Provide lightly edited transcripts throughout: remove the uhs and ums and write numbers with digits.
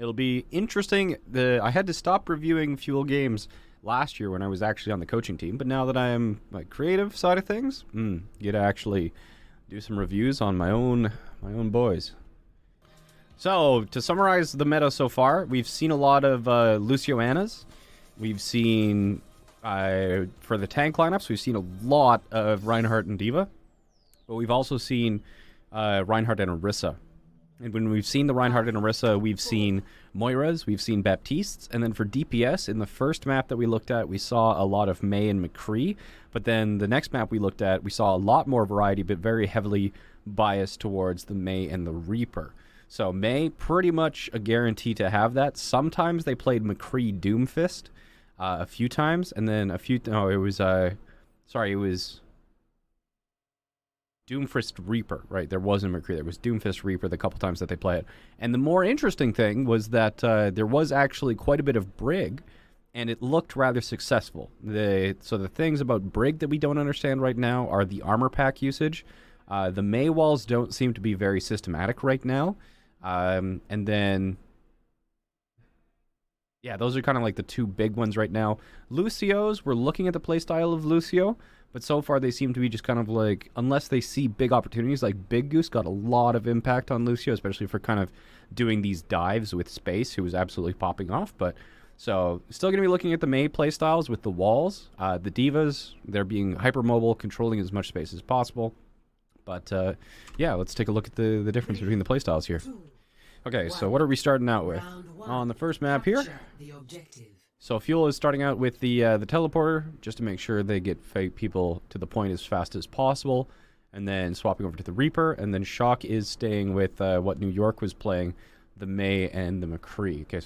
It'll be interesting. I had to stop reviewing Fuel games last year when I was actually on the coaching team, but now that I am like creative side of things, get to actually do some reviews on my own boys. So to summarize the meta so far, we've seen a lot of Lucio Annas. We've seen for the tank lineups, we've seen a lot of Reinhardt and Diva, but we've also seen Reinhardt and Orisa. And when we've seen the Reinhardt and Orisa, we've seen Moiras, we've seen Baptistes, and then for DPS, in the first map that we looked at, we saw a lot of Mei and McCree, but then the next map we looked at, we saw a lot more variety, but very heavily biased towards the Mei and the Reaper. So Mei, pretty much a guarantee to have that. Sometimes they played McCree Doomfist a few times, and then it was Doomfist Reaper, right? There wasn't McCree. There was Doomfist Reaper the couple times that they played it. And the more interesting thing was that there was actually quite a bit of Brig, and it looked rather successful. So the things about Brig that we don't understand right now are the armor pack usage. The Mei walls don't seem to be very systematic right now. And then, yeah, those are kind of like the two big ones right now. Lucio's, we're looking at the playstyle of Lucio, but so far they seem to be just kind of like, unless they see big opportunities, like Big Goose got a lot of impact on Lucio, especially for kind of doing these dives with Space, who was absolutely popping off. But so still going to be looking at the Mei playstyles with the walls. The Divas, they're being hypermobile, controlling as much space as possible. But yeah, let's take a look at the difference between the playstyles here. Okay, so what are we starting out with? On the first map here, so Fuel is starting out with the teleporter, just to make sure they get people to the point as fast as possible, and then swapping over to the Reaper, and then Shock is staying with what New York was playing, the Mei and the McCree. Okay,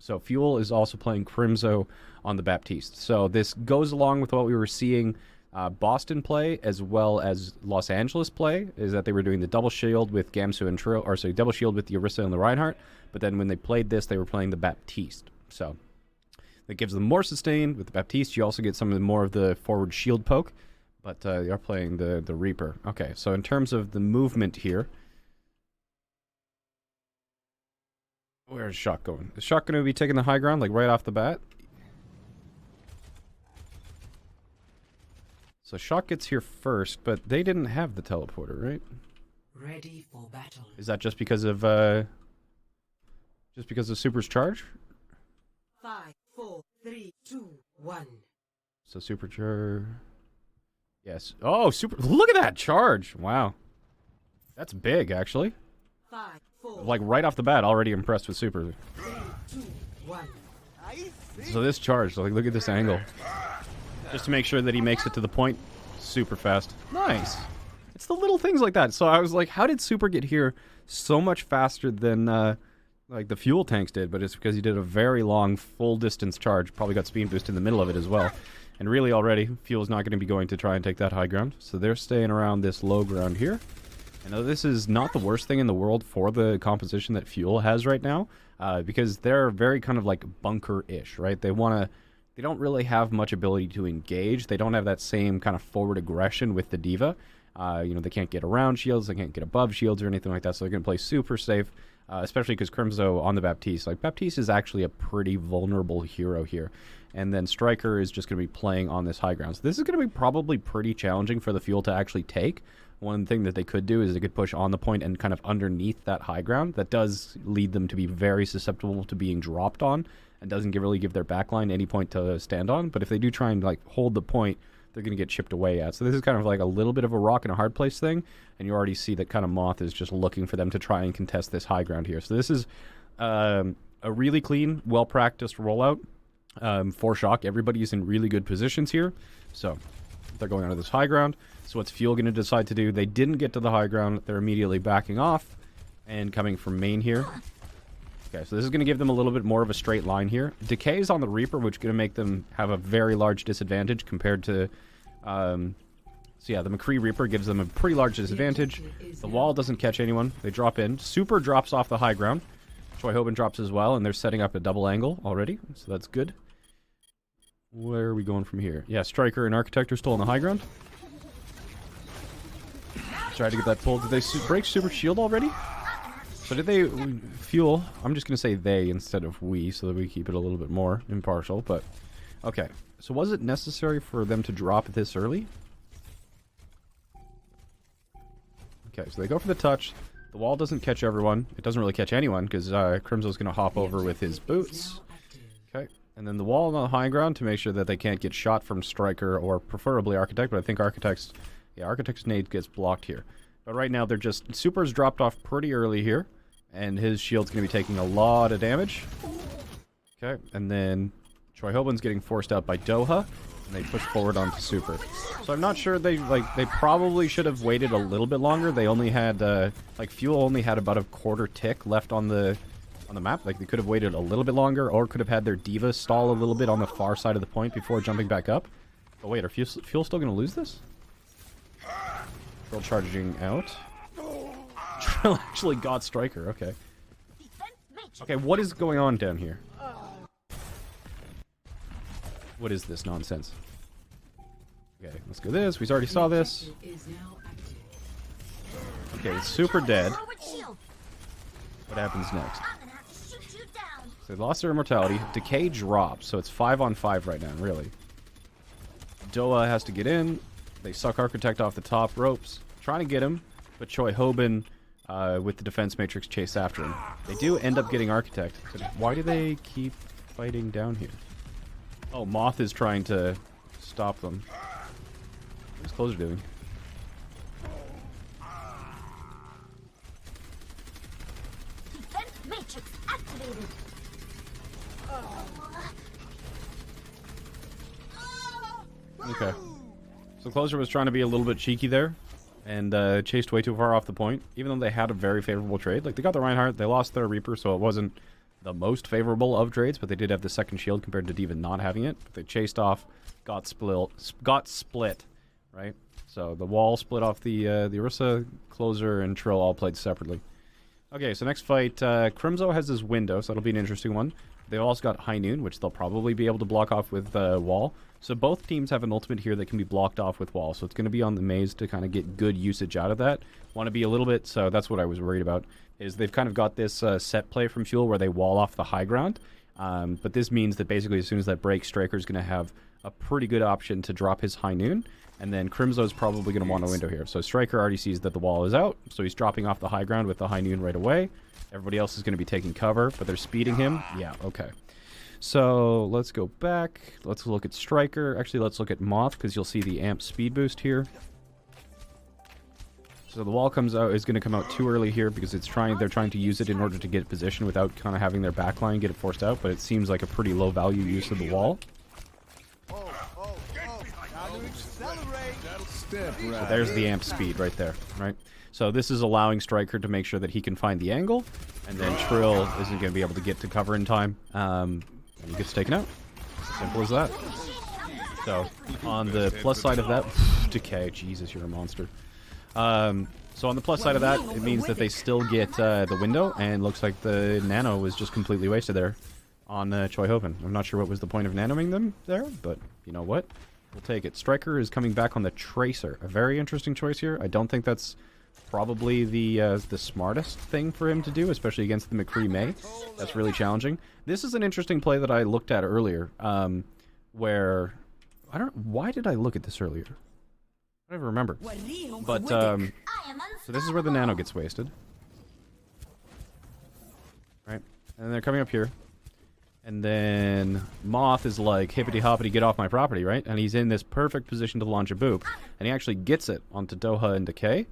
so Fuel is also playing Crimzo on the Baptiste. So this goes along with what we were seeing Boston play as well as Los Angeles play, is that they were doing the double shield with Gamsu and double shield with the Orisa and the Reinhardt, but then when they played this, they were playing the Baptiste. So that gives them more sustain. With the Baptiste, you also get some of the more of the forward shield poke, but they are playing the Reaper. Okay, so in terms of the movement here, where's Shock going? Is Shock going to be taking the high ground, like right off the bat? So Shock gets here first, but they didn't have the teleporter, right? Ready for battle. Is that just because of Super's charge? 5, 4, 3, 2, 1. So Supercharge. Yes. Oh, Super! Look at that charge! Wow, that's big, actually. 5, 4. Like right off the bat, already impressed with Super. 3, 2, 1. So this charge, like look at this angle. Just to make sure that he makes it to the point super fast. Nice. It's the little things like that. So I was like, how did Super get here so much faster than like the Fuel tanks did? But it's because he did a very long full distance charge. Probably got speed boost in the middle of it as well. And really already, Fuel's not going to be going to try and take that high ground. So they're staying around this low ground here. I know this is not the worst thing in the world for the composition that Fuel has right now. Because they're very kind of like bunker-ish, right? They don't really have much ability to engage. They don't have that same kind of forward aggression with the Diva. They can't get around shields, they can't get above shields or anything like that, so they're going to play super safe, especially because Crimzo on the Baptiste. Like, Baptiste is actually a pretty vulnerable hero here. And then Striker is just going to be playing on this high ground. So this is going to be probably pretty challenging for the Fuel to actually take. One thing that they could do is they could push on the point and kind of underneath that high ground. That does lead them to be very susceptible to being dropped on, and doesn't really give their backline any point to stand on. But if they do try and like hold the point, they're going to get chipped away at. So this is kind of like a little bit of a rock and a hard place thing, and you already see that kind of Moth is just looking for them to try and contest this high ground here. So this is a really clean, well-practiced rollout for Shock. Everybody's in really good positions here. So they're going onto this high ground. So what's Fuel going to decide to do? They didn't get to the high ground. They're immediately backing off and coming from main here. Okay, so this is going to give them a little bit more of a straight line here. Decay is on the Reaper, which is going to make them have a very large disadvantage compared to... so yeah, the McCree Reaper gives them a pretty large disadvantage. The wall doesn't catch anyone. They drop in. Super drops off the high ground. Choi Hoban drops as well, and they're setting up a double angle already, so that's good. Where are we going from here? Yeah, Striker and Architect are still on the high ground. Try to get that pull. Did they break Super Shield already? So did they fuel? I'm just gonna say they instead of we, so that we keep it a little bit more impartial. But okay, so was it necessary for them to drop this early? Okay, so they go for the touch. The wall doesn't catch everyone. It doesn't really catch anyone because Crimso's gonna hop over with his boots. Okay, and then the wall on the high ground to make sure that they can't get shot from Striker or preferably Architect. But I think Architect's nade gets blocked here. But right now they're just Super's dropped off pretty early here. And his shield's going to be taking a lot of damage. Okay, and then Choi Hoban's getting forced out by Doha, and they push forward onto Super. So I'm not sure they probably should have waited a little bit longer. They only had Fuel only had about a quarter tick left on the map. Like they could have waited a little bit longer, or could have had their D.Va stall a little bit on the far side of the point before jumping back up. But wait, are Fuel still going to lose this? Trill charging out. Trill actually got Striker, okay. Okay, what is going on down here? What is this nonsense? Okay, let's go this. We already saw this. Okay, it's Super dead. What happens next? So they lost their immortality. Decay drops, so it's 5-on-5 right now, really. Doa has to get in. They suck Architect off the top ropes. Trying to get him, but Choi Hoban with the defense matrix chase after him. They do end up getting Architect. But why do they keep fighting down here? Oh, Moth is trying to stop them. What's Closer doing? Defense matrix activated. Okay. So Closer was trying to be a little bit cheeky there. And chased way too far off the point, even though they had a very favorable trade. Like, they got the Reinhardt, they lost their Reaper, so it wasn't the most favorable of trades, but they did have the second shield compared to D.Va not having it. But they chased off, got split, right? So the wall split off the Orisa, Closer, and Trill all played separately. Okay, so next fight, Crimzo has his window, so that'll be an interesting one. They also got High Noon, which they'll probably be able to block off with wall. So both teams have an ultimate here that can be blocked off with wall. So it's going to be on the maze to kind of get good usage out of that. Want to be a little bit, so that's what I was worried about, is they've kind of got this set play from Fuel where they wall off the high ground. But this means that basically as soon as that breaks, Striker's going to have a pretty good option to drop his High Noon. And then Crimzo's probably going to want a window here. So Striker already sees that the wall is out, so he's dropping off the high ground with the High Noon right away. Everybody else is going to be taking cover, but they're speeding him. Yeah, okay. So let's go back. Let's look at Striker. Actually, let's look at Moth, because you'll see the amp speed boost here. So the wall comes out is going to come out too early here because they're trying to use it in order to get position without kind of having their backline get it forced out, but it seems like a pretty low value use of the wall. So there's the amp speed right there, right? So this is allowing Striker to make sure that he can find the angle, and then Trill isn't going to be able to get to cover in time, and he gets taken out. Simple as that. So on the plus side of that, Decay, Jesus, you're a monster. So on the plus side of that, it means that they still get the window, and looks like the nano was just completely wasted there on Choi Hoban. I'm not sure what was the point of nanoing them there, but you know what? We'll take it. Striker is coming back on the Tracer. A very interesting choice here. I don't think that's probably the smartest thing for him to do, especially against the McCree May. That's really challenging. This is an interesting play that I looked at earlier, where... Why did I look at this earlier? I don't even remember. But, so this is where the nano gets wasted. Right? And they're coming up here. And then Moth is like, hippity-hoppity, get off my property, right? And he's in this perfect position to launch a boop. And he actually gets it onto Doha and Decay.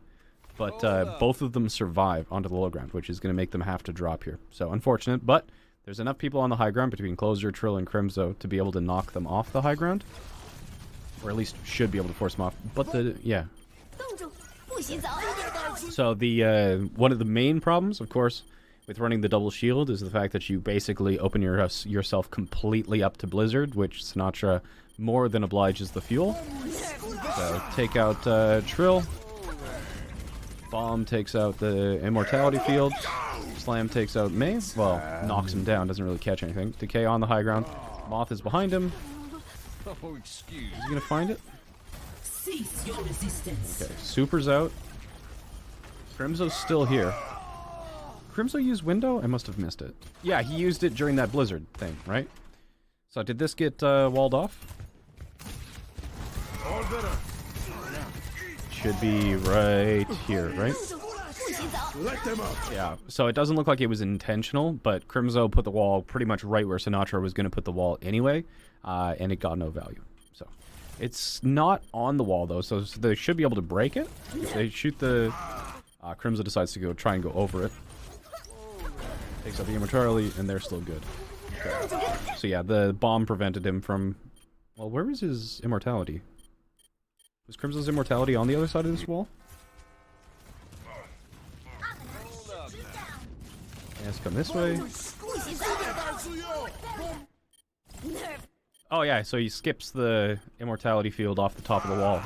But both of them survive onto the low ground, which is going to make them have to drop here. So, unfortunate, but there's enough people on the high ground between Closer, Trill, and Crimzo to be able to knock them off the high ground. Or at least should be able to force them off. But yeah. So the one of the main problems, of course, with running the double shield is the fact that you basically open yourself completely up to Blizzard, which Sinatra more than obliges the Fuel. So take out Trill. Bomb takes out the Immortality Field. Slam takes out May. Well, knocks him down, doesn't really catch anything. Decay on the high ground. Moth is behind him. Oh, excuse. Is he gonna find it? Cease your resistance. Okay, Super's out. Crimzo's still here. Crimzo use window? I must have missed it. Yeah, he used it during that blizzard thing, right? So did this get walled off? Should be right here, right? Yeah, so it doesn't look like it was intentional, but Crimzo put the wall pretty much right where Sinatra was going to put the wall anyway, and it got no value. So it's not on the wall, though, so they should be able to break it. If they shoot the... Crimzo decides to try and go over it. Takes out the immortality, and they're still good. Okay. So yeah, the bomb prevented him from... Well, where was his immortality? Was Crimzo's immortality on the other side of this wall? Let's come this way. Oh yeah, so he skips the immortality field off the top of the wall.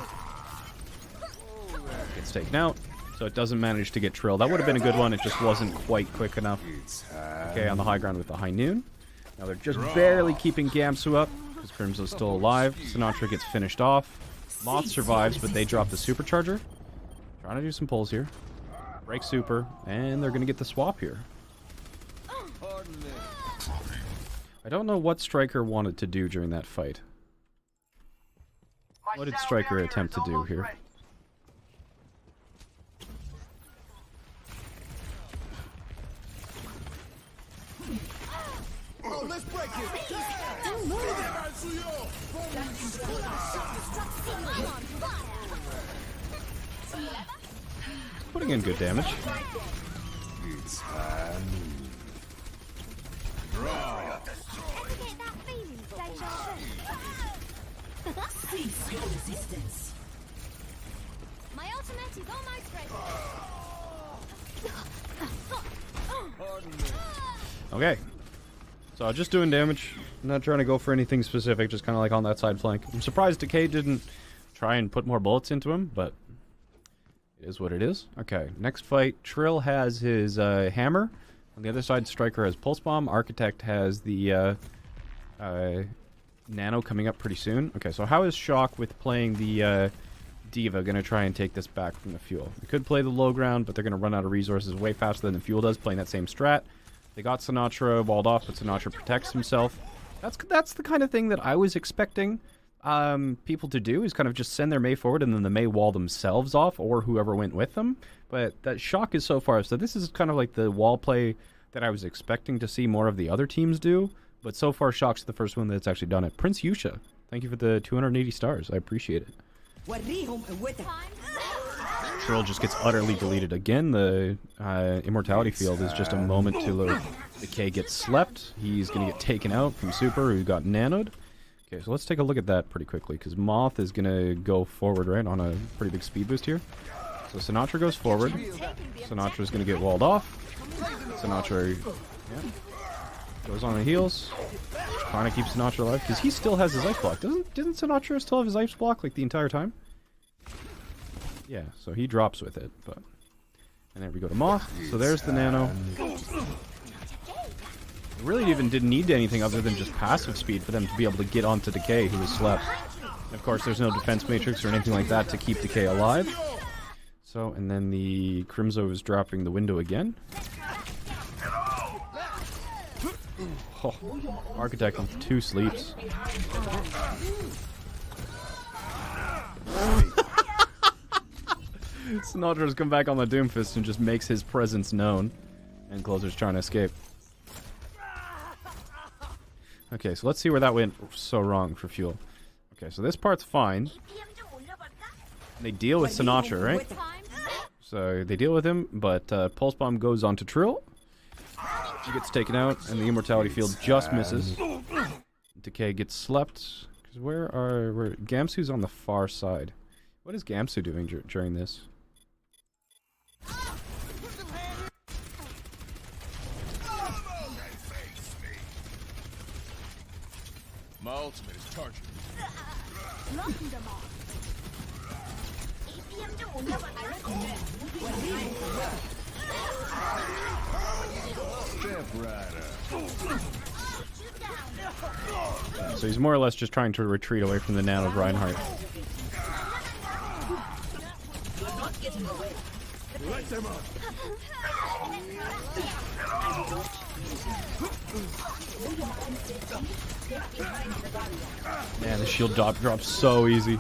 Gets taken out, so it doesn't manage to get Trill. That would have been a good one, it just wasn't quite quick enough. Okay, on the high ground with the High Noon. Now they're just barely keeping Gamsu up, because Crimzo's still alive. Sinatra gets finished off. Moth survives, but they drop the supercharger. Trying to do some pulls here. Break super, and they're going to get the swap here. I don't know what Striker wanted to do during that fight. What did Striker attempt to do here? Oh, let's break it! Putting in good damage. Cease your resistance. My ultimate is almost ready. Okay. So just doing damage. I'm not trying to go for anything specific, just kind of like on that side flank. I'm surprised Decay didn't try and put more bullets into him, but it is what it is. Okay, next fight. Trill has his hammer. On the other side, Striker has Pulse Bomb. Architect has the Nano coming up pretty soon. Okay, so how is Shock with playing the Diva going to try and take this back from the Fuel? They could play the low ground, but they're going to run out of resources way faster than the Fuel does, playing that same strat. They got Sinatra walled off, but Sinatra protects himself. That's the kind of thing that I was expecting people to do, is kind of just send their Mei forward and then the Mei wall themselves off, or whoever went with them. But that Shock is so far, so this is kind of like the wall play that I was expecting to see more of the other teams do. But so far, Shock's the first one that's actually done it. Prince Yusha, thank you for the 280 stars. I appreciate it. Trill just gets utterly deleted again. The immortality field is just a moment to Decay gets slept. He's going to get taken out from Super, who got nanoed. Okay, so let's take a look at that pretty quickly, because Moth is going to go forward, right, on a pretty big speed boost here. So Sinatra goes forward. Sinatra's going to get walled off. Sinatra goes on the heels. Trying to keep Sinatra alive, because he still has his ice block. Didn't Sinatra still have his ice block, like, the entire time? Yeah, so he drops with it, but... And there we go to Moth. So there's the Nano. Really even didn't need anything other than just passive speed for them to be able to get onto Decay, who was slept. And of course, there's no defense matrix or anything like that to keep Decay alive. So, and then the Crimzo is dropping the window again. Oh, Architect with 2 sleeps. Sinatra's come back on the Doomfist and just makes his presence known. And Closer's trying to escape. Okay, so let's see where that went so wrong for Fuel. Okay, so this part's fine. They deal with Sinatra, right? So they deal with him, but Pulse Bomb goes onto Trill. He gets taken out, and the immortality field just misses. Decay gets slept. Because where Gamsu's on the far side. What is Gamsu doing during this? My ultimate is charging. Step rider. So he's more or less just trying to retreat away from the Nano of Reinhardt. Light them up. Man, the shield drop drops so easy.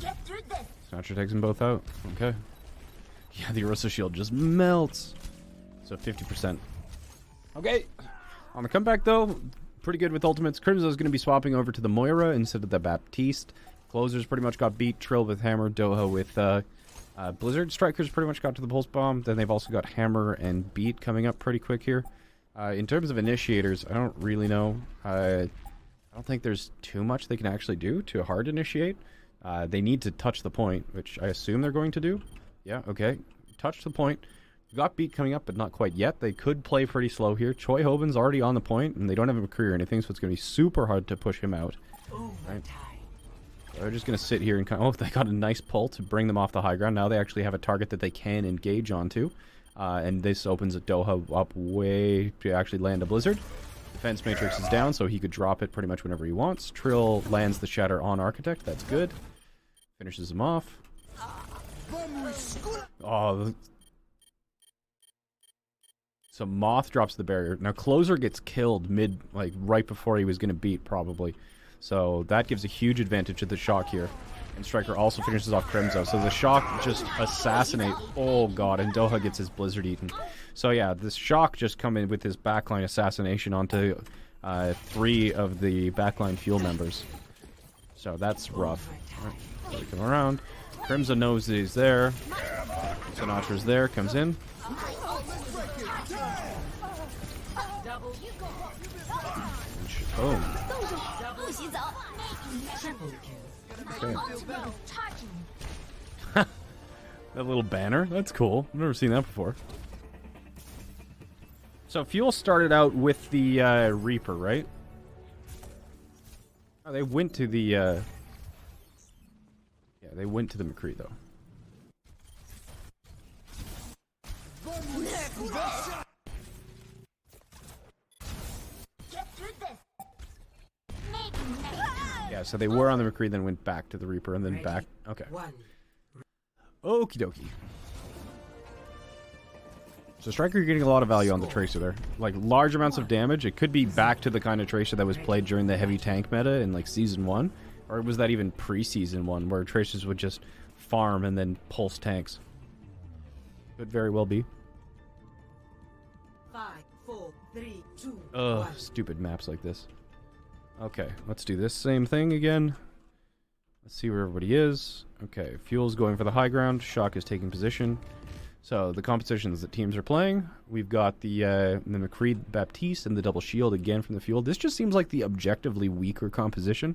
Get through this. Snatcher takes them both out. Okay. Yeah, the Orisa shield just melts. So 50%. Okay. On the comeback, though, pretty good with ultimates. Crimso's going to be swapping over to the Moira instead of the Baptiste. Closers pretty much got beat. Trill with Hammer. Doha with Blizzard. Strikers pretty much got to the Pulse Bomb. Then they've also got Hammer and Beat coming up pretty quick here. In terms of initiators, I don't really know. I don't think there's too much they can actually do to hard initiate. They need to touch the point, which I assume they're going to do. Yeah, okay. Touch the point. You got Beat coming up, but not quite yet. They could play pretty slow here. Choi Hoban's already on the point, and they don't have a McCree or anything, so it's going to be super hard to push him out. Right. So they're just going to sit here and kind of... Oh, they got a nice pull to bring them off the high ground. Now they actually have a target that they can engage onto. And this opens a Doha up way to actually land a Blizzard. Defense Matrix is down, so he could drop it pretty much whenever he wants. Trill lands the Shatter on Architect. That's good. Finishes him off. Oh, so Moth drops the barrier. Now Closer gets killed mid, like right before he was going to beat, probably. So that gives a huge advantage to the Shock here. And Striker also finishes off Crimzo. So the Shock just assassinate. Oh god, and Doha gets his Blizzard eaten. So yeah, this Shock just come in with his backline assassination onto 3 of the backline fuel members. So that's rough. Alright, so we come around. Crimzo knows that he's there. Sinatra's there, comes in. Boom. Okay. That little banner, that's cool. I've never seen that before. So Fuel started out with the Reaper, right? Oh, they went to the yeah, they went to the McCree though. Yeah, so they were on the McCree, then went back to the Reaper, and then back. Okay. Okie dokie. So Striker getting a lot of value on the Tracer there. Like, large amounts of damage. It could be back to the kind of Tracer that was played during the heavy tank meta in, like, Season 1. Or was that even pre-Season 1, where Tracers would just farm and then pulse tanks? Could very well be. 5, 4, 3, 2, Ugh, stupid maps like this. Okay, let's do this same thing again. Let's see where everybody is. Okay, Fuel's going for the high ground. Shock is taking position. So, the compositions that teams are playing. We've got the McCree Baptiste and the double shield again from the Fuel. This just seems like the objectively weaker composition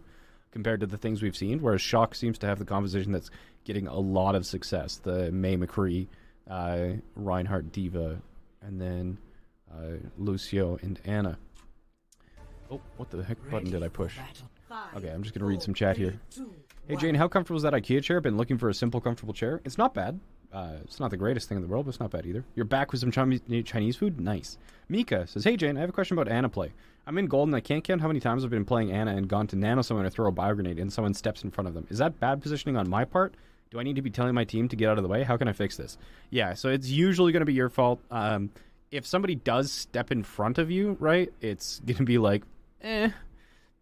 compared to the things we've seen, whereas Shock seems to have the composition that's getting a lot of success. The Mei McCree, Reinhardt Diva, and then Lucio and Anna. Oh, what the heck button did I push? Okay, I'm just going to read some chat here. Hey Jayne, how comfortable is that IKEA chair? Been looking for a simple, comfortable chair. It's not bad. It's not the greatest thing in the world, but it's not bad either. You're back with some Chinese food? Nice. Mika says, hey Jayne, I have a question about Anna play. I'm in gold and I can't count how many times I've been playing Anna and gone to nano someone to throw a bio grenade and someone steps in front of them. Is that bad positioning on my part? Do I need to be telling my team to get out of the way? How can I fix this? Yeah, so it's usually going to be your fault. If somebody does step in front of you, right, it's going to be like, you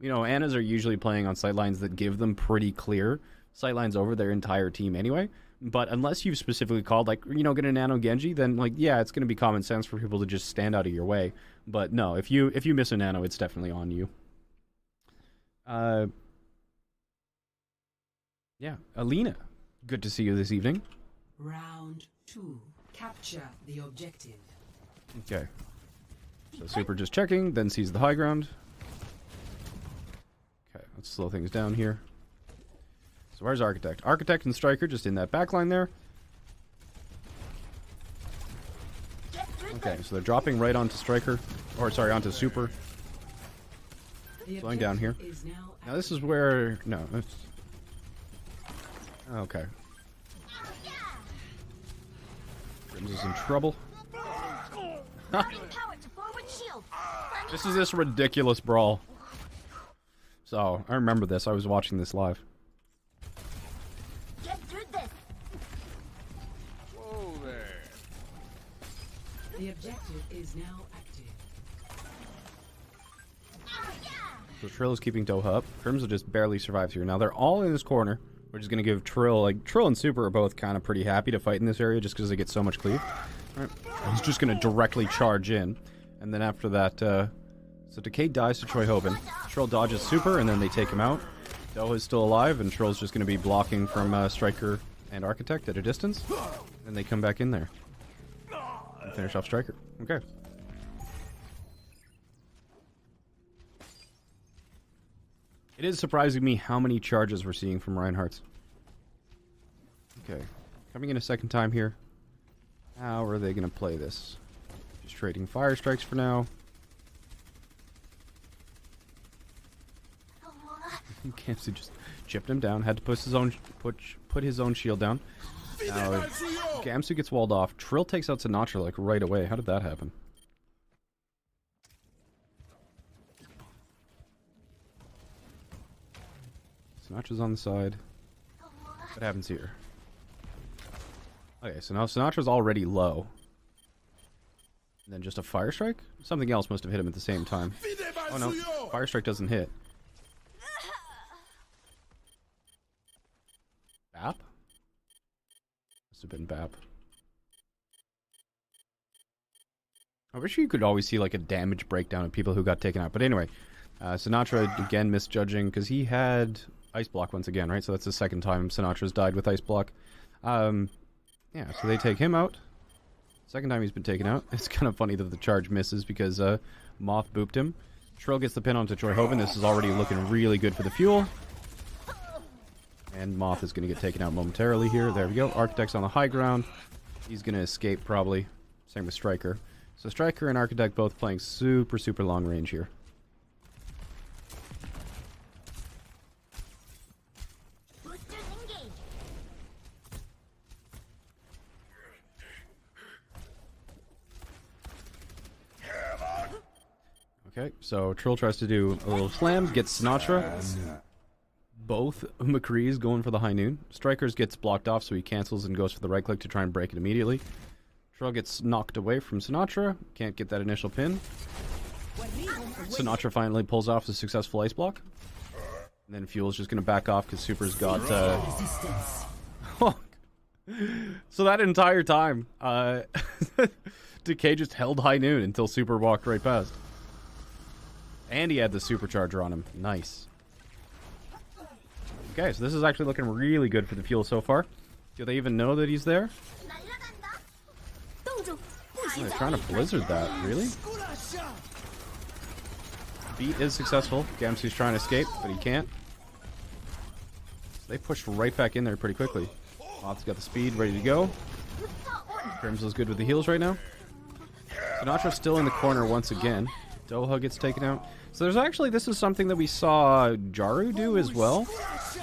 know, Annas are usually playing on sightlines that give them pretty clear sightlines over their entire team anyway. But unless you've specifically called, like, you know, get a nano Genji, then, like, yeah, it's going to be common sense for people to just stand out of your way. But no, if you miss a nano, it's definitely on you. Yeah, Alina, good to see you this evening. Round 2. Capture the objective. Okay. So Super just checking, then sees the high ground. Okay, let's slow things down here. So where's Architect? Architect and Striker just in that backline there. Okay, so they're dropping right onto Striker. Or, sorry, onto Super. Slowing down here. Now this is where... No, it's... Okay. Crimson's in trouble. This is this ridiculous brawl. So, I remember this. I was watching this live. Get through this. Whoa there. The objective is now active. So Trill is keeping Doha up. Crimson just barely survives here. Now they're all in this corner, which is going to give Trill, like, Trill and Super are both kind of pretty happy to fight in this area just because they get so much cleave. All right. He's just going to directly charge in. And then after that, so Decay dies to Troy Hoban. Trill dodges Super, and then they take him out. Doha is still alive, and Trill's just going to be blocking from Striker and Architect at a distance. And they come back in there. And finish off Striker. Okay. It is surprising me how many charges we're seeing from Reinhardt's. Okay. Coming in a second time here. How are they going to play this? Just trading fire strikes for now. Gamsu just chipped him down. Had to put his own shield down. Now, Gamsu gets walled off. Trill takes out Sinatra like right away. How did that happen? Sinatra's on the side. What happens here? Okay, so now Sinatra's already low. And then just a fire strike? Something else must have hit him at the same time. Oh no, fire strike doesn't hit. Bap? Must have been Bap. I wish you could always see like a damage breakdown of people who got taken out. But anyway, Sinatra again misjudging because he had Ice Block once again, right? So that's the second time Sinatra's died with Ice Block. Yeah, so they take him out. Second time he's been taken out. It's kind of funny that the charge misses because Moth booped him. Trill gets the pin onto Troy Hoban. This is already looking really good for the fuel. And Moth is going to get taken out momentarily here. There we go. Architect's on the high ground. He's going to escape probably. Same with Striker. So Striker and Architect both playing super, super long range here. Okay, so Trill tries to do a little slam, gets Sinatra. Both McCree's going for the high noon. Strikers gets blocked off, so he cancels and goes for the right click to try and break it immediately. Trill gets knocked away from Sinatra. Can't get that initial pin. Sinatra finally pulls off the successful ice block. And then Fuel's just going to back off because Super's got... So that entire time, Decay just held high noon until Super walked right past. And he had the supercharger on him. Nice. Okay, so this is actually looking really good for the Fuel so far. Do they even know that he's there? Oh, they're trying to blizzard that. Really? Beat is successful. Gamsu's trying to escape, but he can't. So they pushed right back in there pretty quickly. Moth's got the speed ready to go. Crimson's good with the heals right now. Sinatra's still in the corner once again. Doha gets taken out. So there's actually, this is something that we saw Jaru do as well.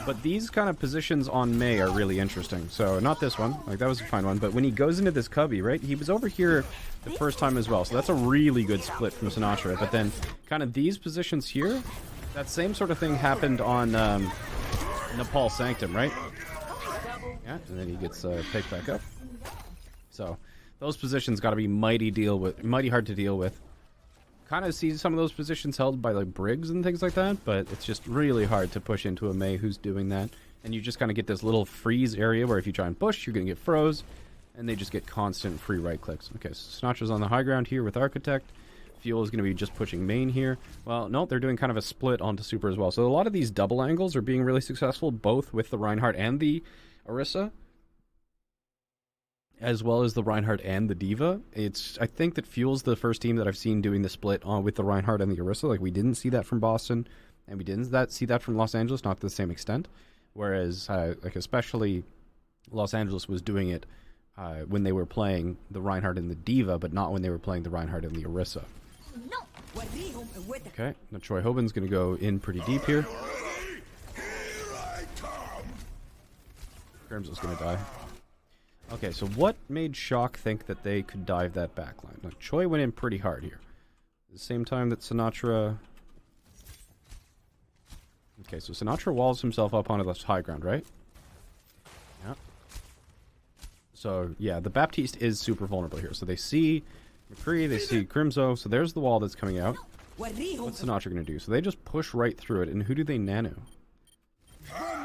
But these kind of positions on Mei are really interesting. So not this one, like that was a fine one. But when he goes into this cubby, right, he was over here the first time as well. So that's a really good split from Sinatra. But then kind of these positions here, that same sort of thing happened on Nepal Sanctum, right? Yeah, and then he gets picked back up. So those positions got to be mighty hard to deal with. Kind of see some of those positions held by like Briggs and things like that, but it's just really hard to push into a Mei who's doing that. And you just kind of get this little freeze area where if you try and push, you're going to get froze, and they just get constant free right clicks. Okay, so Sinatra's on the high ground here with Architect. Fuel is going to be just pushing main here. Well, no, they're doing kind of a split onto Super as well. So a lot of these double angles are being really successful, both with the Reinhardt and the Orisa, as well as the Reinhardt and the Diva. I think that Fuel's the first team that I've seen doing the split on with the Reinhardt and the Orisa. Like, we didn't see that from Boston, and we didn't see that from Los Angeles, not to the same extent. Whereas, like, especially Los Angeles was doing it when they were playing the Reinhardt and the Diva, but not when they were playing the Reinhardt and the Orisa. Okay, now Troy Hoban's going to go in pretty deep here. Grims's going to die. Okay, so what made Shock think that they could dive that backline? Now, Choi went in pretty hard here. At the same time that Sinatra... Okay, so Sinatra walls himself up onto the high ground, right? Yeah. So, yeah, the Baptiste is super vulnerable here. So they see McCree, they see Crimzo, so there's the wall that's coming out. What's Sinatra gonna do? So they just push right through it, and who do they nano?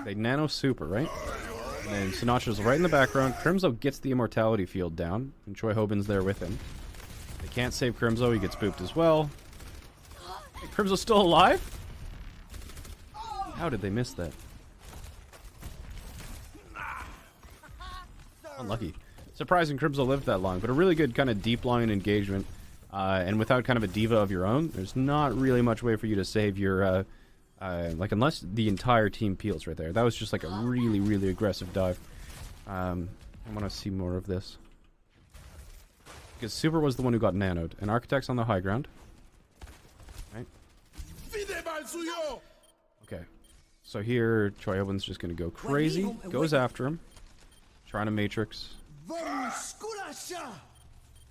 They nano Super, right? And then Sinatra's right in the background. Crimzo gets the immortality field down, and Choi Hobin's there with him. They can't save Crimzo, he gets booped as well. Hey, Crimzo's still alive? How did they miss that? Unlucky. Surprising Crimzo lived that long, but a really good kind of deep line engagement. And without kind of a diva of your own, there's not really much way for you to save your, like, unless the entire team peels right there. That was just like a really, really aggressive dive. I want to see more of this. Because Super was the one who got nanoed, and Architect's on the high ground. Right? Okay. So here, Choi Hobin's just going to go crazy, goes after him, trying to Matrix.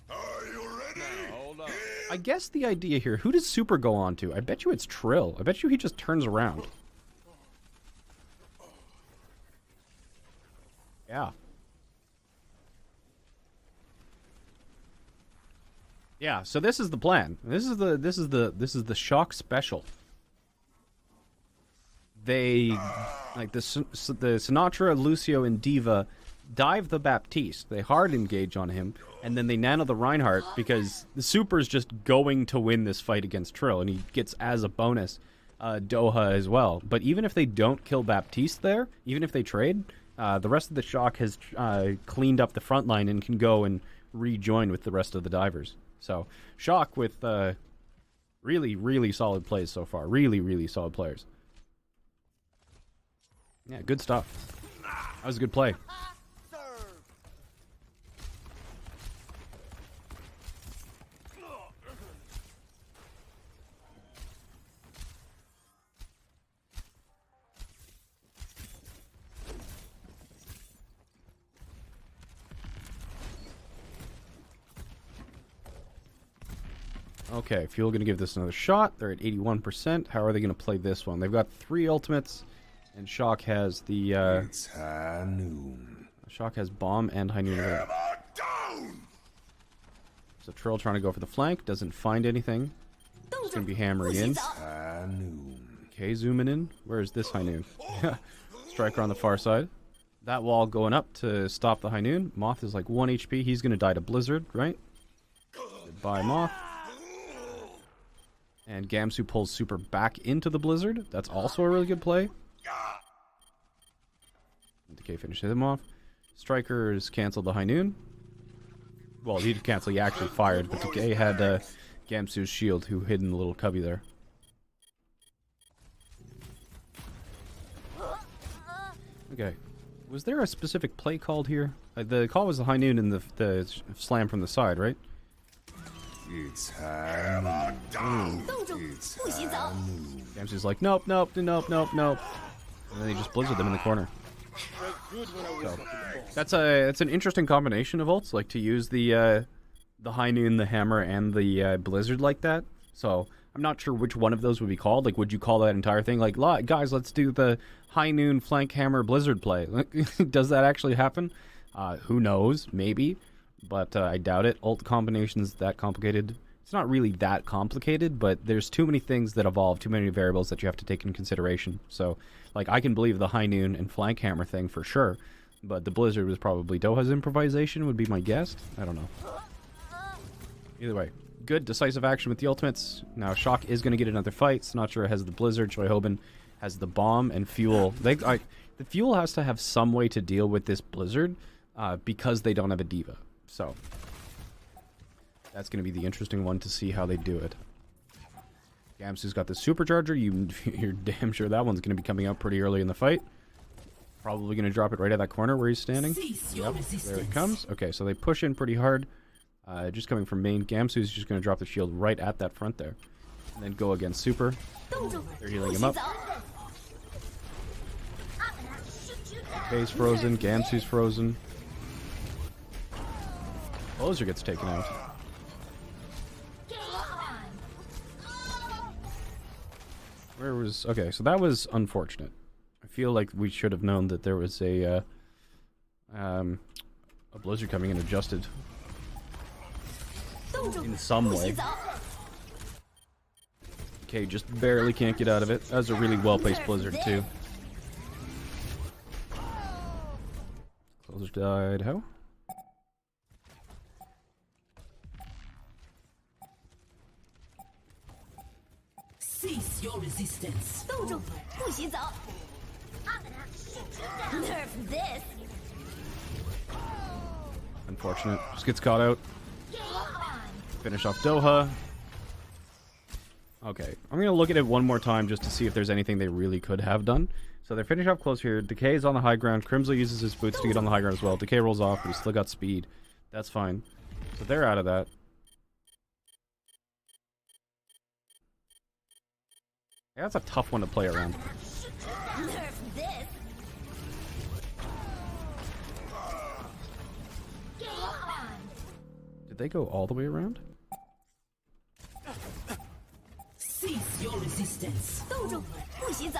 Are you ready? Now, hold on. I guess the idea here, who does Super go on to? I bet you it's Trill. I bet you he just turns around. Yeah. Yeah, so this is the plan. This is the shock special. They, like the Sinatra, Lucio, and Diva dive the Baptiste. They hard engage on him, and then they nano the Reinhardt because the Super is just going to win this fight against Trill, and he gets as a bonus Doha as well. But even if they don't kill Baptiste there, even if they trade, the rest of the shock has cleaned up the front line and can go and rejoin with the rest of the divers. So shock with really, really solid plays so far. Really, really solid players. Yeah, good stuff. That was a good play. Okay, Fuel going to give this another shot. They're at 81%. How are they going to play this one? They've got 3 ultimates, and Shock has the... It's high noon. Shock has Bomb and High Noon. So Trill trying to go for the flank. Doesn't find anything. It's going to be hammering in. High noon. Okay, zooming in. Where is this High Noon? Striker on the far side. That wall going up to stop the High Noon. Moth is like 1 HP. He's going to die to Blizzard, right? Goodbye, Moth. And Gamsu pulls Super back into the Blizzard. That's also a really good play. Decay finishes him off. Strikers canceled the High Noon. Well, he didn't cancel, he actually fired, but Decay had Gamsu's shield, who hid in the little cubby there. Okay. Was there a specific play called here? The call was the High Noon and the slam from the side, right? It's high noon. It's high noon. Gamsu's like, nope, nope, nope, nope, nope. And then he just blizzard them in the corner. So, that's an interesting combination of ults, like to use the High Noon, the Hammer, and the Blizzard like that. So I'm not sure which one of those would be called. Like, would you call that entire thing like, guys, let's do the High Noon, Flank, Hammer, Blizzard play? Does that actually happen? Who knows? Maybe, but I doubt it. Ult combinations that complicated. It's not really that complicated, but there's too many things that evolve, too many variables that you have to take in consideration. So, like, I can believe the High Noon and Flank Hammer thing for sure, but the Blizzard was probably Doha's improvisation, would be my guess. I don't know. Either way, good decisive action with the ultimates. Now Shock is going to get another fight. Sinatra has the Blizzard, Choi Hobin has the Bomb, and Fuel. The Fuel has to have some way to deal with this Blizzard because they don't have a diva. So that's going to be the interesting one to see how they do it. Gamsu's got the Supercharger. You're damn sure that one's going to be coming out pretty early in the fight. Probably going to drop it right at that corner where he's standing. Yep, there it comes. Okay, so they push in pretty hard. Just coming from main. Gamsu's just going to drop the shield right at that front there. And then go against Super. They're healing him up. Kay's frozen. Gamsu's frozen. Blizzard gets taken out. Where was... Okay, so that was unfortunate. I feel like we should have known that there was a Blizzard coming in adjusted in some way. Decay just barely can't get out of it. That was a really well-placed Blizzard, too. Closer died. How? Cease your resistance. 冻住，不许走。Nerf this. Unfortunate. Just gets caught out. Finish off Doha. Okay, I'm going to look at it one more time just to see if there's anything they really could have done. So they finish off close here. Decay is on the high ground. Crimson uses his boots to get on the high ground as well. Decay rolls off, but he's still got speed. That's fine. So they're out of that. Yeah, that's a tough one to play around. Nerf this. Did they go all the way around? Cease your resistance. 冻住，不许走。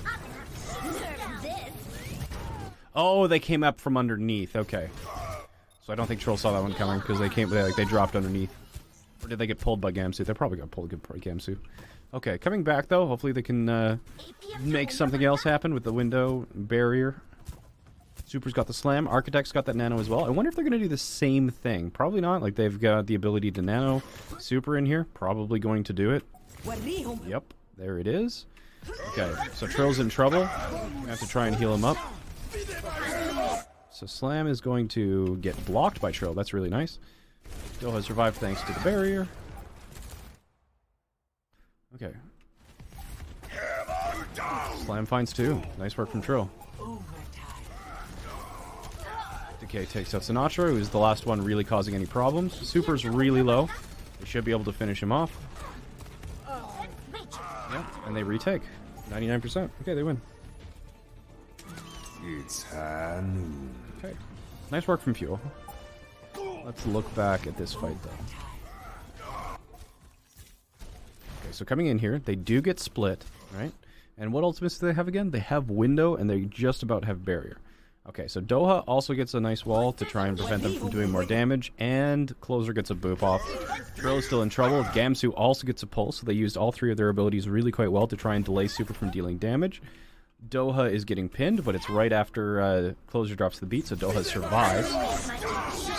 Nerf this. Oh, they came up from underneath. Okay. So I don't think Troll saw that one coming because they dropped underneath. Or did they get pulled by Gamsu? They probably got pulled by Gamsu. Okay, coming back though. Hopefully they can make something else happen with the window barrier. Super's got the slam. Architect's got that nano as well. I wonder if they're going to do the same thing. Probably not. Like, they've got the ability to nano Super in here. Probably going to do it. Yep, there it is. Okay, so Trill's in trouble. I have to try and heal him up. So Slam is going to get blocked by Trill. That's really nice. Still has survived thanks to the barrier. Okay. Slam finds two. Nice work from Trill. Decay takes out Sinatra, who's the last one really causing any problems. Super's really low. They should be able to finish him off. Yeah, and they retake. 99%. Okay, they win. It's high noon. Okay. Nice work from Fuel. Let's look back at this fight, though. Okay, so coming in here, they do get split, right? And what ultimates do they have again? They have Window, and they just about have Barrier. Okay, so Doha also gets a nice wall to try and prevent them from doing more damage, and Closer gets a boop off. Trill is still in trouble. Gamsu also gets a pull, so they used all three of their abilities really quite well to try and delay Super from dealing damage. Doha is getting pinned, but it's right after Closer drops the beat, so Doha survives.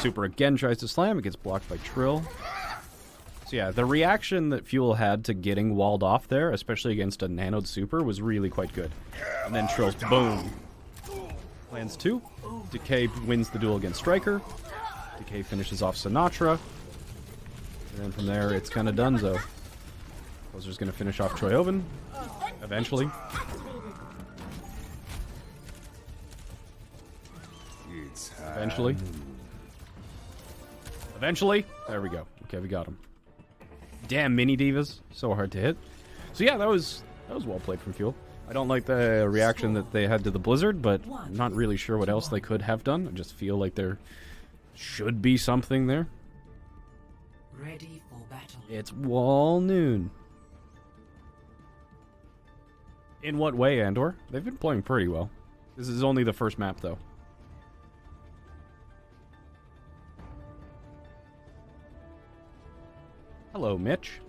Super again tries to slam, it gets blocked by Trill. So yeah, the reaction that Fuel had to getting walled off there, especially against a nanoed Super, was really quite good. And then Trill's boom. Lands two. Decay wins the duel against Striker. Decay finishes off Sinatra. And then from there, it's kind of donezo. Closer's going to finish off Troy Oven. Eventually. Eventually. Eventually. There we go. Okay, we got him. Damn, mini divas. So hard to hit. So yeah, that was well played from Fuel. I don't like the reaction that they had to the Blizzard, but I'm not really sure what else they could have done. I just feel like there should be something there. Ready for battle. It's wall noon. In what way, Andor? They've been playing pretty well. This is only the first map, though. Hello, Mitch.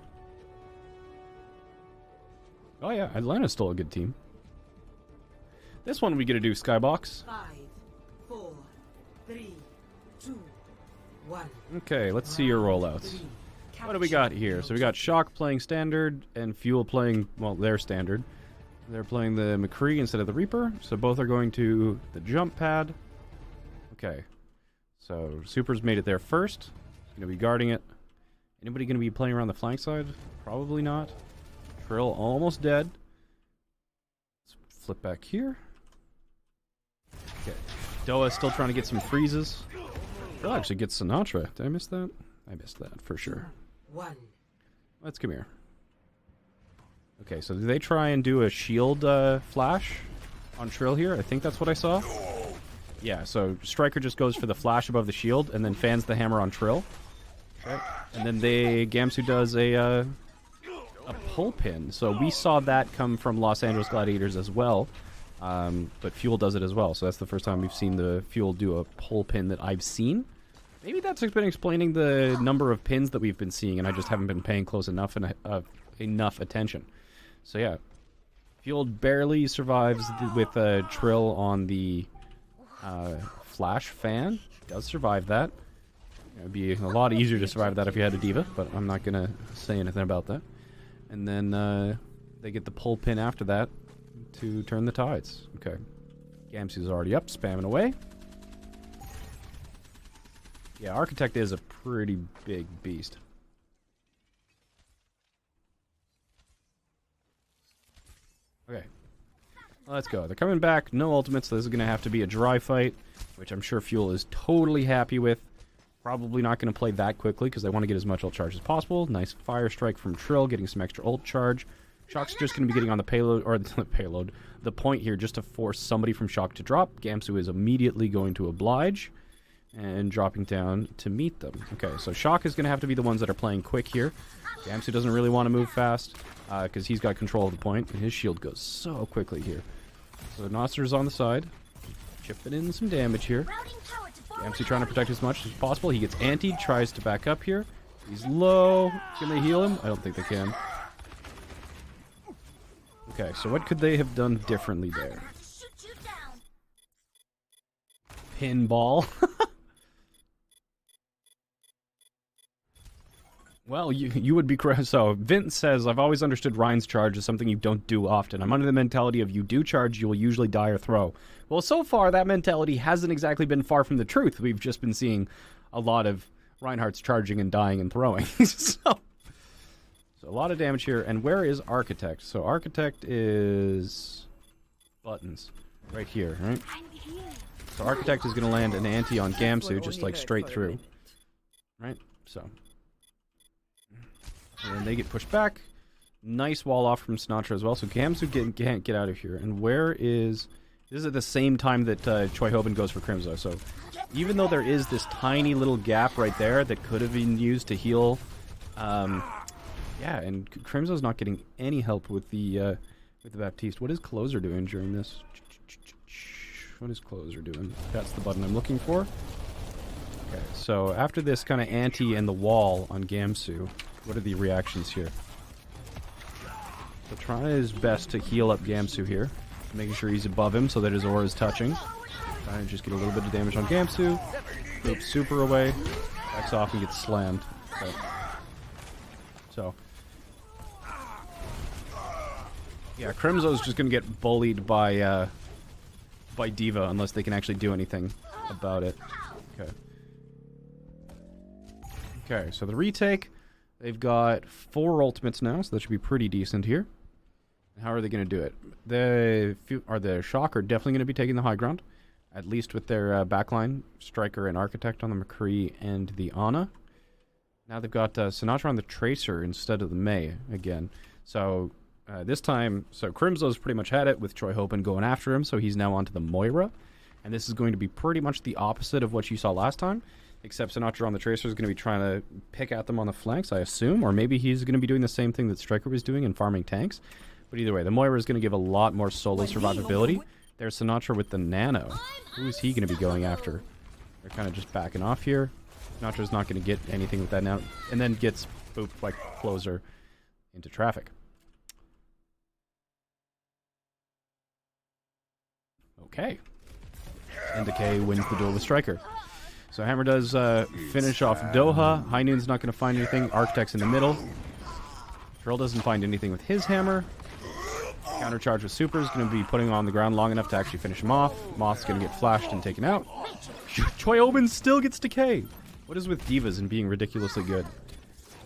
Oh yeah, Atlanta's still a good team. This one we get to do Skybox. 5, 4, 3, 2, 1. Okay, let's see your rollouts. What do we got here? So we got Shock playing Standard and Fuel playing, well, their Standard. They're playing the McCree instead of the Reaper, so both are going to the jump pad. Okay, so Super's made it there first. He's going to be guarding it. Anybody going to be playing around the flank side? Probably not. Trill almost dead. Let's flip back here. Okay. Doa still trying to get some freezes. Trill actually gets Sinatra. Did I miss that? I missed that for sure. 1. Let's come here. Okay, so do they try and do a shield flash on Trill here? I think that's what I saw. Yeah, so Striker just goes for the flash above the shield and then fans the hammer on Trill. Okay. And then Gamsu does a pull pin. So we saw that come from Los Angeles Gladiators as well. But Fuel does it as well. So that's the first time we've seen the Fuel do a pull pin that I've seen. Maybe that's been explaining the number of pins that we've been seeing, and I just haven't been paying close enough enough attention. So yeah, Field barely survives with Trill on the Flash fan. Does survive that. It would be a lot easier to survive that if you had a D.Va, but I'm not going to say anything about that. And then they get the pull pin after that to turn the tides. Okay. Gamsu's already up, spamming away. Yeah, Architect is a pretty big beast. Okay. Let's go. They're coming back. No ultimates, so this is going to have to be a dry fight, which I'm sure Fuel is totally happy with. Probably not going to play that quickly because they want to get as much ult charge as possible. Nice fire strike from Trill, getting some extra ult charge. Shock's just going to be getting on the payload, or the point here, just to force somebody from Shock to drop. Gamsu is immediately going to oblige and dropping down to meet them. Okay, so Shock is going to have to be the ones that are playing quick here. Gamsu doesn't really want to move fast because he's got control of the point, and his shield goes so quickly here. So Noster's on the side, chipping in some damage here. Gamsu trying to protect as much as possible. He gets antied, tries to back up here. He's low. Can they heal him? I don't think they can. Okay, so what could they have done differently there? Pinball. Well, you would be correct. So, Vince says, I've always understood Ryan's charge as something you don't do often. I'm under the mentality of you do charge, you will usually die or throw. Well, so far, that mentality hasn't exactly been far from the truth. We've just been seeing a lot of Reinhardt's charging and dying and throwing. So a lot of damage here. And where is Architect? So, Architect is buttons. Right here, right? So, Architect is going to land an anti on Gamsu, just like straight through. Right? So... and they get pushed back. Nice wall off from Sinatra as well. So Gamsu can't get out of here. And where is... this is at the same time that Choi Hoban goes for Crimzo. So even though there is this tiny little gap right there that could have been used to heal... yeah, and Crimzo's not getting any help with the Baptiste. What is Closer doing during this? What is Closer doing? That's the button I'm looking for. Okay, so after this kind of anti and the wall on Gamsu... what are the reactions here? So trying his best to heal up Gamsu here. Making sure he's above him so that his aura is touching. Trying to just get a little bit of damage on Gamsu. Oops, super away. Backs off and gets slammed. Okay. So. Yeah, Crimzo's just going to get bullied by D.Va unless they can actually do anything about it. Okay. Okay, so the retake... they've got 4 ultimates now, so that should be pretty decent here. How are they going to do it? The Shock are definitely going to be taking the high ground, at least with their backline, Striker and Architect on the McCree and the Ana. Now they've got Sinatra on the Tracer instead of the Mei again. So this time, so Crimzo's pretty much had it with Choi Hoban going after him, so he's now onto the Moira. And this is going to be pretty much the opposite of what you saw last time. Except Sinatra on the Tracer is going to be trying to pick at them on the flanks, I assume. Or maybe he's going to be doing the same thing that Striker was doing in farming tanks. But either way, the Moira is going to give a lot more solo survivability. There's Sinatra with the Nano. Who is he going to be going after? They're kind of just backing off here. Sinatra's not going to get anything with that now. And then gets booped by Closer into traffic. Okay. And Decay wins the duel with Striker. So Hammer does finish off Doha. High Noon's not going to find anything. Architect's in the middle. Trill doesn't find anything with his hammer. Countercharge with Super is going to be putting him on the ground long enough to actually finish him off. Moth's going to get flashed and taken out. Choi Hoban still gets Decay. What is with Divas and being ridiculously good?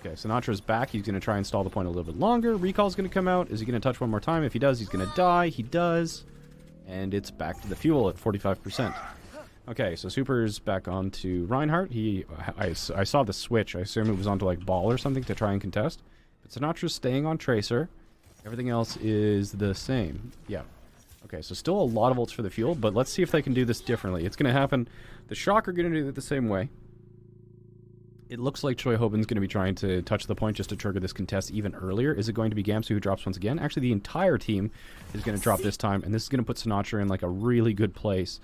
Okay, Sinatra's back. He's going to try and stall the point a little bit longer. Recall's going to come out. Is he going to touch one more time? If he does, he's going to die. He does. And it's back to the fuel at 45%. Okay, so Super's back on to Reinhardt. I saw the switch. I assume it was onto like Ball or something to try and contest. But Sinatra's staying on Tracer. Everything else is the same. Yeah. Okay, so still a lot of ults for the fuel, but let's see if they can do this differently. It's going to happen. The Shock are going to do it the same way. It looks like Choi Hoban's going to be trying to touch the point just to trigger this contest even earlier. Is it going to be Gamsu who drops once again? Actually, the entire team is going to drop this time, and this is going to put Sinatra in like a really good place.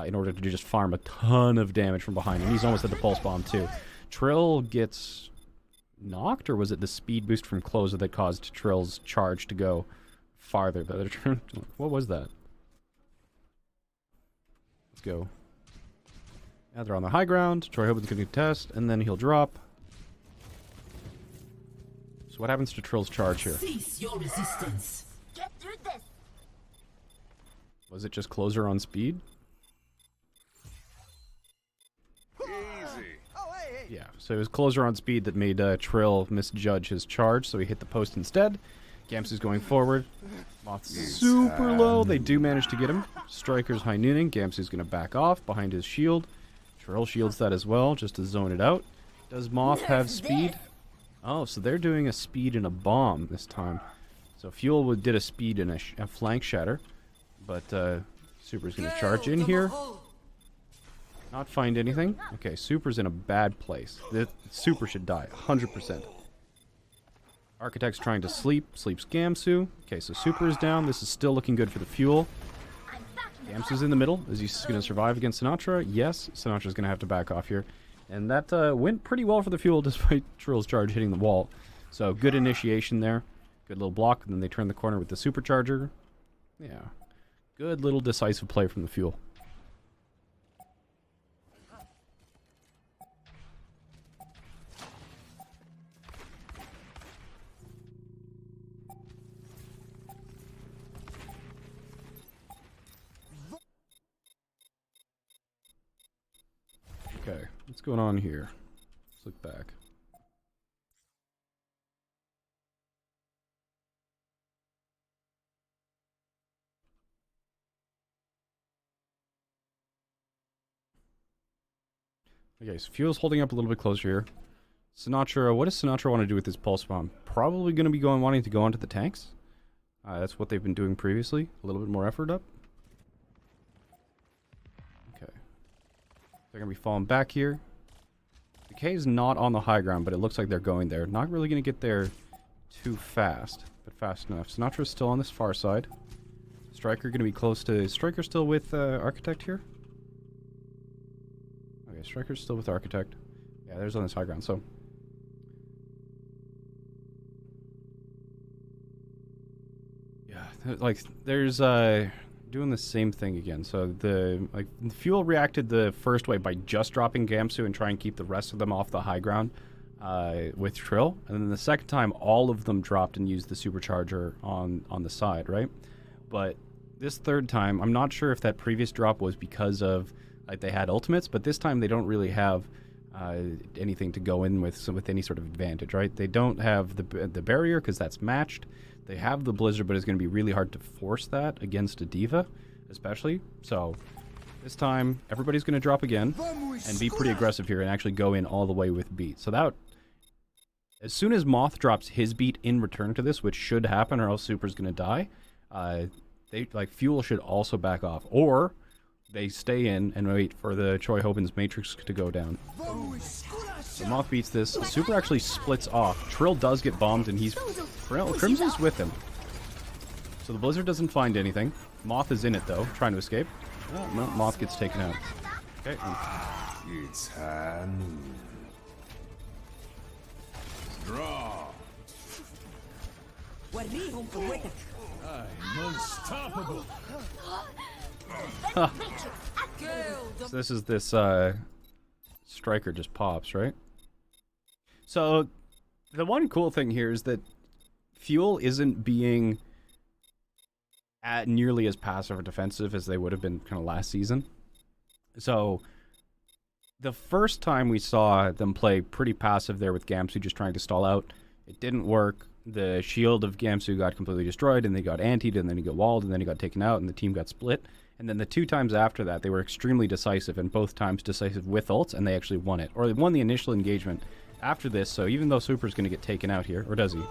In order to just farm a ton of damage from behind him. He's almost at the pulse bomb too. Trill gets knocked, or was it the speed boost from Closer that caused Trill's charge to go farther? What was that? Let's go. Now they're on the high ground. Troy Hoban's going to contest, and then he'll drop. So what happens to Trill's charge here? Cease your resistance. Get through this. Was it just Closer on speed? Easy. Yeah, so it was Closer on speed that made Trill misjudge his charge, so he hit the post instead. Gamsu's going forward. Moth's super low. They do manage to get him. Striker's high nooning. Gamsu's going to back off behind his shield. Trill shields that as well, just to zone it out. Does Moth have speed? Oh, so they're doing a speed and a bomb this time. So Fuel did a speed and a flank shatter. But Super's going to charge in here. Not find anything. Okay, Super's in a bad place. The Super should die, 100%. Architect's trying to sleep. Sleeps Gamsu. Okay, so Super is down. This is still looking good for the Fuel. Gamsu's in the middle. Is he going to survive against Sinatra? Yes. Sinatra's going to have to back off here. And that went pretty well for the Fuel despite Trill's charge hitting the wall. So good initiation there. Good little block. And then they turn the corner with the Supercharger. Yeah. Good little decisive play from the Fuel. Okay, what's going on here? Let's look back. Okay, so Fuel's holding up a little bit closer here. Sinatra, what does Sinatra want to do with his pulse bomb? Probably going to be wanting to go onto the tanks. That's what they've been doing previously. A little bit more effort up. Okay. They're going to be falling back here. Decay is not on the high ground, but it looks like they're going there. Not really going to get there too fast, but fast enough. Sinatra's still on this far side. Striker going to be close to... Striker still with Architect here? Okay, Striker's still with Architect. Yeah, there's on this high ground, so... Yeah, like, there's, doing the same thing again. So, the Fuel reacted the first way by just dropping Gamsu and try and keep the rest of them off the high ground with Trill. And then the second time, all of them dropped and used the Supercharger on the side, right? But this third time, I'm not sure if that previous drop was because of, like, they had ultimates, but this time they don't really have anything to go in with any sort of advantage, right? They don't have the barrier because that's matched. They have the Blizzard, but it's going to be really hard to force that against a Diva, especially. So this time, everybody's going to drop again and be pretty aggressive here and actually go in all the way with beat. So that, as soon as Moth drops his beat in return to this, which should happen or else Super's going to die, Fuel should also back off. Or they stay in and wait for the Troy Hoban's Matrix to go down. So Moth beats this. Super actually splits off. Trill does get bombed, and Crimson's with him. So the Blizzard doesn't find anything. Moth is in it, though, trying to escape. Oh, no, Moth gets taken out. Okay. It's high noon. Draw. I'm unstoppable. So this is this Striker just pops, right? So the one cool thing here is that Fuel isn't being nearly as passive or defensive as they would have been kind of last season. So the first time we saw them play pretty passive there with Gamsu just trying to stall out, it didn't work. The shield of Gamsu got completely destroyed, and they got antied, and then he got walled, and then he got taken out, and the team got split. And then the two times after that, they were extremely decisive, and both times decisive with ults, and they actually won it. Or they won the initial engagement after this, so even though Super's going to get taken out here, or does he?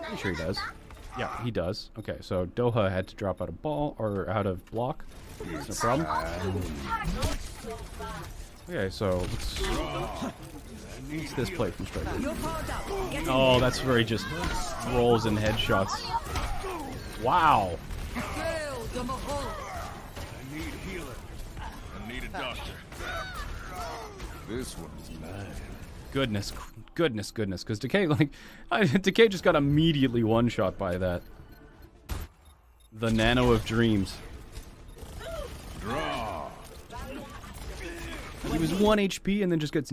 I'm sure he does. Yeah, he does. Okay, so Doha had to drop out of ball, or out of block. That's no problem. Okay, so what's this play from Striker? Oh, that's where he just rolls in headshots. Wow. I need a healer. I need a doctor. This one's mine. Goodness, because Decay, like, Decay just got immediately one-shot by that. The Nano of Dreams. Draw. He was 1 HP and then just gets...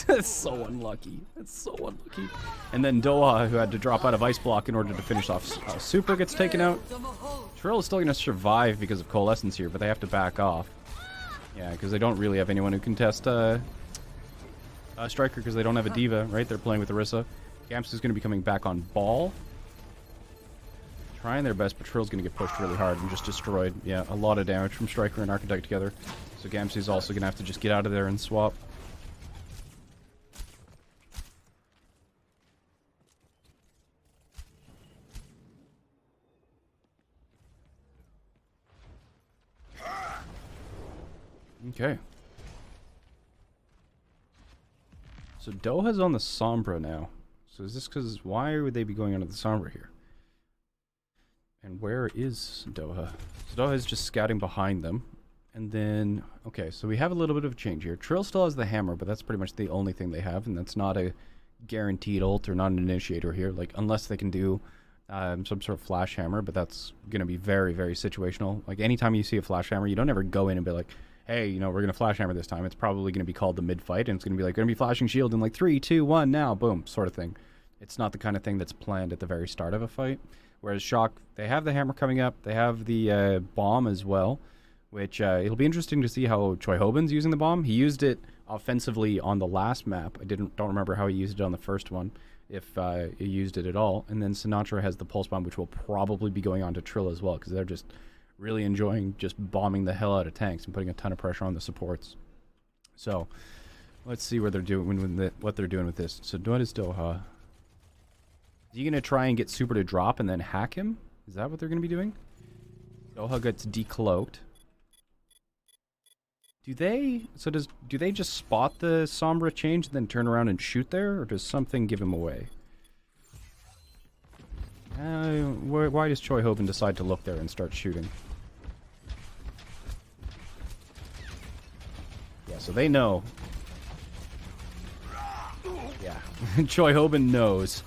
That's so unlucky. That's so unlucky. And then Doha, who had to drop out of Ice Block in order to finish off Super, gets taken out. Trill is still going to survive because of Coalescence here, but they have to back off. Yeah, because they don't really have anyone who can test Striker because they don't have a Diva, right? They're playing with Orisa. Gamps is going to be coming back on Ball. Trying their best, but Trill's going to get pushed really hard and just destroyed. Yeah, a lot of damage from Striker and Architect together. So Gamps also going to have to just get out of there and swap. Okay. So Doha's on the Sombra now. So is this because... Why would they be going onto the Sombra here? And where is Doha? So Doha is just scouting behind them. And then... Okay, so we have a little bit of a change here. Trill still has the hammer, but that's pretty much the only thing they have. And that's not a guaranteed ult or not an initiator here. Like, unless they can do some sort of flash hammer. But that's going to be very, very situational. Like, anytime you see a flash hammer, you don't ever go in and be like... Hey, you know, we're going to flash hammer this time. It's probably going to be called the mid-fight, and it's going to be like, going to be flashing shield in like 3, 2, 1, now, boom, sort of thing. It's not the kind of thing that's planned at the very start of a fight. Whereas Shock, they have the hammer coming up. They have the bomb as well, which it'll be interesting to see how Choi Hoban's using the bomb. He used it offensively on the last map. I don't remember how he used it on the first one, if he used it at all. And then Sinatra has the pulse bomb, which will probably be going on to Trill as well, because they're just... really enjoying just bombing the hell out of tanks and putting a ton of pressure on the supports. So, let's see what they're doing with this. So, what is Doha? Is he going to try and get Super to drop and then hack him? Is that what they're going to be doing? Doha gets decloaked. Do they just spot the Sombra change and then turn around and shoot there? Or does something give him away? Why does Choi Hoban decide to look there and start shooting? Yeah, so they know. Yeah, Choi Hoban knows.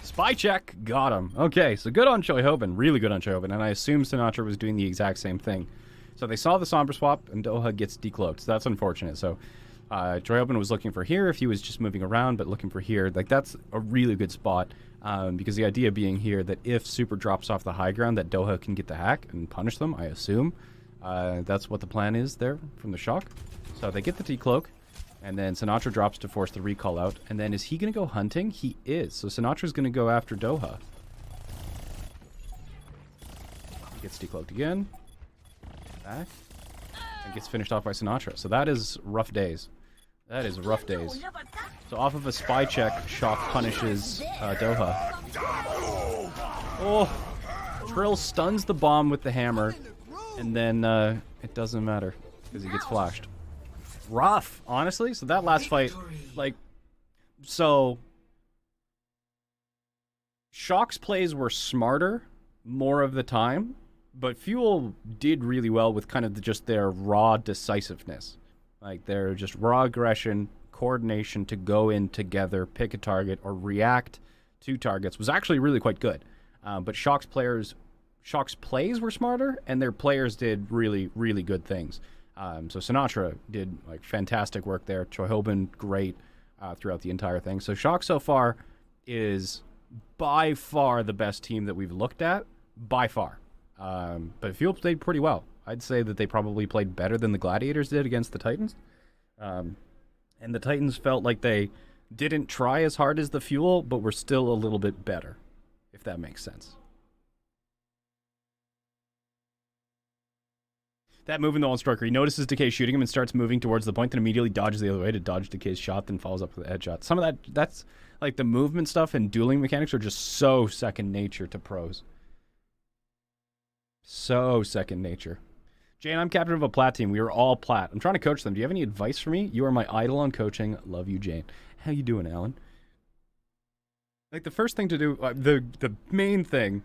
Spy check! Got him. Okay, so good on Choi Hoban. Really good on Choi Hoban. And I assume Sinatra was doing the exact same thing. So they saw the Sombra swap, and Doha gets decloaked. So that's unfortunate. So Choi Hoban was looking for here if he was just moving around, but looking for here. Like, that's a really good spot. Because the idea being here that if Super drops off the high ground, that Doha can get the hack and punish them, I assume. That's what the plan is there from the Shock. So they get the decloak. And then Sinatra drops to force the recall out. And then is he going to go hunting? He is. So Sinatra's going to go after Doha. He gets decloaked again. Back. And gets finished off by Sinatra. So that is rough days. That is rough days. So off of a spy check, Shock punishes Doha. Oh! Trill stuns the bomb with the hammer. And then it doesn't matter. Because he gets flashed. Rough, honestly. So that last fight, like, so Shock's plays were smarter more of the time, but Fuel did really well with kind of just their raw decisiveness. Like, their just raw aggression, coordination to go in together, pick a target, or react to targets was actually really quite good. But Shock's plays were smarter, and their players did really, really good things. So Sinatra did like fantastic work there. Choi Hoban, great throughout the entire thing. So Shock so far is by far the best team that we've looked at, by far. But Fuel played pretty well. I'd say that they probably played better than the Gladiators did against the Titans. And the Titans felt like they didn't try as hard as the Fuel, but were still a little bit better, if that makes sense. That move in the Striker, he notices Decay shooting him and starts moving towards the point, then immediately dodges the other way to dodge Decay's shot, then follows up with a headshot. Some of that's like the movement stuff and dueling mechanics are just so second nature to pros. So second nature. Jayne, I'm captain of a plat team. We are all plat. I'm trying to coach them. Do you have any advice for me? You are my idol on coaching. Love you, Jayne. How you doing, Alan? Like, the first thing to do, the main thing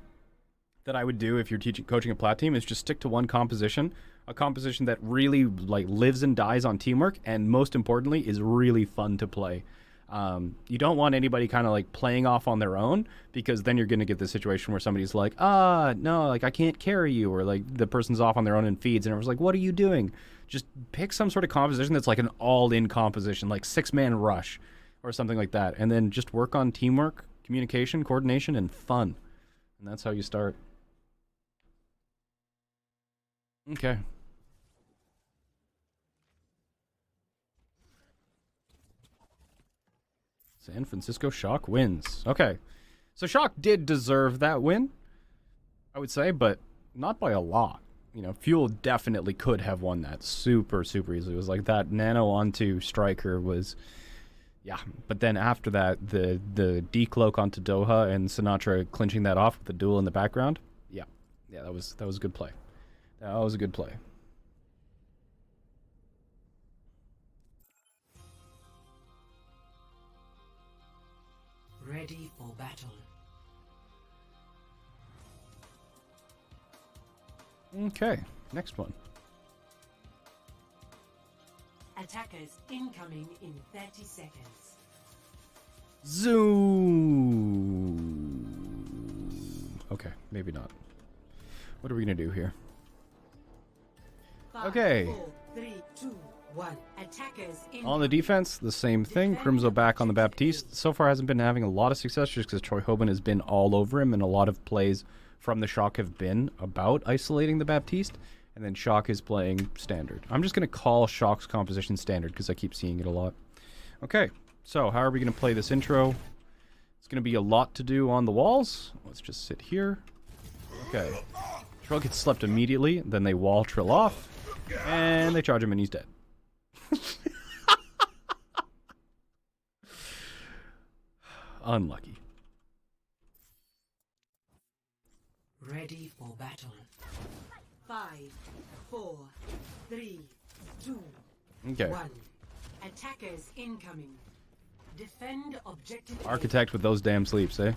that I would do if you're coaching a plat team is just stick to one composition, a composition that really like lives and dies on teamwork, and most importantly is really fun to play. You don't want anybody kind of like playing off on their own, because then you're going to get the situation where somebody's like, no, like I can't carry you, or like the person's off on their own and feeds, and everyone's like, what are you doing? Just pick some sort of composition that's like an all-in composition, like 6-man rush or something like that, and then just work on teamwork, communication, coordination, and fun. And that's how you start. Okay. San Francisco Shock wins. Okay. So Shock did deserve that win, I would say, but not by a lot. You know, Fuel definitely could have won that super, super easily. It was like that nano onto Striker was, yeah. But then after that, the decloak onto Doha and Sinatra clinching that off with the duel in the background. Yeah, that was a good play. That was a good play. Ready for battle. Okay, next one. Attackers incoming in 30 seconds. Zoom. Okay, maybe not. What are we gonna do here? 5, Okay. 4, 3, 2, 1. Attackers On the defense, the same thing. Crimzo back on the Baptiste. So far hasn't been having a lot of success just because Troy Hoban has been all over him, and a lot of plays from the Shock have been about isolating the Baptiste, and then Shock is playing standard. I'm just going to call Shock's composition standard because I keep seeing it a lot. Okay, so how are we going to play this intro? It's going to be a lot to do on the walls. Let's just sit here. Okay. Trill gets slept immediately, then they wall Trill off, and they charge him and he's dead. Unlucky. ready for battle. 5, 4, 3, 2, Okay. 1. Attackers incoming. Defend objective. A. Architect with those damn sleeps, eh?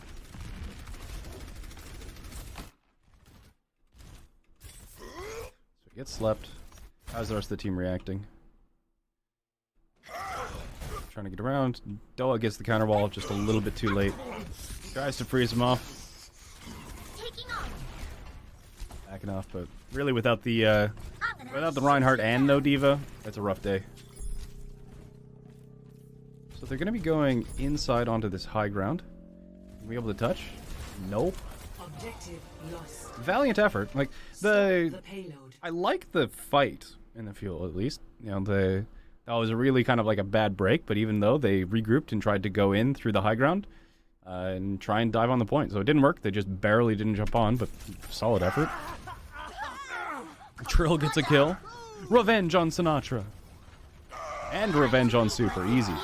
So he gets slept. How's the rest of the team reacting? Trying to get around. Doa gets the counter wall just a little bit too late. Tries to freeze him off. Backing off, but really without the Reinhardt and no Diva, that's a rough day. So they're going to be going inside onto this high ground. Are we able to touch? Nope. Objective lost. Valiant effort. Like The payload. I like the fight in the Fuel, at least. You know, that was a really kind of like a bad break, but even though they regrouped and tried to go in through the high ground and try and dive on the point. So it didn't work. They just barely didn't jump on, but solid effort. Trill gets a kill. Revenge on Sinatra. And revenge on Super. Easy.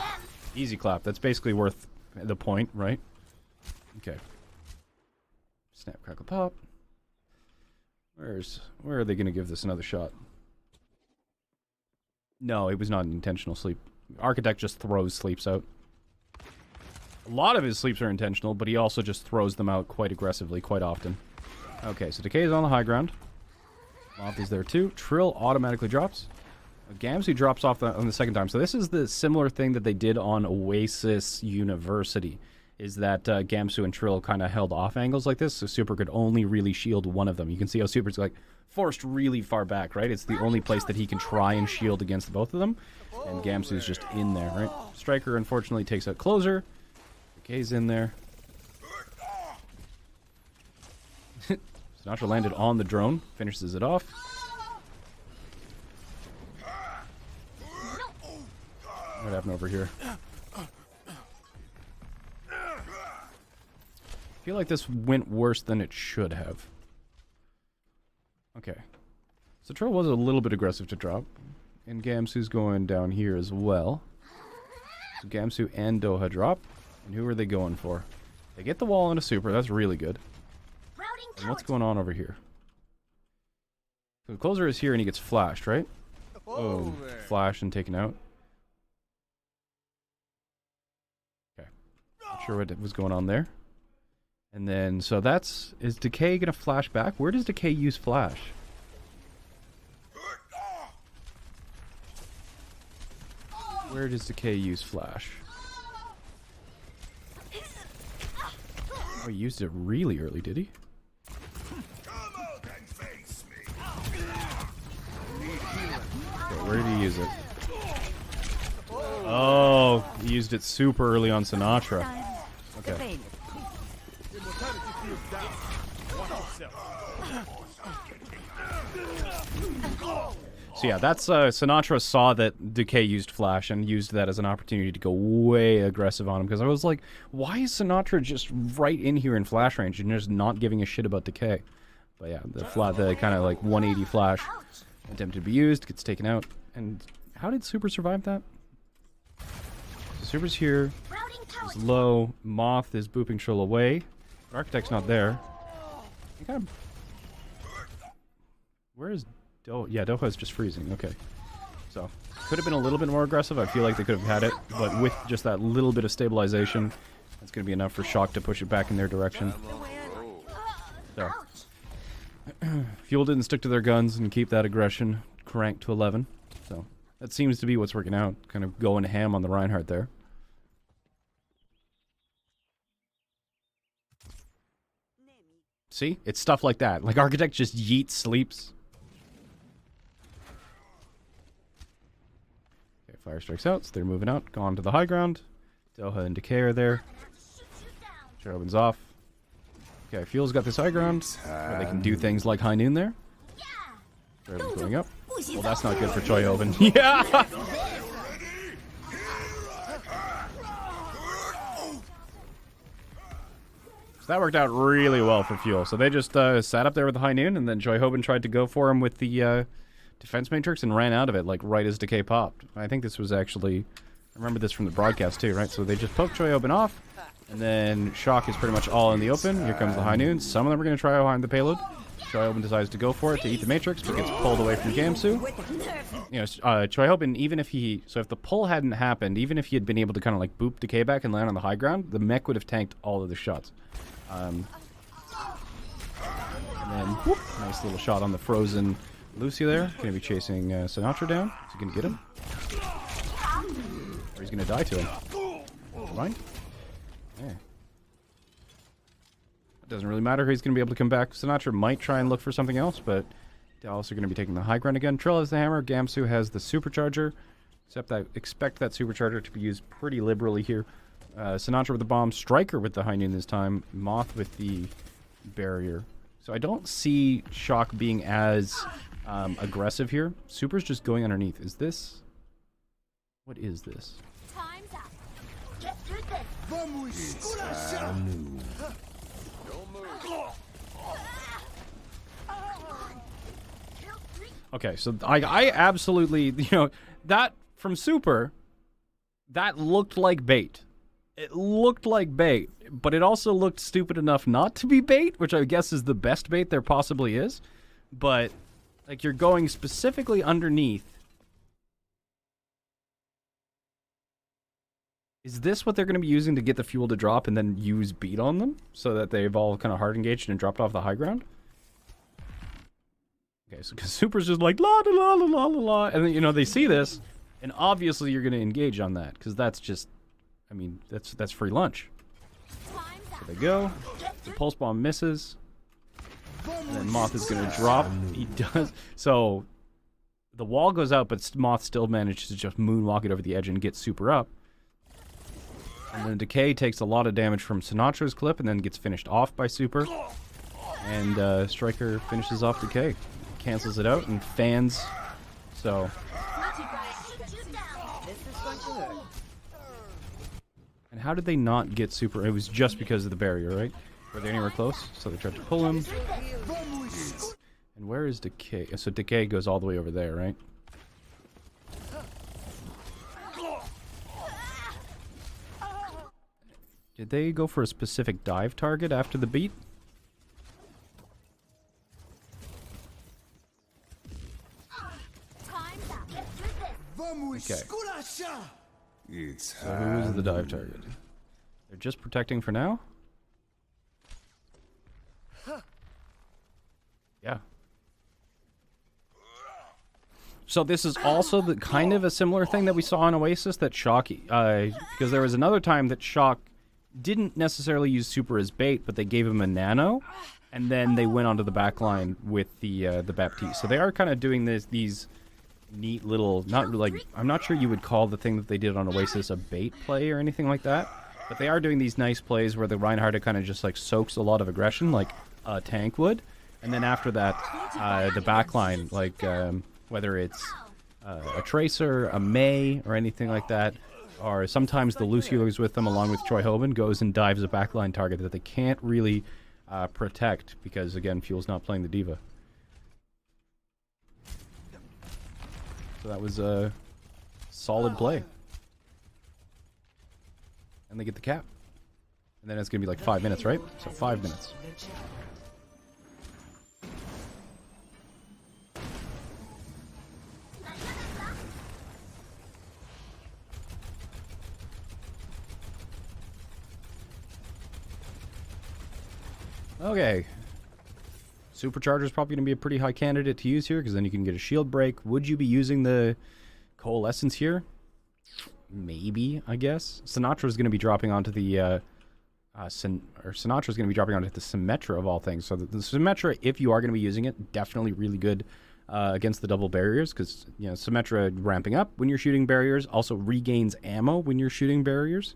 Easy clap. That's basically worth the point, right? Okay. Snap, crackle, pop. Where are they going to give this another shot? No, it was not an intentional sleep. Architect just throws sleeps out. A lot of his sleeps are intentional, but he also just throws them out quite aggressively, quite often. Okay, so Decay is on the high ground. Moth is there too. Trill automatically drops. Gamsu drops off on the second time. So this is the similar thing that they did on Oasis University, is that Gamsu and Trill kind of held off angles like this, so Super could only really shield one of them. You can see how Super's like forced really far back, right? It's the only place that he can try and shield against both of them, and Gamsu's just in there, right? Striker unfortunately takes out Closer. Decay's in there. Sinatra landed on the drone, finishes it off. What happened over here? I feel like this went worse than it should have. Okay. So Trill was a little bit aggressive to drop. And Gamsu's going down here as well. So Gamsu and Doha drop. And who are they going for? They get the wall and a Super. That's really good. And what's going on over here? So the Closer is here and he gets flashed, right? Boom. Flash and taken out. Okay. Not sure what was going on there. And then, so that's... Is Decay gonna flash back? Where does Decay use flash? Where does Decay use flash? Oh, he used it really early, did he? Okay, where did he use it? Oh, he used it super early on Sinatra. Okay. So yeah, that's Sinatra saw that Decay used flash and used that as an opportunity to go way aggressive on him, because I was like, why is Sinatra just right in here in flash range and just not giving a shit about Decay? But yeah, the kind of like 180 flash attempted to be used, gets taken out. And how did Super survive that? So Super's here, he's low, Moth is booping Troll away, Architect's not there. I kind of... Where is yeah, Doha's just freezing. Okay. So, could have been a little bit more aggressive. I feel like they could have had it, but with just that little bit of stabilization, that's going to be enough for Shock to push it back in their direction. So, Fuel didn't stick to their guns and keep that aggression cranked to 11. So, that seems to be what's working out. Kind of going ham on the Reinhardt there. See? It's stuff like that. Like, Architect just yeets sleeps. Okay, Fire strikes out, so they're moving out. Gone to the high ground. Doha and Decay are there. Cherubin's off. Okay, Fuel's got this high ground, where they can do things like High Noon there. Cherubin's going up. Well, that's not good for Choi Hoban. Yeah! That worked out really well for Fuel. So they just sat up there with the High Noon, and then Choi Hoban tried to go for him with the Defense Matrix and ran out of it, like, right as Decay popped. I think this was actually... I remember this from the broadcast, too, right? So they just poked Choi Hoban off, and then Shock is pretty much all in the open. Here comes the High Noon. Some of them are going to try behind the payload. Choi Hoban decides to go for it to eat the Matrix, but gets pulled away from Gamsu. You know, Choi Hoban, even if he... So if the pull hadn't happened, even if he had been able to kind of, like, boop Decay back and land on the high ground, the mech would have tanked all of the shots. And then, whoop, nice little shot on the frozen Lucy there. Gonna be chasing Sinatra down. Is he gonna get him? Or he's gonna die to him. Never mind. Yeah. It doesn't really matter. He's gonna be able to come back. Sinatra might try and look for something else, but Dallas are gonna be taking the high ground again. Trill has the hammer. Gamsu has the supercharger. Except I expect that supercharger to be used pretty liberally here. Sinatra with the bomb, Striker with the High Noon this time, Moth with the barrier. So I don't see Shock being as aggressive here. Super's just going underneath. Is this... What is this? Time's up. Get through this. Okay, so I absolutely, you know, that from Super, that looked like bait. It looked like bait, but it also looked stupid enough not to be bait, which I guess is the best bait there possibly is. But, like, you're going specifically underneath. Is this what they're going to be using to get the fuel to drop and then use beat on them? So that they've all kind of hard engaged and dropped off the high ground? Okay, so because Super's just like, la la la la la la, and then, you know, they see this, and obviously you're going to engage on that, because that's just... I mean, that's free lunch. So they go. The pulse bomb misses. And then Moth is going to drop. He does. So the wall goes out, but Moth still manages to just moonwalk it over the edge and get Super up. And then Decay takes a lot of damage from Sinatra's clip and then gets finished off by Super. And Striker finishes off Decay. Cancels it out and fans. So... And how did they not get Super? It was just because of the barrier, right? Were they anywhere close? So they tried to pull him. And where is Decay? So Decay goes all the way over there, right? Did they go for a specific dive target after the beat? Okay. It's So who is the dive target? They're just protecting for now? So this is also the kind of a similar thing that we saw in Oasis that Shock, because there was another time that Shock didn't necessarily use super as bait, but they gave him a nano, and then they went onto the back line with the Baptiste. So they are kind of doing these neat little, not like, I'm not sure you would call the thing that they did on Oasis a bait play or anything like that, but they are doing these nice plays where the Reinhardt kind of just like soaks a lot of aggression like a tank would, and then after that, the back line, like whether it's a Tracer, a Mei, or anything like that, or sometimes the loose healers with them along with Troy Hoban goes and dives a backline target that they can't really protect because, again, Fuel's not playing the Diva. So that was a solid play. And they get the cap. And then it's going to be like 5 minutes, right? So 5 minutes. Okay. Supercharger is probably going to be a pretty high candidate to use here because then you can get a shield break. Would you be using the Coalescence here? Maybe, I guess. Sinatra is going to be dropping onto the Sinatra is going to be dropping onto the Symmetra of all things. So the Symmetra, if you are going to be using it, definitely really good against the double barriers because, you know, Symmetra ramping up when you're shooting barriers also regains ammo when you're shooting barriers.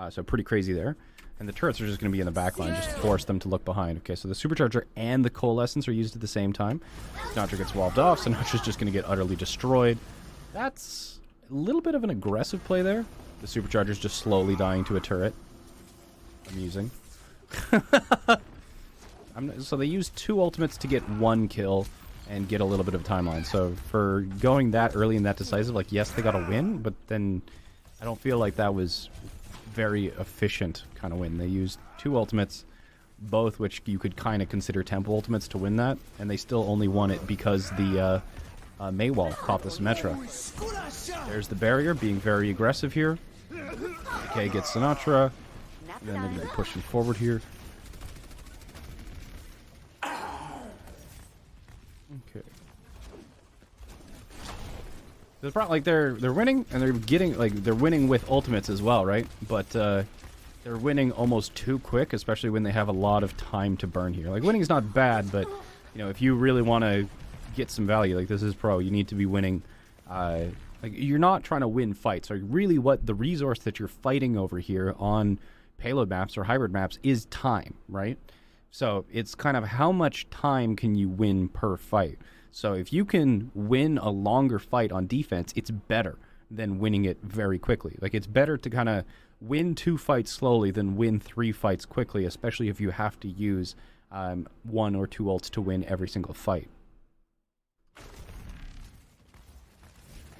So pretty crazy there. And the turrets are just going to be in the back line, just to force them to look behind. Okay, so the Supercharger and the Coalescence are used at the same time. Sinatra gets walled off, Sinatra's just going to get utterly destroyed. That's a little bit of an aggressive play there. The Supercharger's just slowly dying to a turret. Amusing. So they use 2 ultimates to get 1 kill and get a little bit of timeline. So for going that early and that decisive, like, yes, they got a win, but then I don't feel like that was very efficient kind of win. They used 2 ultimates, both which you could kind of consider tempo ultimates to win that, and they still only won it because the Maywall caught the Symmetra. There's the barrier being very aggressive here. Okay, gets Sinatra. And then they're going to be pushing forward here. Okay. It's probably like they're winning and they're getting they're winning with ultimates as well, right? But they're winning almost too quick, especially when they have a lot of time to burn here. Like, winning is not bad, but you know, if you really want to get some value, like this is pro, you need to be winning. Like, you're not trying to win fights. Like, really, what the resource that you're fighting over here on payload maps or hybrid maps is time, right? So it's kind of how much time can you win per fight. So if you can win a longer fight on defense, it's better than winning it very quickly. Like, it's better to kind of win 2 fights slowly than win 3 fights quickly, especially if you have to use 1 or 2 ults to win every single fight.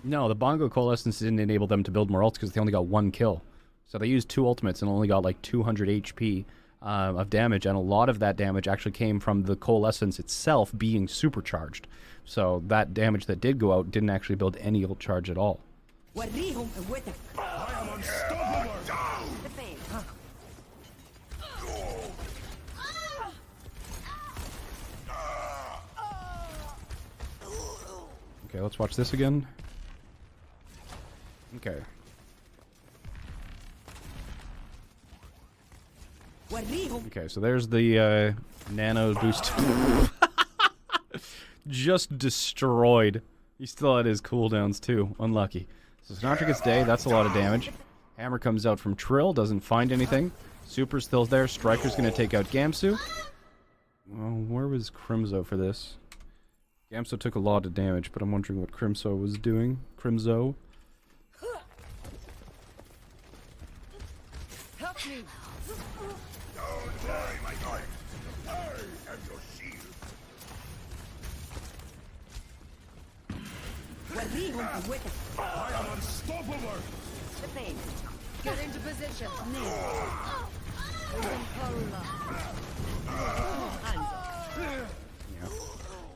No, the Bongo Coalescence didn't enable them to build more ults because they only got 1 kill. So they used 2 ultimates and only got like 200 HP of damage, and a lot of that damage actually came from the Coalescence itself being supercharged. So that damage that did go out didn't actually build any ult charge at all. I am unstoppable. Okay, let's watch this again. Okay. Okay, so there's the nano boost. Just destroyed. He still had his cooldowns too. Unlucky. So Sinatra gets day. That's a lot of damage. Hammer comes out from Trill. Doesn't find anything. Super's still there. Striker's going to take out Gamsu. Well, where was Crimzo for this? Gamsu took a lot of damage, but I'm wondering what Crimzo was doing. Crimzo. Help me. Don't worry, my guy. I am your shield. I am unstoppable. Get into position. Yeah.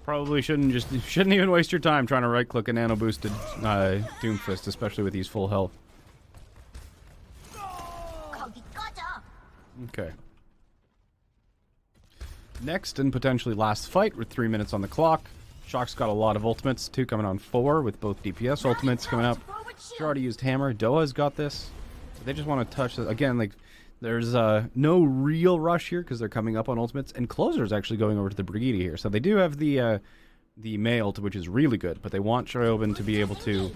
Probably shouldn't even waste your time trying to right click a nano boosted Doomfist, especially with these full health. Okay. Next and potentially last fight with 3 minutes on the clock. Shock's got a lot of ultimates too, coming on 4 with both DPS ultimates coming up. She already used Hammer. Doha's got this. They just want to touch it. Again, like, there's no real rush here because they're coming up on ultimates. And Closer's actually going over to the Brigitte here. So they do have the May ult, which is really good. But they want Shryoban to be able to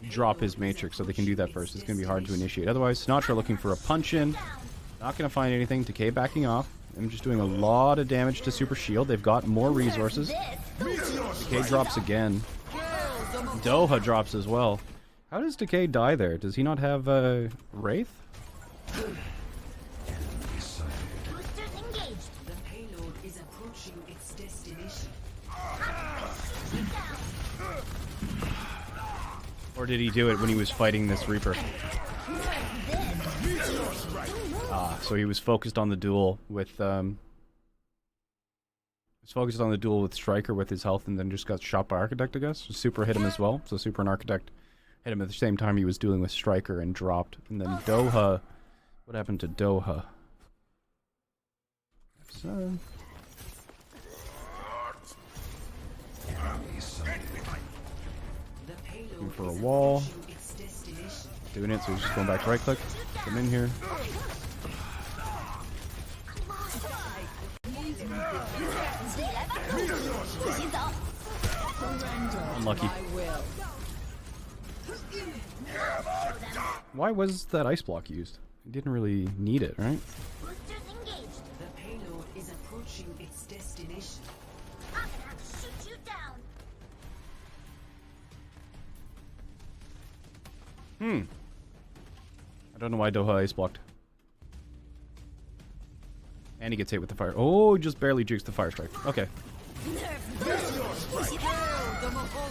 drop his Matrix, so they can do that first. It's going to be hard to initiate. Otherwise, Sinatra looking for a punch-in. Not going to find anything. Decay backing off. I'm just doing a lot of damage to Super Shield. They've got more resources. Decay drops again. Doha drops as well. How does Decay die there? Does he not have Wraith? The payload is approaching its destination. Or did he do it when he was fighting this Reaper? Ah, so he was focused on the duel with Striker with his health, and then just got shot by Architect, I guess. Super hit him as well. So Super and Architect hit him at the same time he was dealing with Striker and dropped. And then Doha, what happened to Doha? So looking for a wall. Doing it, so he's just going back to right click. Come in here. Unlucky. Why was that ice block used? He didn't really need it, right? The payload is approaching its destination. I'm gonna have to shoot you down. I don't know why Doha ice blocked. And he gets hit with the fire. Oh, just barely jukes the fire strike. Okay.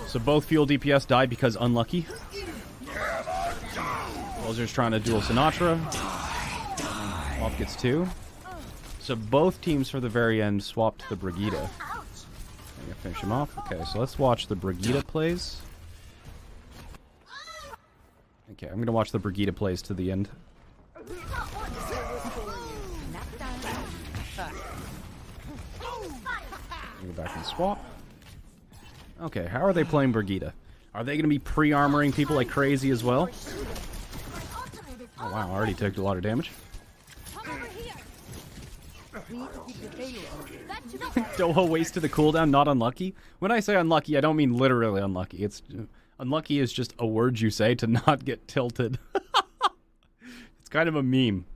So both fuel DPS died because unlucky. Closer's trying to duel Sinatra. Off gets 2. So both teams for the very end swapped the Brigitte. I'm gonna finish him off. Okay, so let's watch the Brigitte plays. Okay, I'm gonna watch the Brigitte plays to the end. Go back and swap. Okay, how are they playing Brigitte? Are they gonna be pre-armoring people like crazy as well? Oh wow, already took a lot of damage. Doha wasted the cooldown, not unlucky. When I say unlucky, I don't mean literally unlucky. It's unlucky is just a word you say to not get tilted. It's kind of a meme.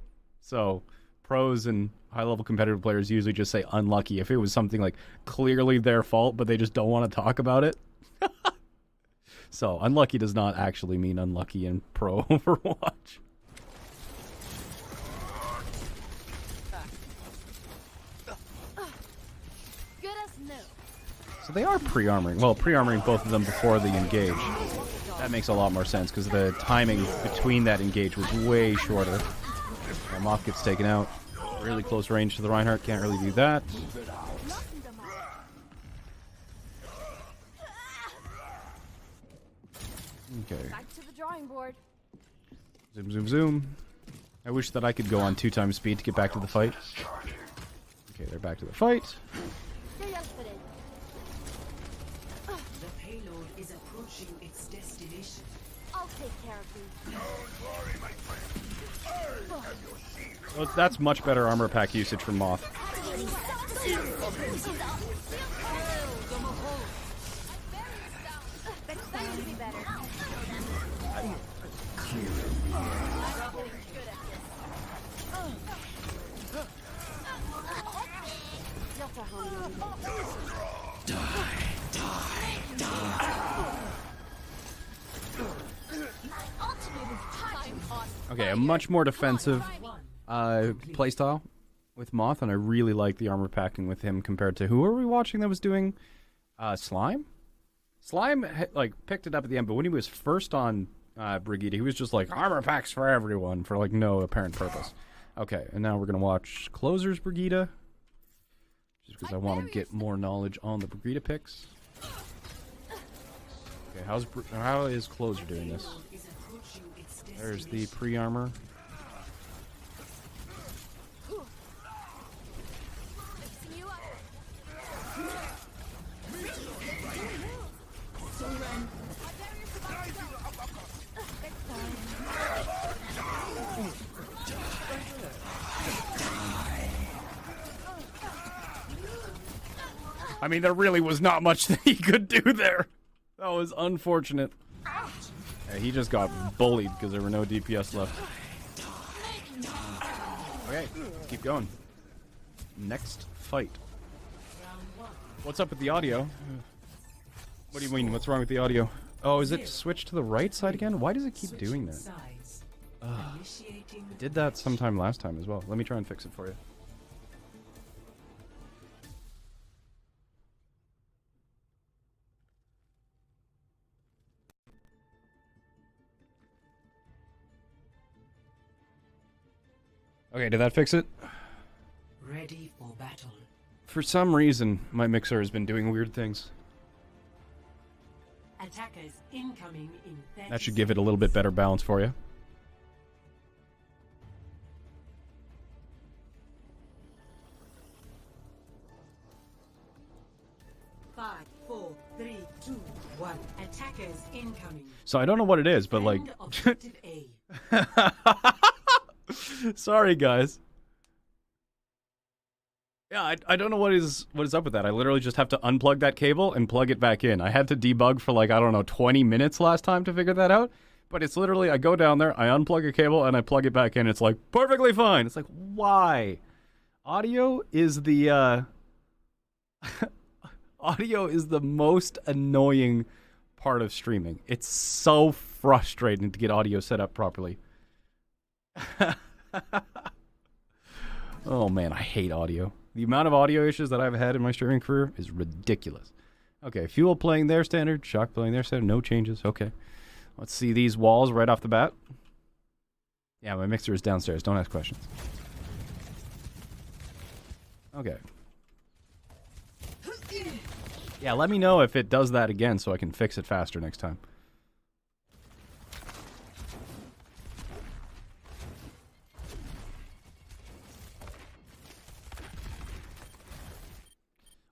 So pros and high-level competitive players usually just say unlucky if it was something like clearly their fault, but they just don't want to talk about it. So unlucky does not actually mean unlucky in pro Overwatch. So they are pre-armoring. Well, pre-armoring both of them before the engage. That makes a lot more sense because the timing between that engage was way shorter. Moth gets taken out. Really close range to the Reinhardt. Can't really do that. Okay. Back to the drawing board. Zoom, zoom, zoom. I wish that I could go on 2 times speed to get back to the fight. Okay, they're back to the fight. The payload is approaching its destination. I'll take care of these. Well, that's much better armor pack usage from Moth. Okay, a much more defensive playstyle with Moth, and I really like the armor packing with him compared to who are we watching that was doing Slime? Slime like picked it up at the end, but when he was first on Brigitte, he was just like armor packs for everyone for like no apparent purpose. Okay, and now we're gonna watch Closer's Brigitte, just because I want to get more knowledge on the Brigitte picks. Okay, how is Closer doing this? There's the pre-armor. I mean, there really was not much that he could do there. That was unfortunate. Yeah, he just got bullied because there were no DPS left. Okay, let's keep going. Next fight. What's up with the audio? What do you mean? What's wrong with the audio? Oh, is it switched to the right side again? Why does it keep doing that? Did that sometime last time as well. Let me try and fix it for you. Okay, did that fix it? Ready for battle. For some reason, my mixer has been doing weird things. Attackers incoming in 30 That should give it a little bit better balance for you. Five, 4, 3, 2, 1. Attackers incoming. So I don't know what it is, but like... End objective A. Sorry, guys. Yeah, I don't know what is up with that. I literally just have to unplug that cable and plug it back in. I had to debug for like, I don't know, 20 minutes last time to figure that out. But it's literally, I go down there, I unplug a cable, and I plug it back in. It's like, perfectly fine. It's like, why? Audio is the, audio is the most annoying part of streaming. It's so frustrating to get audio set up properly. Oh man, I hate audio. The amount of audio issues that I've had in my streaming career is ridiculous. Okay, Fuel playing their standard, Shock playing their standard, no changes. Okay. Let's see these walls right off the bat. Yeah, my mixer is downstairs. Don't ask questions. Okay. Yeah, let me know if it does that again so I can fix it faster next time.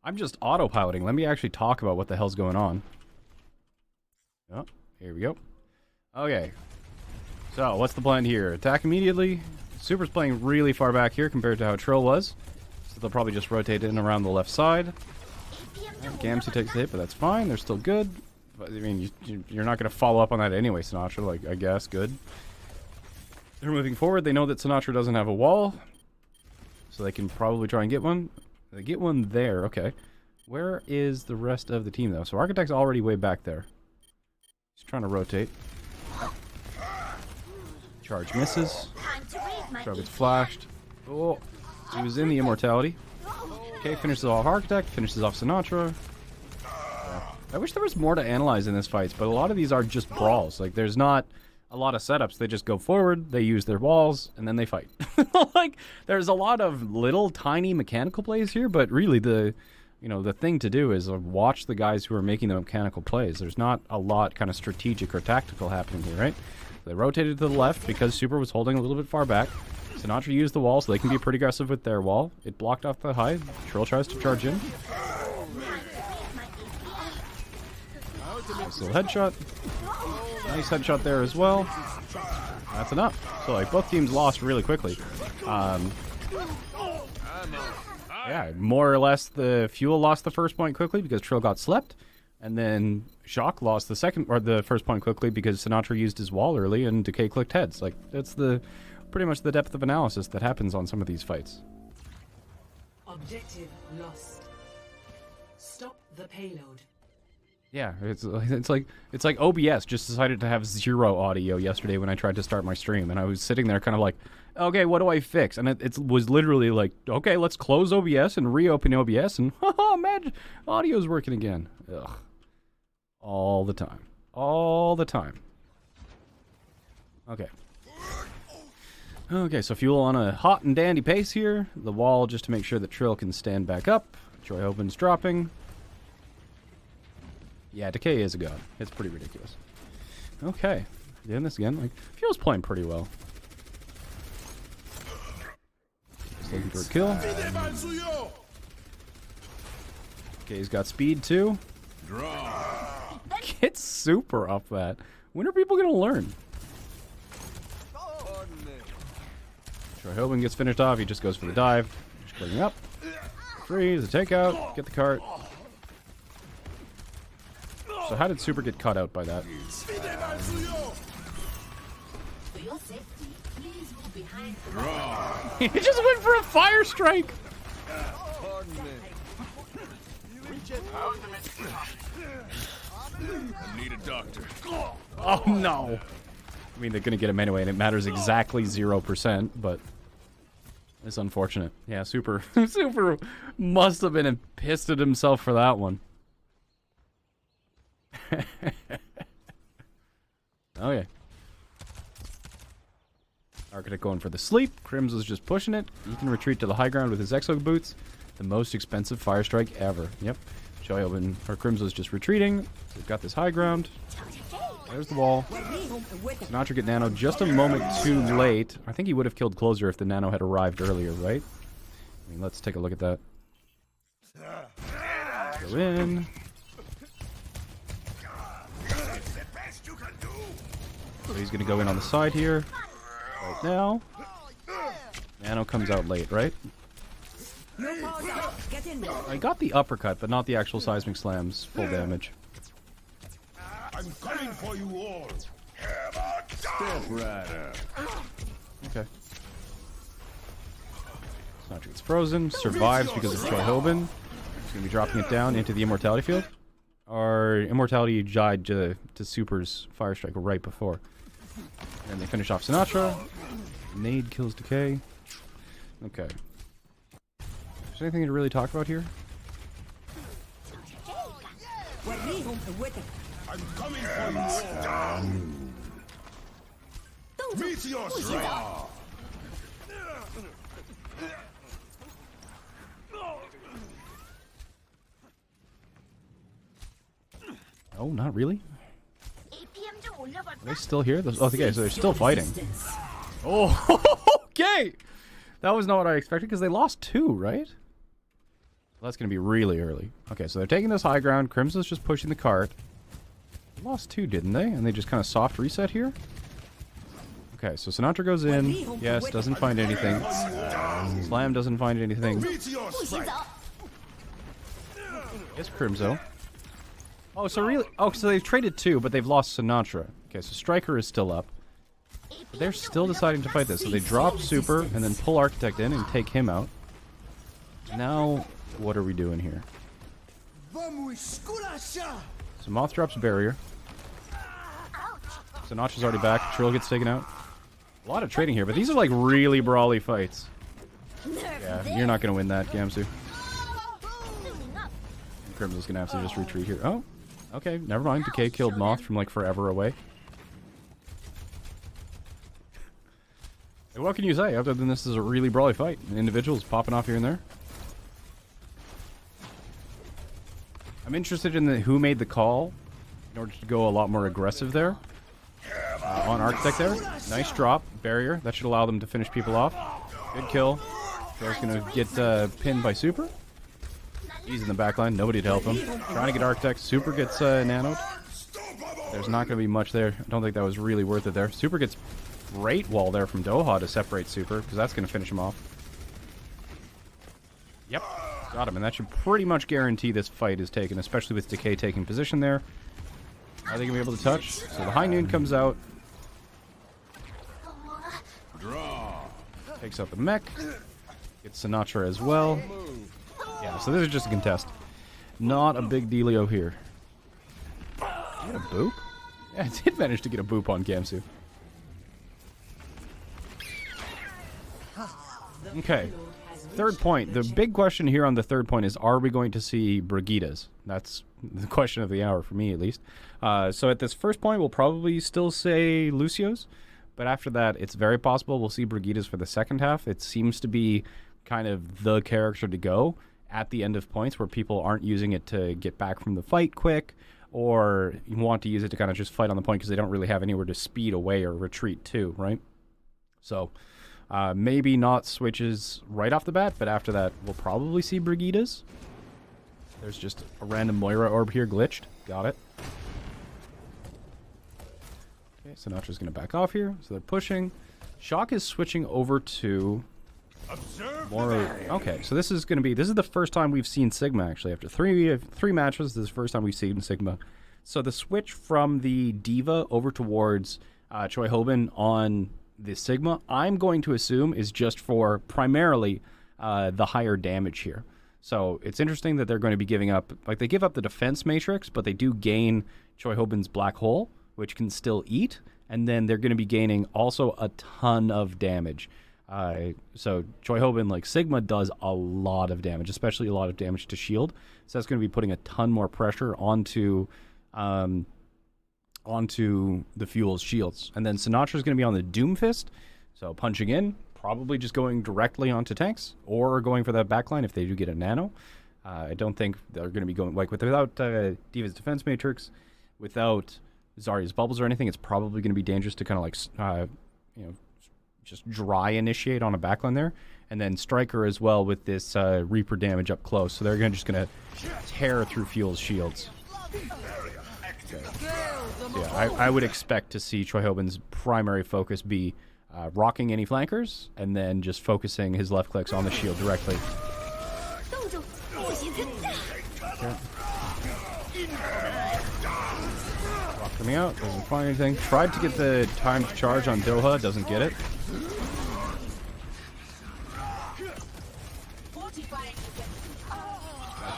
I'm just autopiloting. Let me actually talk about what the hell's going on. Oh, here we go. Okay. So, what's the plan here? Attack immediately. Super's playing really far back here compared to how Trill was. So they'll probably just rotate in around the left side. Gamsey takes the hit, but that's fine. They're still good. But, I mean, you're not going to follow up on that anyway, Sinatra. Like, I guess. Good. They're moving forward. They know that Sinatra doesn't have a wall. So they can probably try and get one. They get one there. Okay. Where is the rest of the team, though? So Architect's already way back there. He's trying to rotate. Charge misses. Charge gets flashed. Oh, he was in the immortality. Okay, finishes off Architect. Finishes off Sinatra. Yeah. I wish there was more to analyze in this fight, but a lot of these are just brawls. Like, there's not a lot of setups. They just go forward, they use their walls, and then they fight. Like, there's a lot of little tiny mechanical plays here, but really the thing to do is watch the guys who are making the mechanical plays. There's not a lot kind of strategic or tactical happening here, right? They rotated to the left because Super was holding a little bit far back. Sinatra used the wall so they can be pretty aggressive with their wall. It blocked off the high. Trill tries to charge in. Nice little headshot. Nice headshot there as well. That's enough. So like both teams lost really quickly. Yeah, more or less the Fuel lost the first point quickly because Trill got slept, and then Shock lost the first point quickly because Sinatra used his wall early and Decay clicked heads. Like that's pretty much the depth of analysis that happens on some of these fights. Objective lost. Stop the payload. Yeah, it's like OBS just decided to have 0 audio yesterday when I tried to start my stream, and I was sitting there kind of like, okay, what do I fix? And it was literally like, okay, let's close OBS and reopen OBS, and haha, man, audio's working again. Ugh. All the time. All the time. Okay. Okay, so Fuel on a hot and dandy pace here. The wall just to make sure that Trill can stand back up. Joy Open's dropping. Yeah, Decay is a god. It's pretty ridiculous. Okay. Doing this again. Like, Fuel's playing pretty well. Just looking for a kill. Okay, he's got speed too. Get Super off that. When are people gonna learn? Troy Hoban gets finished off. He just goes for the dive. Just clicking up. Freeze, the takeout. Get the cart. So how did Super get cut out by that? For your safety, please move behind the He just went for a fire strike! I need a doctor. Oh no! I mean, they're gonna get him anyway, and it matters exactly 0%, but it's unfortunate. Yeah, Super Super must have been pissed at himself for that one. Okay. Architect going for the sleep. Crims was just pushing it. He can retreat to the high ground with his exo boots. The most expensive fire strike ever. Yep. Crims was just retreating. So we've got this high ground. There's the wall. Sinatra get Nano just a moment too late. I think he would have killed Closer if the Nano had arrived earlier, right? I mean, let's take a look at that. Go in. So he's going to go in on the side here. Right now. Nano comes out late, right? I got the uppercut, but not the actual seismic slams. Full damage. I'm coming for you all. Step right up. Okay. Sinatra gets frozen. Survives because of Choi Hobin. He's going to be dropping it down into the Immortality field. Our Immortality died to Super's Fire Strike right before. And they finish off Sinatra. Nade kills Decay. Okay. Is there anything to really talk about here? I'm coming for you all. Meteor strike. Oh, not really? Are they still here? Oh, okay, so they're still fighting. Oh, okay! That was not what I expected, because they lost 2, right? Well, that's going to be really early. Okay, so they're taking this high ground. Crimson's just pushing the cart. They lost 2, didn't they? And they just kind of soft reset here? Okay, so Sinatra goes in. Yes, doesn't find anything. Slam doesn't find anything. Meteor strike. Yes, Crimso. Oh, so really... Oh, so they've traded 2, but they've lost Sinatra. Okay, so Striker is still up. But they're still deciding to fight this. So they drop Super and then pull Architect in and take him out. Now, what are we doing here? So Moth drops Barrier. Sinatra's already back. Trill gets taken out. A lot of trading here, but these are like really brawly fights. Yeah, you're not going to win that, Gamsu. Crimson's going to have to just retreat here. Oh, okay, never mind. Decay killed Moth from like forever away. What can you say other than this is a really brawly fight? Individuals popping off here and there. I'm interested in who made the call in order to go a lot more aggressive there. On Architect there. Nice drop. Barrier. That should allow them to finish people off. Good kill. Joe's going to get pinned by Super. He's in the back line. Nobody to help him. Trying to get Architect. Super gets nanoed. There's not going to be much there. I don't think that was really worth it there. Super gets great wall there from Doha to separate Super, because that's going to finish him off. Yep. Got him, and that should pretty much guarantee this fight is taken, especially with Decay taking position there. Are they going to be able to touch? So the High Noon comes out. Draw. Takes out the mech. Gets Sinatra as well. Yeah, so this is just a contest. Not a big dealio here. Did you get a boop? Yeah, I did manage to get a boop on Gamsu. Okay. Third point. The big question here on the third point is, are we going to see Brigidas? That's the question of the hour, for me at least. So at this first point, we'll probably still say Lucio's. But after that, it's very possible we'll see Brigidas for the second half. It seems to be kind of the character to go at the end of points where people aren't using it to get back from the fight quick, or you want to use it to kind of just fight on the point because they don't really have anywhere to speed away or retreat to, right? So maybe not switches right off the bat, but after that, we'll probably see Brigidas. There's just a random Moira orb here glitched. Got it. Okay, Sinatra's going to back off here. So they're pushing. Shock is switching over to more. Okay, so this is going to be... This is the first time we've seen Sigma, actually. After three matches, this is the first time we've seen Sigma So the switch from the Diva over towards Choi Hoban on the Sigma, I'm going to assume is just for primarily the higher damage here. So it's interesting that they're going to be giving up, like they give up the defense matrix, but they do gain Choi Hoban's black hole, which can still eat, and then they're going to be gaining also a ton of damage. So Choi Hoban, like Sigma, does a lot of damage, especially a lot of damage to shield. So that's going to be putting a ton more pressure onto the Fuel's shields. And then Sinatra's going to be on the Doomfist, so punching in, probably just going directly onto tanks, or going for that backline if they do get a nano. I don't think they're going to be going, like, without Diva's defense matrix, without Zarya's bubbles or anything, it's probably going to be dangerous to kind of like, just dry initiate on a backline there. And then Striker as well with this Reaper damage up close. So they're just going to tear through Fuel's shields. Okay. So yeah, I would expect to see Choi Hoban's primary focus be rocking any flankers, and then just focusing his left clicks on the shield directly. Okay. Rock coming out, doesn't find anything. Tried to get the timed charge on Doha, doesn't get it.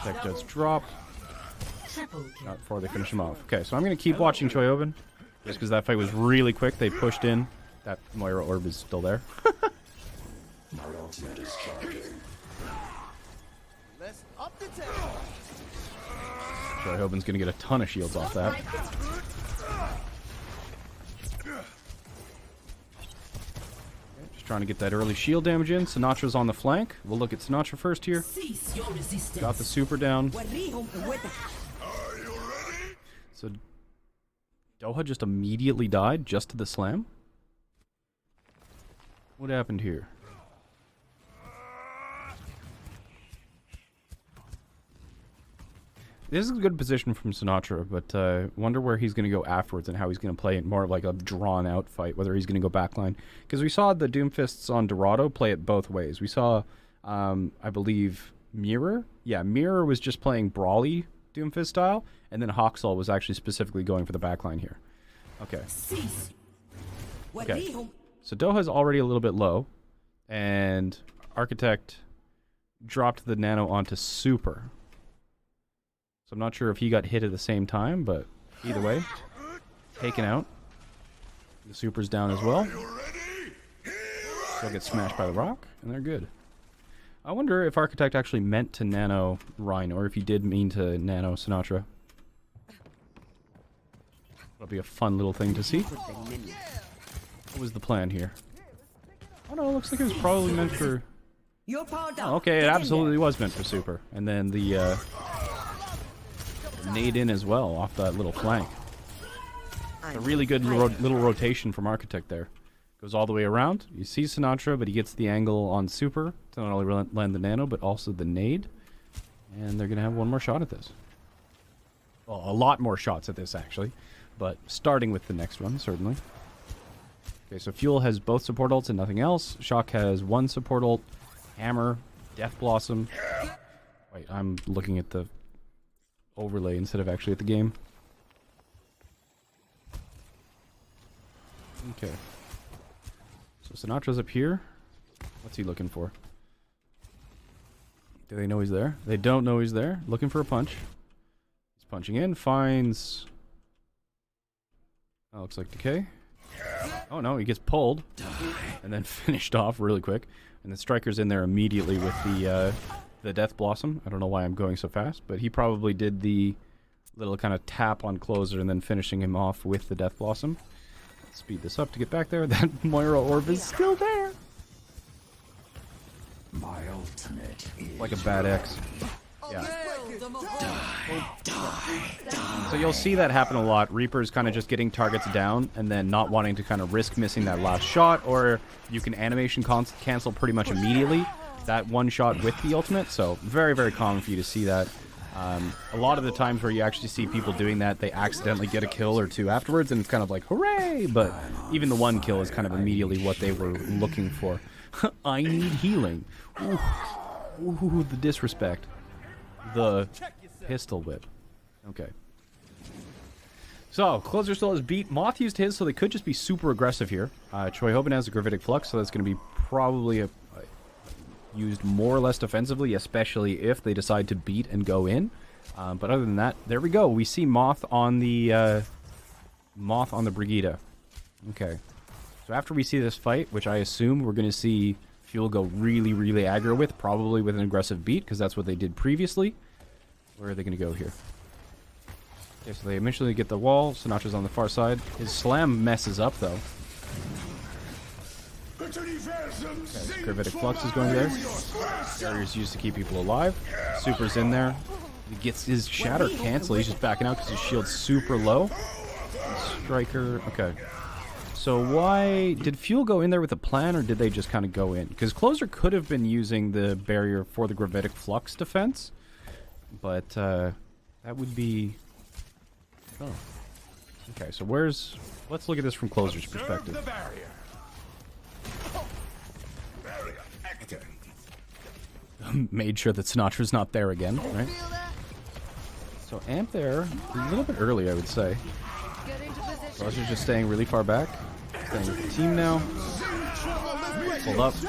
Tech does drop. Not before they finish him off. Okay, so I'm going to keep watching Choi Hoban, just because that fight was really quick. They pushed in. That Moira orb is still there. My ultimate is charging. Let's up the tempo. Choi Hoban's going to get a ton of shields off that. Just trying to get that early shield damage in. Sinatra's on the flank. We'll look at Sinatra first here. Got the super down. So Doha just immediately died just to the slam. What happened here? This is a good position from Sinatra, but wonder where he's going to go afterwards and how he's going to play it more of like a drawn-out fight, whether he's going to go backline. Because we saw the Doomfists on Dorado play it both ways. We saw, I believe, Mirror. Yeah, Mirror was just playing brawly Doomfist style, and then Hawksall was actually specifically going for the backline here. Okay. Okay. So Doha's already a little bit low, and Architect dropped the nano onto Super. So I'm not sure if he got hit at the same time, but either way, taken out. The Super's down as well. They'll get smashed by the rock, and they're good. I wonder if Architect actually meant to nano Rhine, or if he did mean to nano Sinatra. That'll be a fun little thing to see. What was the plan here? Oh no, it looks like it was probably meant for... Oh, okay, it absolutely was meant for Super. And then the nade in as well off that little flank. A really good little rotation from Architect there. Goes all the way around. You see Sinatra, but he gets the angle on Super to not only land the nano, but also the nade. And they're going to have one more shot at this. Well, a lot more shots at this, actually. But starting with the next one, certainly. Okay, so Fuel has both support ults and nothing else. Shock has one support ult. Hammer. Death Blossom. Wait, I'm looking at the overlay instead of actually at the game. Okay. So Sinatra's up here. What's he looking for? Do they know he's there? They don't know he's there. Looking for a punch. He's punching in. Finds... That looks like Decay. Oh no, he gets pulled. And then finished off really quick. And the Striker's in there immediately with the Death Blossom. I don't know why I'm going so fast, but he probably did the little kind of tap on closer and then finishing him off with the Death Blossom. Let's speed this up to get back there. That Moira orb is still there. My ultimate is Like a bad X. Yeah. So you'll see that happen a lot. Reaper's kind of just getting targets down and then not wanting to kind of risk missing that last shot, or you can animation cancel pretty much immediately that one shot with the ultimate. So very, very common for you to see that. A lot of the times where you actually see people doing that, they accidentally get a kill or two afterwards, and it's kind of like, hooray! But even the one kill is kind of immediately what they were looking for. I need healing. Ooh. Ooh, the disrespect. The pistol whip. Okay. So, Closer still has beat. Moth used his, so they could just be super aggressive here. Choi Hoban has a Gravitic Flux, so that's going to be probably used more or less defensively, especially if they decide to beat and go in. But other than that, there we go. We see Moth on the Brigida. Okay. So after we see this fight, which I assume we're going to see Fuel go really, really aggro with, probably with an aggressive beat, because that's what they did previously. Where are they going to go here? Okay, so they eventually get the wall. Sinatra's on the far side. His slam messes up, though. Okay, Gravitic Flux is going there. Barrier's used to keep people alive. Super's in there. He gets his Shatter cancel. He's just backing out because his shield's super low. Striker. Okay. So why... Did Fuel go in there with a plan, or did they just kind of go in? Because Closer could have been using the barrier for the Gravitic Flux defense. But, that would be... Oh. Okay, so where's... Let's look at this from Closer's perspective. Okay. Made sure that Sinatra's not there again, right? So Amp there, a little bit early, I would say. Closer's just staying really far back. Staying with the team now. Hold up.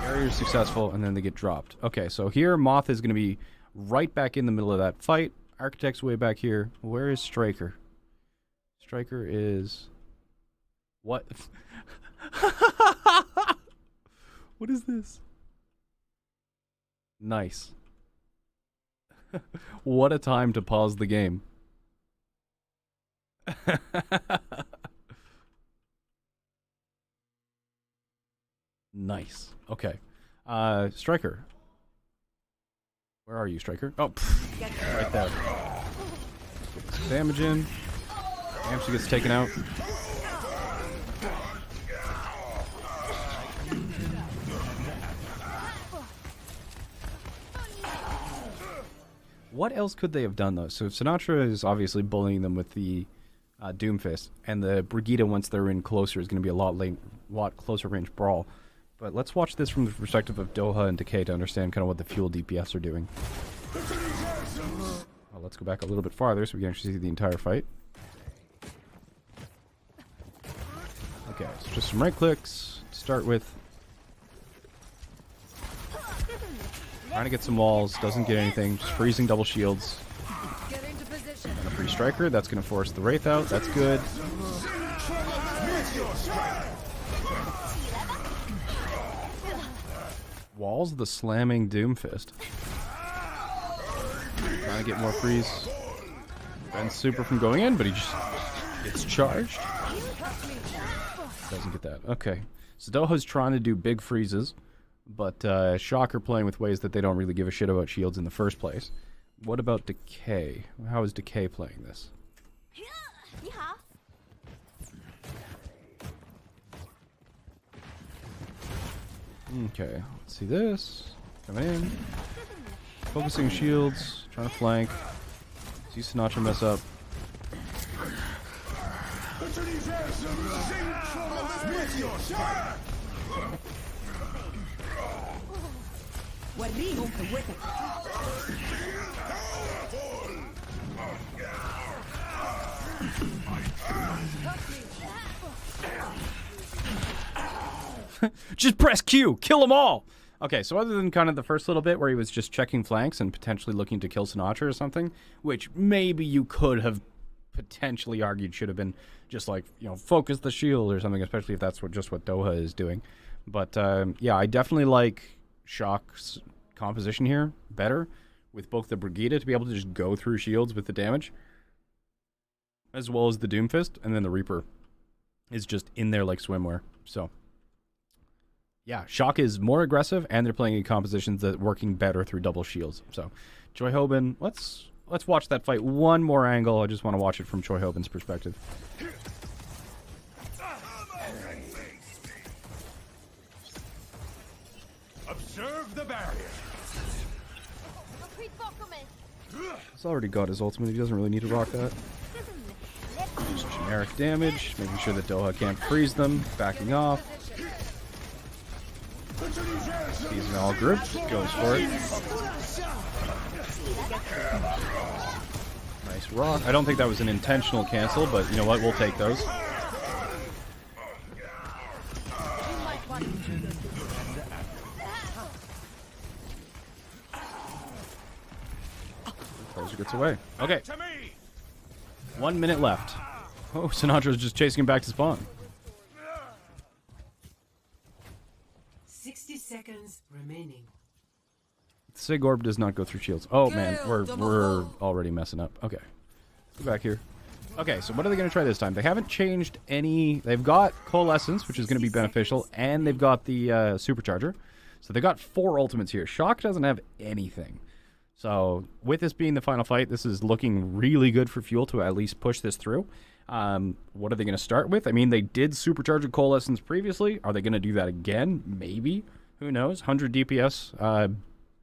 Barrier's successful, and then they get dropped. Okay, so here Moth is going to be right back in the middle of that fight. Architect's way back here. Where is Striker? Striker is... What? What is this? Nice. What a time to pause the game. Nice. Okay. Striker. Where are you, Striker? Oh, right there. Get some damage in. Amster gets taken out. What else could they have done, though? So Sinatra is obviously bullying them with the Doomfist, and the Brigida, once they're in closer, is going to be a lot closer range brawl. But let's watch this from the perspective of Doha and Decay to understand kind of what the Fuel DPS are doing. Well, let's go back a little bit farther so we can actually see the entire fight. Okay, so just some right clicks to start with. Trying to get some walls, doesn't get anything, just freezing double shields. And a free Striker, that's going to force the Wraith out, that's good. Walls the slamming Doomfist. Trying to get more freeze. Ben's super from going in, but he just gets charged. Doesn't get that. Okay. So Doha's trying to do big freezes, but Shocker playing with ways that they don't really give a shit about shields in the first place. What about Decay? How is Decay playing this? Okay, let's see this. Coming in. Focusing shields. Trying to flank. See Sinatra mess up. Just press Q! Kill them all! Okay, so other than kind of the first little bit where he was just checking flanks and potentially looking to kill Sinatra or something, which maybe you could have potentially argued should have been just like, you know, focus the shield or something, especially if that's just what Doha is doing. But yeah, I definitely like Shock's composition here better, with both the Brigida to be able to just go through shields with the damage, as well as the Doomfist, and then the Reaper is just in there like swimwear. So yeah, Shock is more aggressive, and they're playing in compositions that are working better through double shields. So Choi Hoban, let's watch that fight one more angle. I just want to watch it from Choi Hoban's perspective. Observe the barrier. He's already got his ultimate. He doesn't really need to rock that. Just generic damage, making sure that Doha can't freeze them, backing off. He's in all groups, goes for it. Nice rock. I don't think that was an intentional cancel, but you know what? We'll take those. Closer gets away. Okay. 1 minute left. Oh, Sinatra's just chasing him back to spawn. 60 seconds remaining. Sig Orb does not go through shields. Oh man, we're already messing up. Okay. Go back here. Okay, so what are they going to try this time? They haven't changed any... They've got Coalescence, which is going to be beneficial, and they've got the Supercharger. So they've got 4 ultimates here. Shock doesn't have anything. So with this being the final fight, this is looking really good for Fuel to at least push this through. What are they going to start with? I mean, they did Supercharger Coalescence previously. Are they going to do that again? Maybe. Who knows? 100 DPS.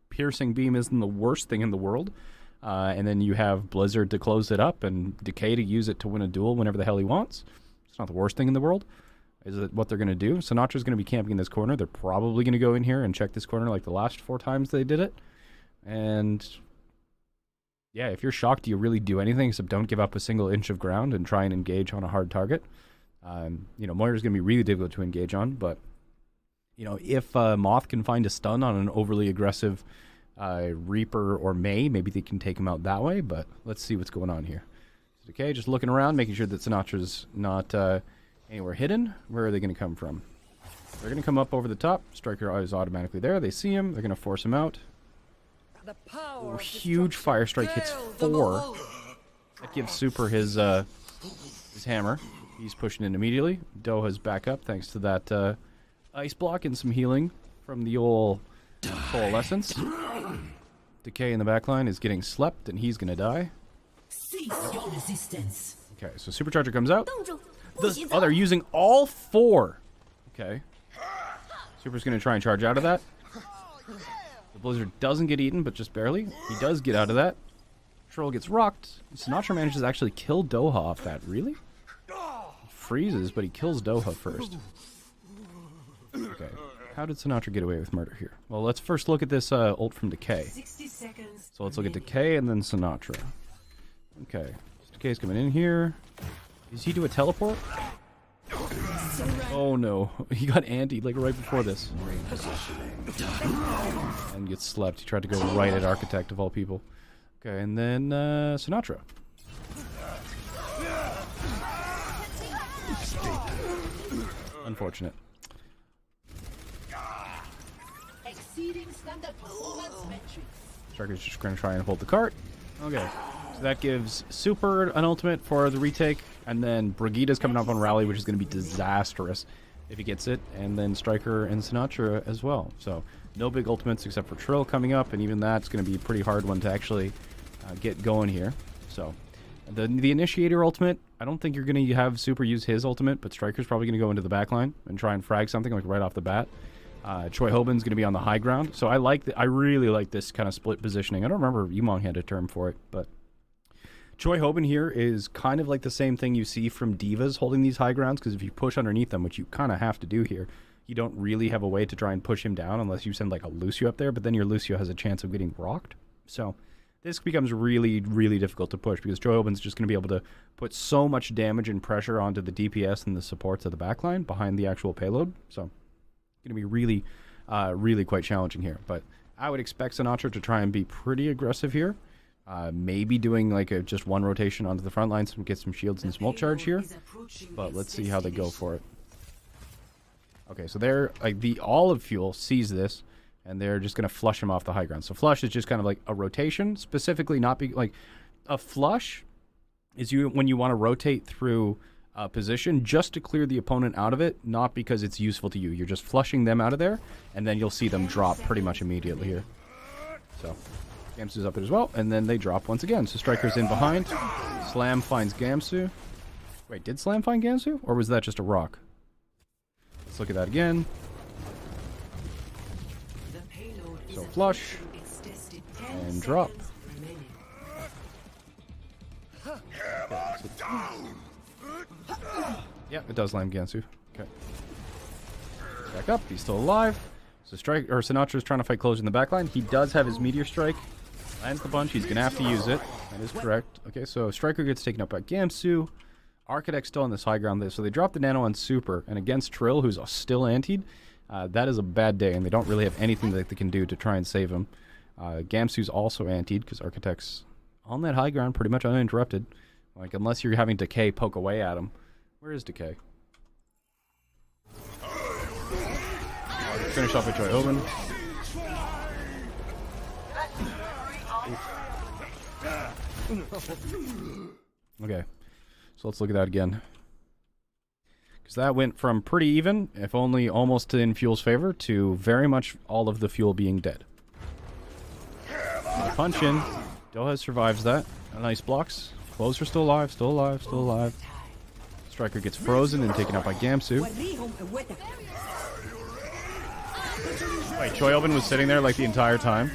Piercing Beam isn't the worst thing in the world. And then you have Blizzard to close it up and Decay to use it to win a duel whenever the hell he wants. It's not the worst thing in the world. Is it what they're going to do? Sinatra's going to be camping in this corner. They're probably going to go in here and check this corner like the last 4 times they did it. And yeah, if you're shocked, do you really do anything except don't give up a single inch of ground and try and engage on a hard target? You know, Moira's going to be really difficult to engage on, but you know, if Moth can find a stun on an overly aggressive Reaper or May, maybe they can take him out that way, but let's see what's going on here. Okay, just looking around, making sure that Sinatra's not anywhere hidden. Where are they going to come from? They're going to come up over the top. Striker is automatically there. They see him. They're going to force him out. Oh, huge Fire Strike hits 4. That gives Super his hammer. He's pushing in immediately. Doha's back up thanks to that Ice Block and some healing from the old Coalescence. Decay in the backline is getting slept, and he's going to die. Cease your resistance. Okay, so Supercharger comes out. Oh, they're using all 4. Okay. Super's going to try and charge out of that. The Blizzard doesn't get eaten, but just barely. He does get out of that. Troll gets rocked. Sinatra manages to actually kill Doha off that. Really? He freezes, but he kills Doha first. Okay. How did Sinatra get away with murder here? Well, let's first look at this ult from Decay. 60 seconds. So let's look at Decay and then Sinatra. Okay. So Decay's coming in here. Does he do a teleport? Oh no. He got antied like right before this. And gets slept. He tried to go right at Architect of all people. Okay, and then Sinatra. Unfortunate. Striker's just going to try and hold the cart. Okay. So that gives Super an ultimate for the retake. And then Brigida's coming up on Rally, which is going to be disastrous if he gets it. And then Striker and Sinatra as well. So no big ultimates except for Trill coming up. And even that's going to be a pretty hard one to actually get going here. So the Initiator ultimate, I don't think you're going to have Super use his ultimate. But Striker's probably going to go into the backline and try and frag something like right off the bat. Choi Hoban's going to be on the high ground. So I really like this kind of split positioning. I don't remember Yumong had a term for it, but Choi Hoban here is kind of like the same thing you see from Divas holding these high grounds, because if you push underneath them, which you kind of have to do here, you don't really have a way to try and push him down unless you send like a Lucio up there, but then your Lucio has a chance of getting rocked. So this becomes really, really difficult to push because Choi Hoban's just going to be able to put so much damage and pressure onto the DPS and the supports of the backline behind the actual payload. So going to be really, really quite challenging here. But I would expect Sinatra to try and be pretty aggressive here. Maybe doing like just one rotation onto the front lines and get some shields and small charge here. But let's see how they go for it. Okay, so they're like the Olive Fuel sees this, and they're just going to flush him off the high ground. So flush is just kind of like a rotation, specifically not be like a flush is when you want to rotate through position just to clear the opponent out of it, not because it's useful to you. You're just flushing them out of there, and then you'll see them drop pretty much immediately here. So Gamsu's up there as well, and then they drop once again. So Striker's in behind. Slam finds Gamsu. Wait, did Slam find Gamsu? Or was that just a rock? Let's look at that again. So flush. And drop. Yeah, it does land Gansu. Okay. Back up. He's still alive. So Sinatra's trying to fight close in the backline. He does have his Meteor Strike. Lands the punch. He's going to have to use it. That is correct. Okay, so Striker gets taken up by Gamsu. Architect's still on this high ground there. So they drop the nano on Super. And against Trill, who's still antied, that is a bad day. And they don't really have anything that they can do to try and save him. Gamsu's also antied because Architect's on that high ground pretty much uninterrupted. Like, unless you're having Decay poke away at him. Where is Decay? Finish off with Joy Oben. Okay, so let's look at that again. Because that went from pretty even, if only almost in Fuel's favor, to very much all of the Fuel being dead. Punch in. Doha survives that. Nice blocks. Clothes are still alive, still alive, still alive. Striker gets frozen and taken out by Gamsu. Wait, Choi Oben was sitting there like the entire time?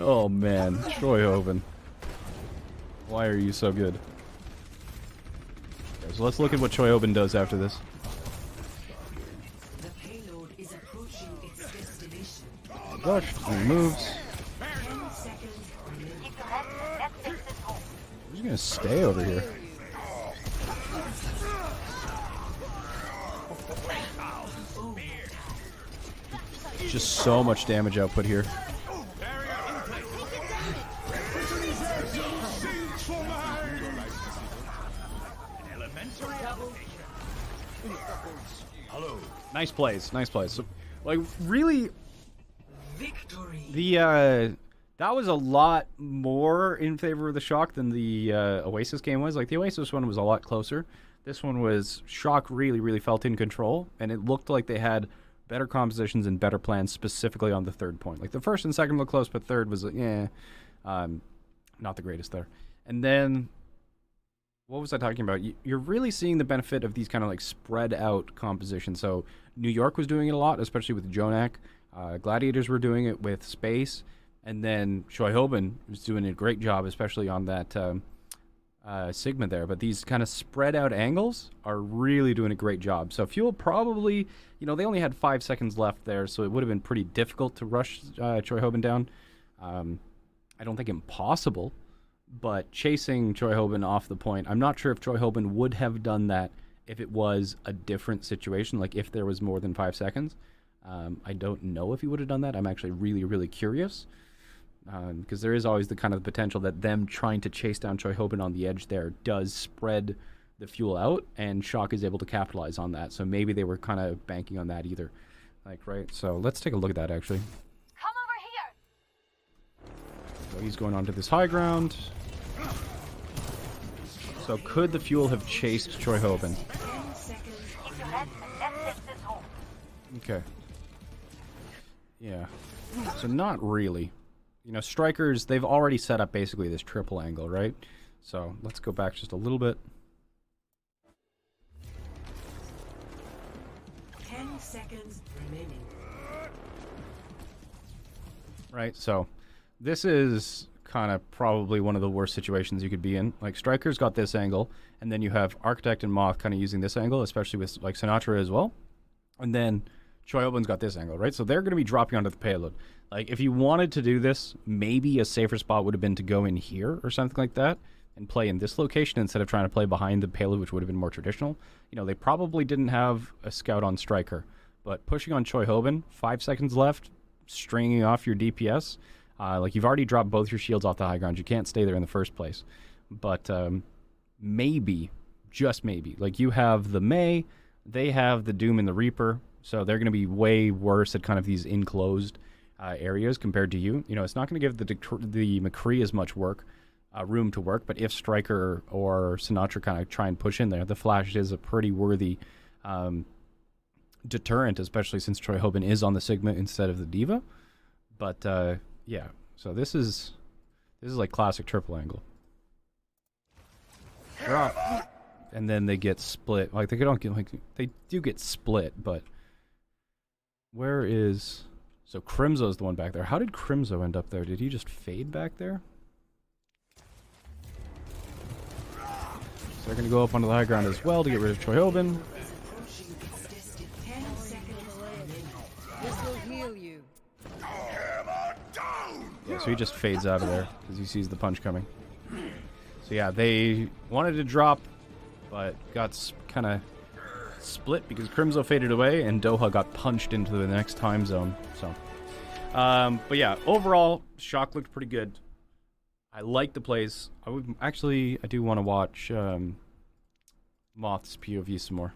Oh man, Choi Oben. Why are you so good? Okay, so let's look at what Choi Oben does after this. The payload is approaching its destination. Gosh, he moves. 10 seconds remaining. I'm just gonna stay over here. Just so much damage output here. Nice plays, nice plays. So, like, really, Victory. that was a lot more in favor of the Shock than the Oasis game was. Like, the Oasis one was a lot closer. This one was Shock really felt in control, and it looked like they had better compositions and better plans specifically on the third point. Like, the first and second looked close, but third was, not the greatest there. And then, what was I talking about? You're really seeing the benefit of these kind of, like, spread out compositions. So, New York was doing it a lot, especially with Jonak. Gladiators were doing it with Space. And then Choi Oben was doing a great job, especially on that Sigma there. But these kind of spread out angles are really doing a great job. So Fuel probably, they only had 5 seconds left there, so it would have been pretty difficult to rush Choi Oben down. I don't think impossible, but chasing Choi Oben off the point, I'm not sure if Choi Oben would have done that if it was a different situation, like if there was more than 5 seconds. I don't know if he would have done that. I'm actually really curious. Because there is always the kind of potential that them trying to chase down Choi Oben on the edge there does spread the Fuel out, and Shock is able to capitalize on that. So maybe they were kind of banking on that either. Like, right? So let's take a look at that, actually. Come over here. So he's going onto this high ground. So could the Fuel have chased Choi Oben? 10 seconds Keep your head and let's take this home. Okay. Yeah. So not really. Strikers, they've already set up basically this triple angle, right? So let's go back just a little bit. 10 seconds remaining. Right, so this is kind of probably one of the worst situations you could be in. Like, Striker's got this angle, and then you have Architect and Moth kind of using this angle, especially with, like, Sinatra as well. And then Choi Oben's got this angle, right? So they're going to be dropping onto the payload. Like, if you wanted to do this, maybe a safer spot would have been to go in here or something like that and play in this location instead of trying to play behind the payload, which would have been more traditional. They probably didn't have a scout on Striker, but pushing on Choi Oben, 5 seconds left, stringing off your DPS. Like, you've already dropped both your shields off the high ground. You can't stay there in the first place. But maybe, just maybe, like, you have the May, they have the Doom and the Reaper, so they're going to be way worse at kind of these enclosed areas compared to you. It's not going to give the McCree as much room to work, but if Striker or Sinatra kind of try and push in there, the Flash is a pretty worthy deterrent, especially since Choi Oben is on the Sigma instead of the Diva. But yeah, so this is like classic triple angle. Drop, and then they get split. Like, they don't get, like, they do get split, but where is? So Crimzo's the one back there. How did Crimzo end up there? Did he just fade back there? So they're going to go up onto the high ground as well to get rid of Choi Oben. 10 seconds Okay, so he just fades out of there because he sees the punch coming. So yeah, they wanted to drop, but got kind of split because Crimzo faded away and Doha got punched into the next time zone. So, but yeah, overall, Shock looked pretty good. I like the plays. I do want to watch Moth's POV some more.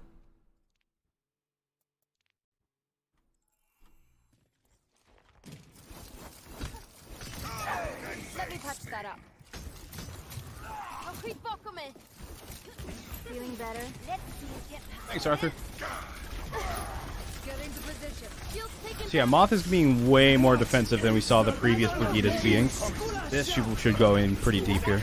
Let me touch that up. Oh, creep buckle me. Feeling better? Let's see you get past. Thanks, Arthur. Get into position. Shields taken. So yeah, Moth is being way more defensive than we saw the previous Brigidas being. This should go in pretty deep here.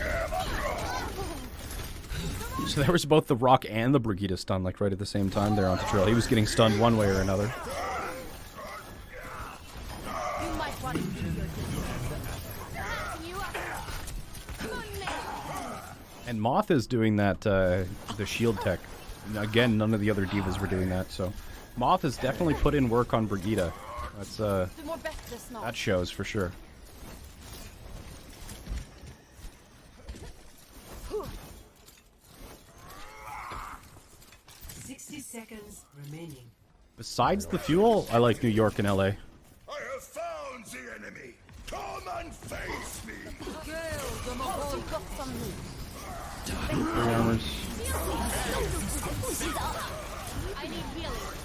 So there was both the Rock and the Brigida stun, like right at the same time there onto Trill. He was getting stunned one way or another. You might want to keep your distance. You up. Come on, man. And Moth is doing that, the shield tech. Again, none of the other divas were doing that, so... Moth has definitely put in work on Brigida. That's, that shows for sure. Seconds remaining. Besides the fuel, I like New York and LA. I have found the enemy. Come and face me. Got some meat. Armors. I need healing.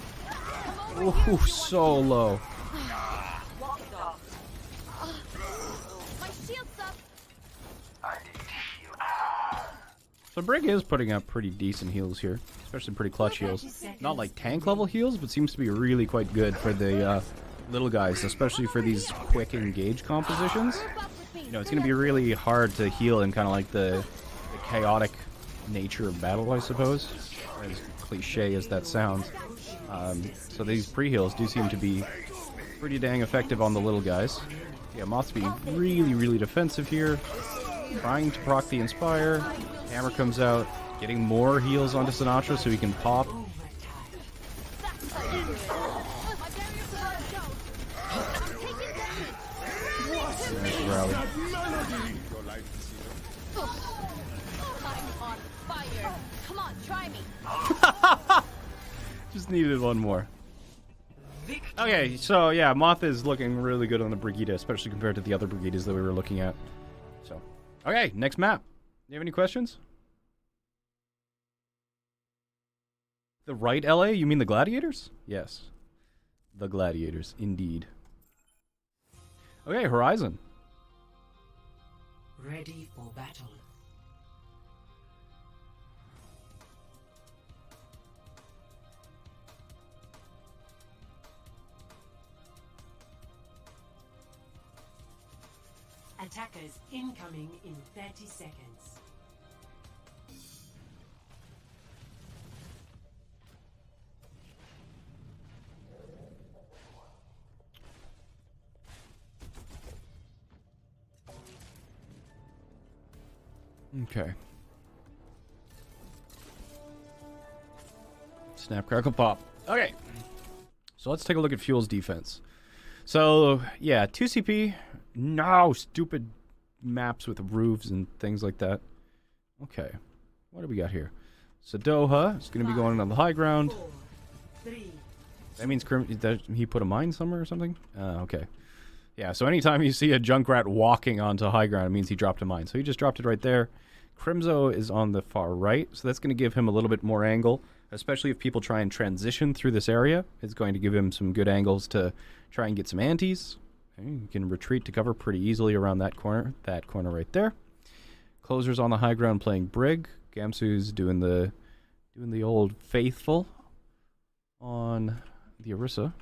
Come over Ooh, so low. Walk it off. My shield's up. So Brig is putting up pretty decent heals here, especially pretty clutch heals. Not like tank level heals, but seems to be really quite good for the little guys, especially for these quick engage compositions. You know, it's going to be really hard to heal in kind of like the chaotic nature of battle, I suppose, as cliche as that sounds. So these pre-heals do seem to be pretty dang effective on the little guys. Yeah, Moth's being really, really defensive here, trying to proc the Inspire. Hammer comes out, getting more heals onto Sinatra so he can pop. Nice rally. I'm on fire. Come on, try me. Just needed one more. Okay, so yeah, Moth is looking really good on the Brigida, especially compared to the other Brigidas that we were looking at. So, okay, next map. Do you have any questions? The right LA? You mean the Gladiators? Yes. The Gladiators, indeed. Okay, Horizon. Ready for battle. Attackers incoming in 30 seconds. Okay. Snap, crackle, pop. Okay. So let's take a look at Fuel's defense. So, yeah, 2CP. No, stupid maps with roofs and things like that. Okay. What do we got here? So Doha is going to be going on the high ground. 4, 3. That means that he put a mine somewhere or something? Okay. Yeah, so anytime you see a Junkrat walking onto high ground, it means he dropped a mine. So he just dropped it right there. Crimzo is on the far right, so that's going to give him a little bit more angle, especially if people try and transition through this area. It's going to give him some good angles to try and get some antis. Okay, you can retreat to cover pretty easily around that corner right there. Closer's on the high ground playing Brig. Gamsu's doing the old faithful on the Orisa.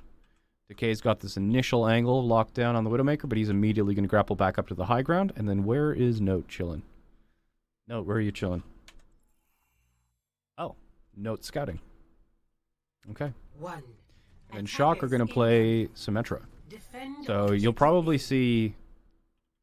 Decay's got this initial angle locked down on the Widowmaker, but he's immediately going to grapple back up to the high ground. And then where is Note chilling? Note, where are you chilling? Oh, Note scouting. Okay. 1. And Shock are going to play Symmetra. So you'll probably see...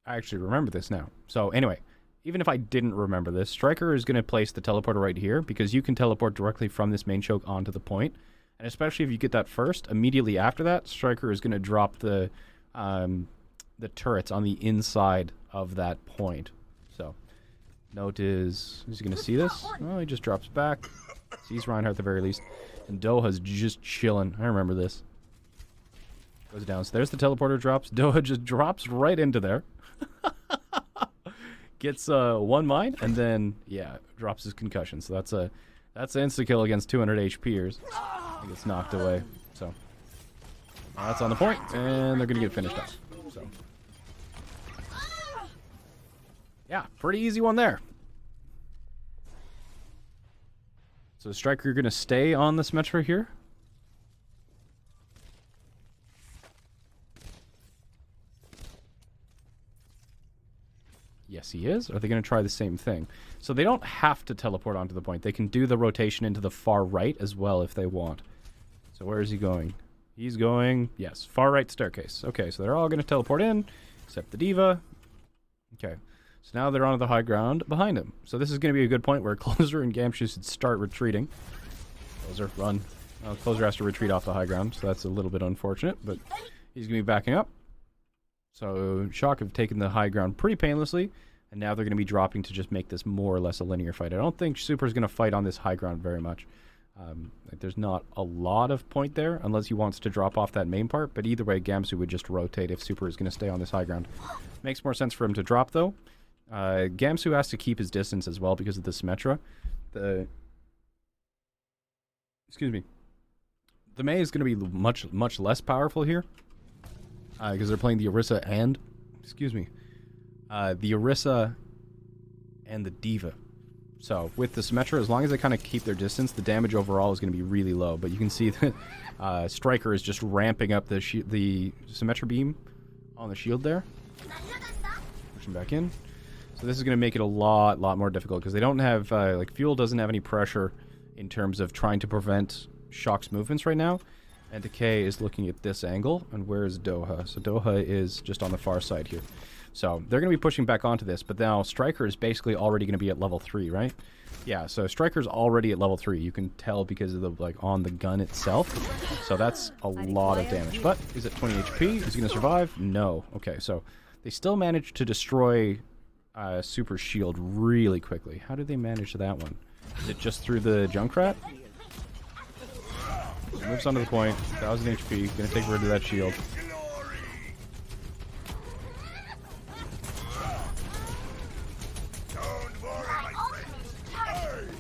I actually remember this now. So anyway, even if I didn't remember this, Striker is going to place the teleporter right here because you can teleport directly from this main choke onto the point. And especially if you get that first, immediately after that, Striker is going to drop the the turrets on the inside of that point. So, note is he going to see this? Oh, he just drops back. Sees Reinhardt at the very least. And Doha's just chilling. I remember this. Goes down. So there's the teleporter drops. Doha just drops right into there. Gets one mine and then yeah, drops his concussion. So that's an insta kill against 200 HPers. He gets knocked away. So that's on the point, and they're gonna get finished off. So yeah, pretty easy one there. So Striker, you're gonna stay on this Metro here. Yes, he is. Are they going to try the same thing? So they don't have to teleport onto the point. They can do the rotation into the far right as well if they want. So where is he going? He's going, yes, far right staircase. Okay, so they're all going to teleport in, except the D.Va. Okay, so now they're onto the high ground behind him. So this is going to be a good point where Closer and Gamshu should start retreating. Closer, run. Closer has to retreat off the high ground, so that's a little bit unfortunate, but he's going to be backing up. So Shock have taken the high ground pretty painlessly, and now they're going to be dropping to just make this more or less a linear fight. I don't think Super's going to fight on this high ground very much. There's not a lot of point there, unless he wants to drop off that main part, but either way, Gamsu would just rotate if Super is going to stay on this high ground. Makes more sense for him to drop, though. Gamsu has to keep his distance as well because of the Symmetra. Excuse me. The Mei is going to be much less powerful here. Because they're playing the Orisa and... Excuse me. The Orisa and the D.Va. So, with the Symmetra, as long as they kind of keep their distance, the damage overall is going to be really low. But you can see that Striker is just ramping up the Symmetra beam on the shield there. Pushing back in. So this is going to make it a lot more difficult, because they don't have... like, Fuel doesn't have any pressure in terms of trying to prevent Shock's movements right now. And Decay is looking at this angle, and where is Doha? So Doha is just on the far side here. So they're going to be pushing back onto this, but now Striker is basically already going to be at level 3, right? Yeah, so Striker's already at level 3. You can tell because of the, like, on the gun itself. So that's a lot of damage. But is it 20 HP? Is he going to survive? No. Okay, so they still managed to destroy Super Shield really quickly. How did they manage that one? Is it just through the Junkrat? Moves onto the point, 1000 HP, gonna take rid of that shield. Don't worry, my friend. I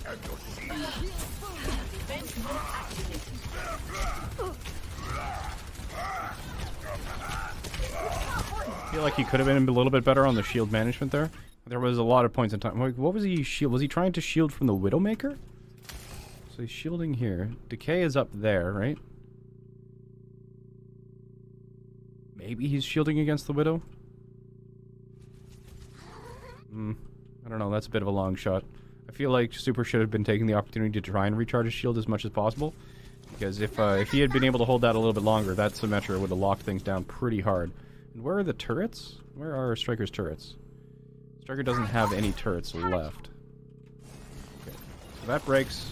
am your shield. I feel like he could have been a little bit better on the shield management there. There was a lot of points in time. Like, what was he shield? Was he trying to shield from the Widowmaker? So he's shielding here. Decay is up there, right? Maybe he's shielding against the Widow? I don't know, that's a bit of a long shot. I feel like Super should have been taking the opportunity to try and recharge his shield as much as possible. Because if he had been able to hold that a little bit longer, that Symmetra would have locked things down pretty hard. And where are the turrets? Where are Striker's turrets? Striker doesn't have any turrets left. Okay, so that breaks.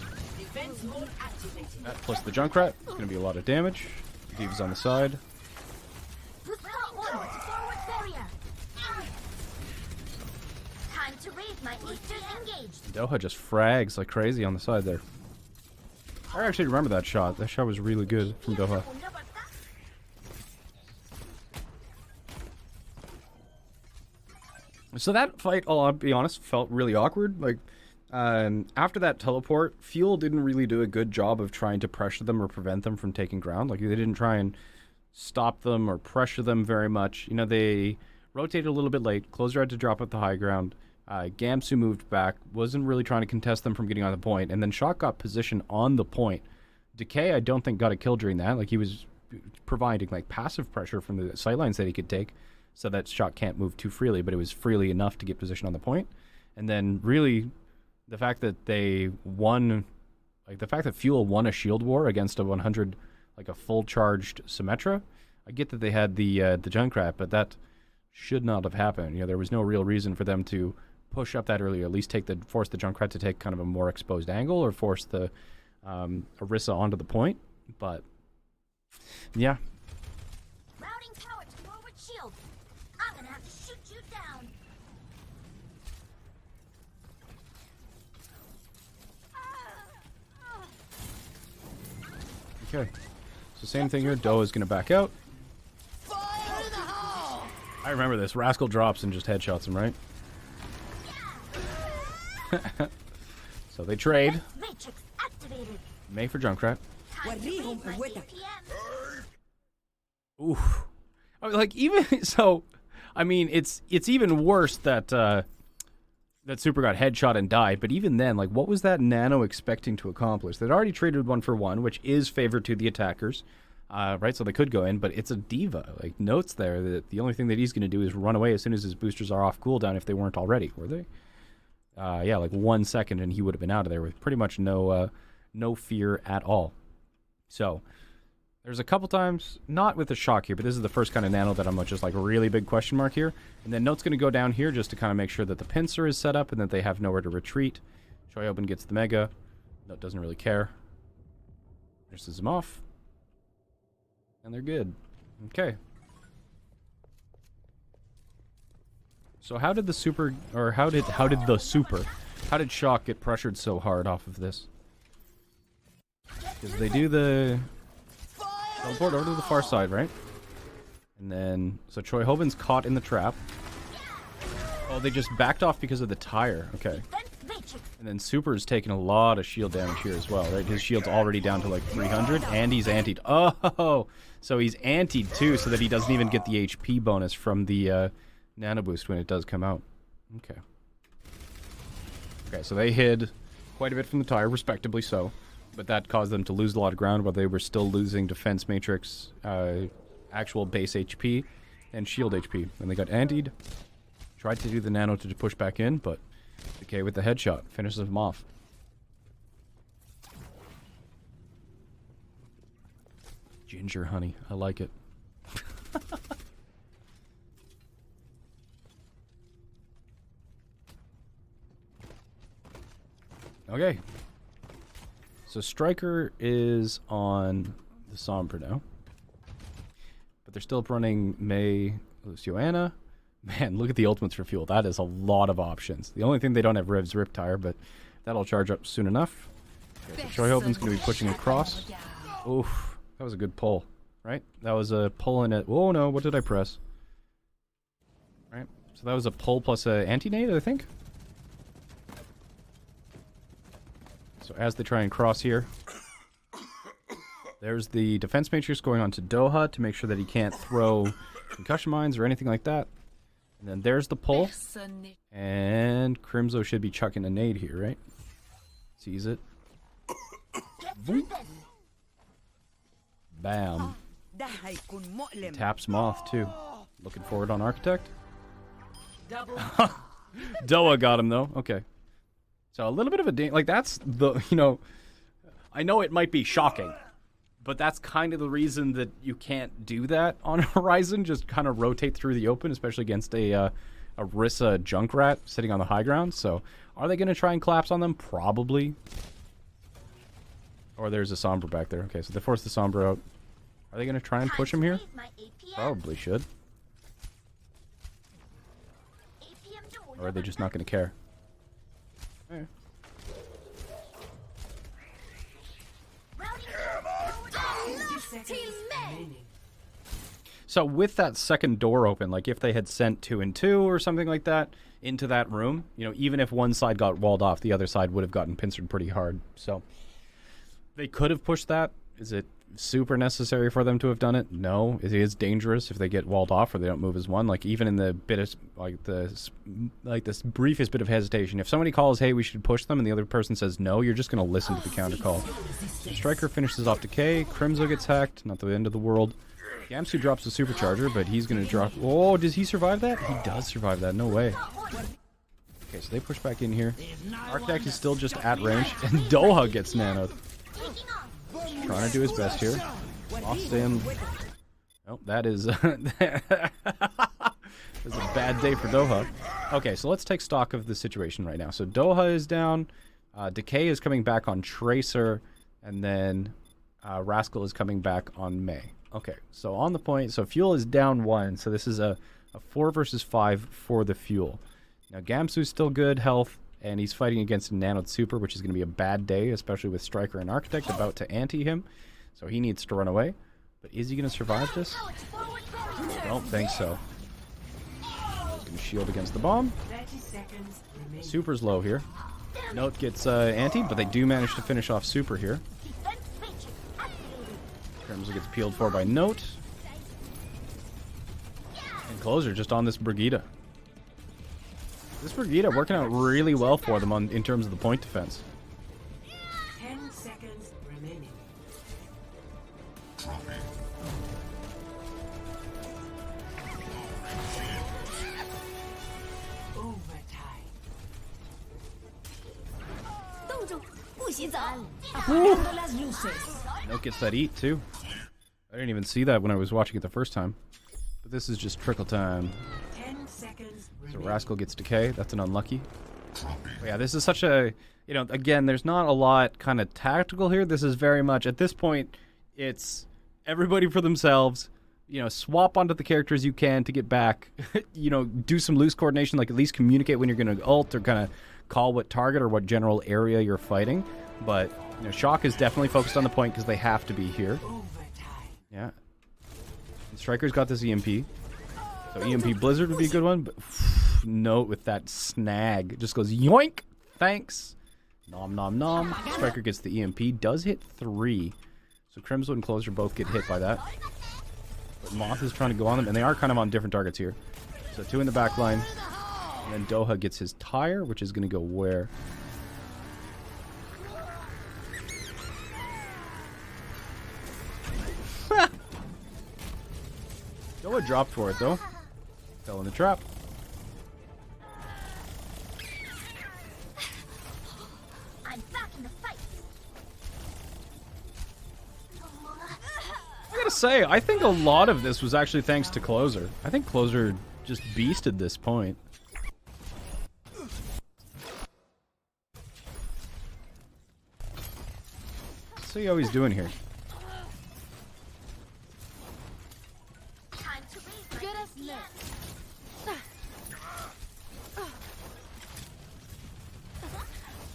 That plus the Junkrat is going to be a lot of damage. D.Va's on the side. Doha just frags like crazy on the side there. I actually remember that shot. That shot was really good from Doha. So that fight, I'll be honest, felt really awkward. Like, after that teleport, Fuel didn't really do a good job of trying to pressure them or prevent them from taking ground. Like, they didn't try and stop them or pressure them very much. You know, they rotated a little bit late. Closer had to drop up the high ground. Gamsu moved back, wasn't really trying to contest them from getting on the point, and then Shock got position on the point. Decay, I don't think, got a kill during that. Like, he was providing, like, passive pressure from the sightlines that he could take so that Shock can't move too freely, but it was freely enough to get position on the point. And then, really, the fact that they won, like, the fact that Fuel won a shield war against a 100, like, a full-charged Symmetra, I get that they had the Junkrat, but that should not have happened. You know, there was no real reason for them to push up that early, or at least force the Junkrat to take kind of a more exposed angle, or force the Orisa onto the point. But yeah, Routing power to forward shield. Okay. So same thing here. Doa is going to back out. I remember this. Rascal drops and just headshots him, right? So they trade. Matrix activated. May for Junkrat. وريهم My قوتك. APM. Oof. I mean, like, even so, I mean, it's even worse that that Super got headshot and died. But even then, like, what was that Nano expecting to accomplish? They'd already traded 1-for-1, which is favored to the attackers, right? So they could go in, but it's a diva. Like, notes there that the only thing that he's going to do is run away as soon as his boosters are off cooldown, if they weren't already, were they? Yeah, like 1 second, and he would have been out of there with pretty much no fear at all. So there's a couple times, not with the shock here, but this is the first kind of Nano that I'm just like a really big question mark here. And then Note's going to go down here just to kind of make sure that the pincer is set up and that they have nowhere to retreat. Choihoben gets the Mega. Note doesn't really care. Nurses him off. And they're good. Okay. So how did the Super, or how did Shock get pressured so hard off of this? Because they do the teleport over to the far side, right? And then, so Choihoben's caught in the trap. Oh, they just backed off because of the tire. Okay. And then Super's taking a lot of shield damage here as well, right? His shield's already down to like 300, and he's antied. Oh, so he's antied too, so that he doesn't even get the HP bonus from the Nano Boost when it does come out. Okay. Okay, so they hid quite a bit from the tire, respectably so. But that caused them to lose a lot of ground while they were still losing defense matrix, actual base HP, and shield HP. And they got antied. Tried to do the Nano to push back in, but Decay with the headshot finishes him off. Ginger honey, I like it. Okay. So Striker is on the Sombra now. But they're still running Mei, Luciana. Man, look at the ultimates for fuel. That is a lot of options. The only thing they don't have Rev's Riptire, but that'll charge up soon enough. Okay, so Choihoben's going to be pushing across. Oof. That was a good pull, right? That was a pull in it. Oh no, what did I press? Right? So that was a pull plus a anti-nade, I think? So as they try and cross here, there's the defense matrix going on to Doha to make sure that he can't throw concussion mines or anything like that. And then there's the pull. And Crimzo should be chucking a nade here, right? Sees it. Boom. Bam. Taps Moth too. Looking forward on Architect. Doa got him though. Okay. So a little bit of a like that's the, you know, I know it might be shocking, but that's kind of the reason that you can't do that on Horizon. Just kind of rotate through the open, especially against a Rissa Junkrat sitting on the high ground. So are they going to try and collapse on them? Probably. Or there's a Sombra back there. Okay, so they force the Sombra out. Are they going to try and push him here? Probably should. Or are they just not going to care? Okay. So with that second door open, like if they had sent 2 and 2 or something like that into that room, you know, even if one side got walled off, the other side would have gotten pincered pretty hard. So they could have pushed that. Is it super necessary for them to have done it? No. It is dangerous if they get walled off or they don't move as one. Like even in the bit of this briefest bit of hesitation, if somebody calls, hey, we should push them, and the other person says no, you're just going to listen to the counter call. So Striker finishes off Decay. Crimzo gets hacked. Not the end of the world. Gamsu drops the supercharger, but he's going to drop... Oh, does he survive that? He does survive that. No way. Okay, so they push back in here. Architect is still just at range, and Doha gets nanoed. Trying to do his best here. Lost him. Oh, that is... that's a bad day for Doha. Okay, so let's take stock of the situation right now. So Doha is down. Decay is coming back on Tracer, and then Rascal is coming back on Mei. Okay, so on the point, so fuel is down 1, so this is a 4 versus 5 for the fuel. Now Gamsu's still good health, and he's fighting against a nanoed super, which is going to be a bad day, especially with Striker and Architect about to anti him. So he needs to run away. But is he going to survive this? I don't think so. He's going to shield against the bomb. 30 seconds remaining. Super's low here. Note gets anti, but they do manage to finish off Super here. Crimson gets peeled for by Note. And Closer just on this Brigida. This Brigida working out really well for them in terms of the point defense. 10 seconds remaining. Overtime. Note gets that eat too. I didn't even see that when I was watching it the first time. But this is just trickle time. 10 seconds So remaining. Rascal gets decay. That's an unlucky. But yeah, this is such a, you know, again, there's not a lot kind of tactical here. This is very much, at this point, it's everybody for themselves. You know, swap onto the characters you can to get back. You know, do some loose coordination, like at least communicate when you're going to ult or kind of call what target or what general area you're fighting. But, you know, Shock is definitely focused on the point because they have to be here. Overtime. Yeah. And Striker's got this EMP. So EMP Blizzard would be a good one, but Note with that snag. It just goes yoink. Thanks. Nom nom nom. Striker gets the EMP. Does hit 3. So Crimson and Closer both get hit by that. But Moth is trying to go on them, and they are kind of on different targets here. So 2 in the back line. And then Doha gets his tire, which is going to go where? Doha dropped for it, though. Fell in the trap. I'm back in the fight. I gotta say, I think a lot of this was actually thanks to Closer. I think Closer just beasted this point. Let's see how he's doing here. Time to raise get us next.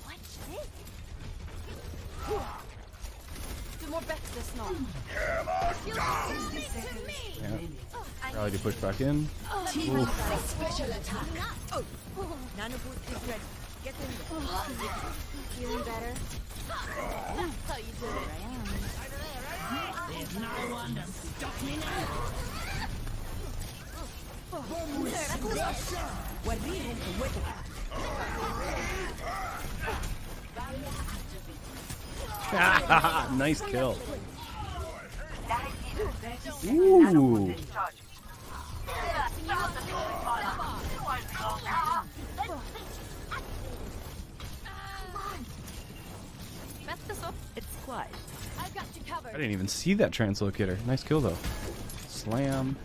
What's this? Du mår bättre snart. Yeah. Rally to push back in. Nanoboost is ready. Get in there. Feeling better? That's how you do it. Nice kill. Ooh. Bättre så. It's quiet. I've got you I covered. didn't even see that translocator. Nice kill though. Slam.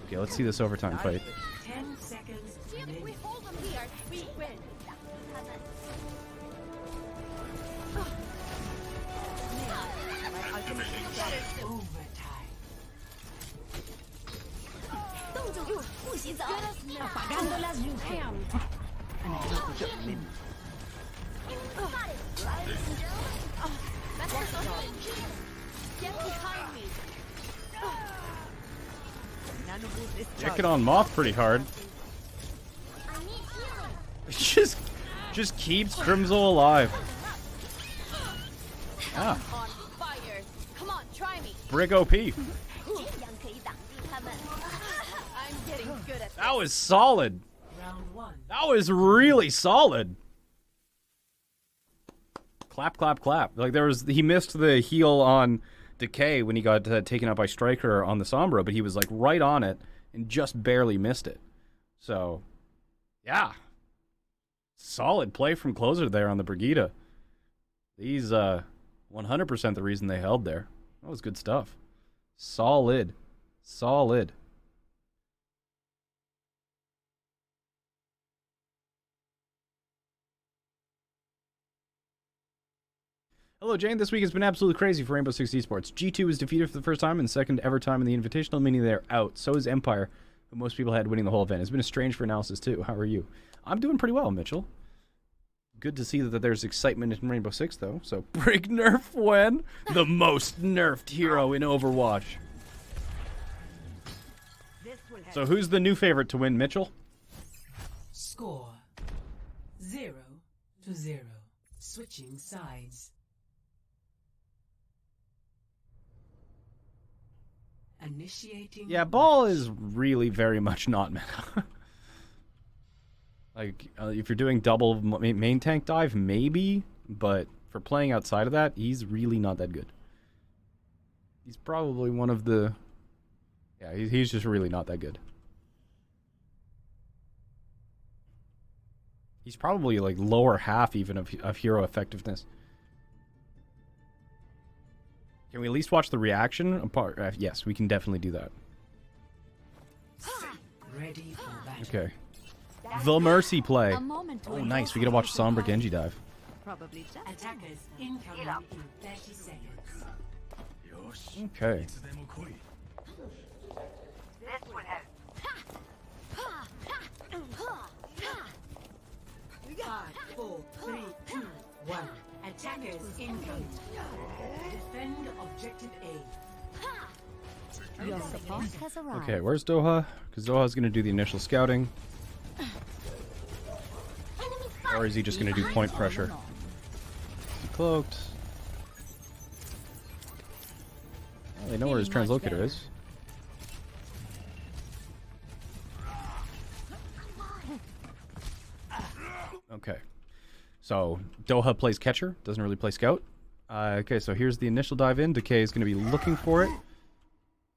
Okay, let's see this overtime fight. 10 seconds If we remaining. hold them here, we win. Overtime. 冻住，不许走。Apagando las luces. Get behind me. Nanoboost is Checking on Moth pretty hard. I need healing. Just keeps Crimson alive. Ah, On fire. Come on, try me. Brig OP. 这样可以挡住他们。I'm getting good at That was solid. Round 1. That was really solid. Clap, clap, clap. Like he missed the heal on Decay when he got taken out by Striker on the Sombra, but he was like right on it and just barely missed it. So, yeah. Solid play from Closer there on the Brigida. He's 100% the reason they held there. That was good stuff. Solid. Solid. Hello, Jayne. This week has been absolutely crazy for Rainbow Six Esports. G2 was defeated for the first time and second ever time in the Invitational, meaning they're out. So is Empire, who most people had winning the whole event. It's been a strange for analysis, too. How are you? I'm doing pretty well, Mitchell. Good to see that there's excitement in Rainbow Six, though. So, Brig nerf when? The most nerfed hero in Overwatch. So, who's the new favorite to win, Mitchell? Score 0-0. Switching sides. Initiating. Yeah, Ball is really very much not meta. Like, if you're doing double main tank dive, maybe, but for playing outside of that, he's really not that good. He's probably one of the... Yeah, he's just really not that good. He's probably, like, lower half even of hero effectiveness. Can we at least watch the reaction? Yes, we can definitely do that. Ready for battle. Okay. The Mercy play. A moment to Oh, nice. We get to watch Sombra Genji dive. Probably just Attackers incoming in 30 seconds. Okay. Five, four, three, two, one. Attackers incoming. Defend objective A. your support has arrived. Okay, where's Doha? Because Doha's going to do the initial scouting. Or is he just going to do point pressure? He cloaked. Well, they know where his translocator is. Okay. So, Doha plays catcher, doesn't really play scout. Okay, so here's the initial dive in. Decay is going to be looking for it.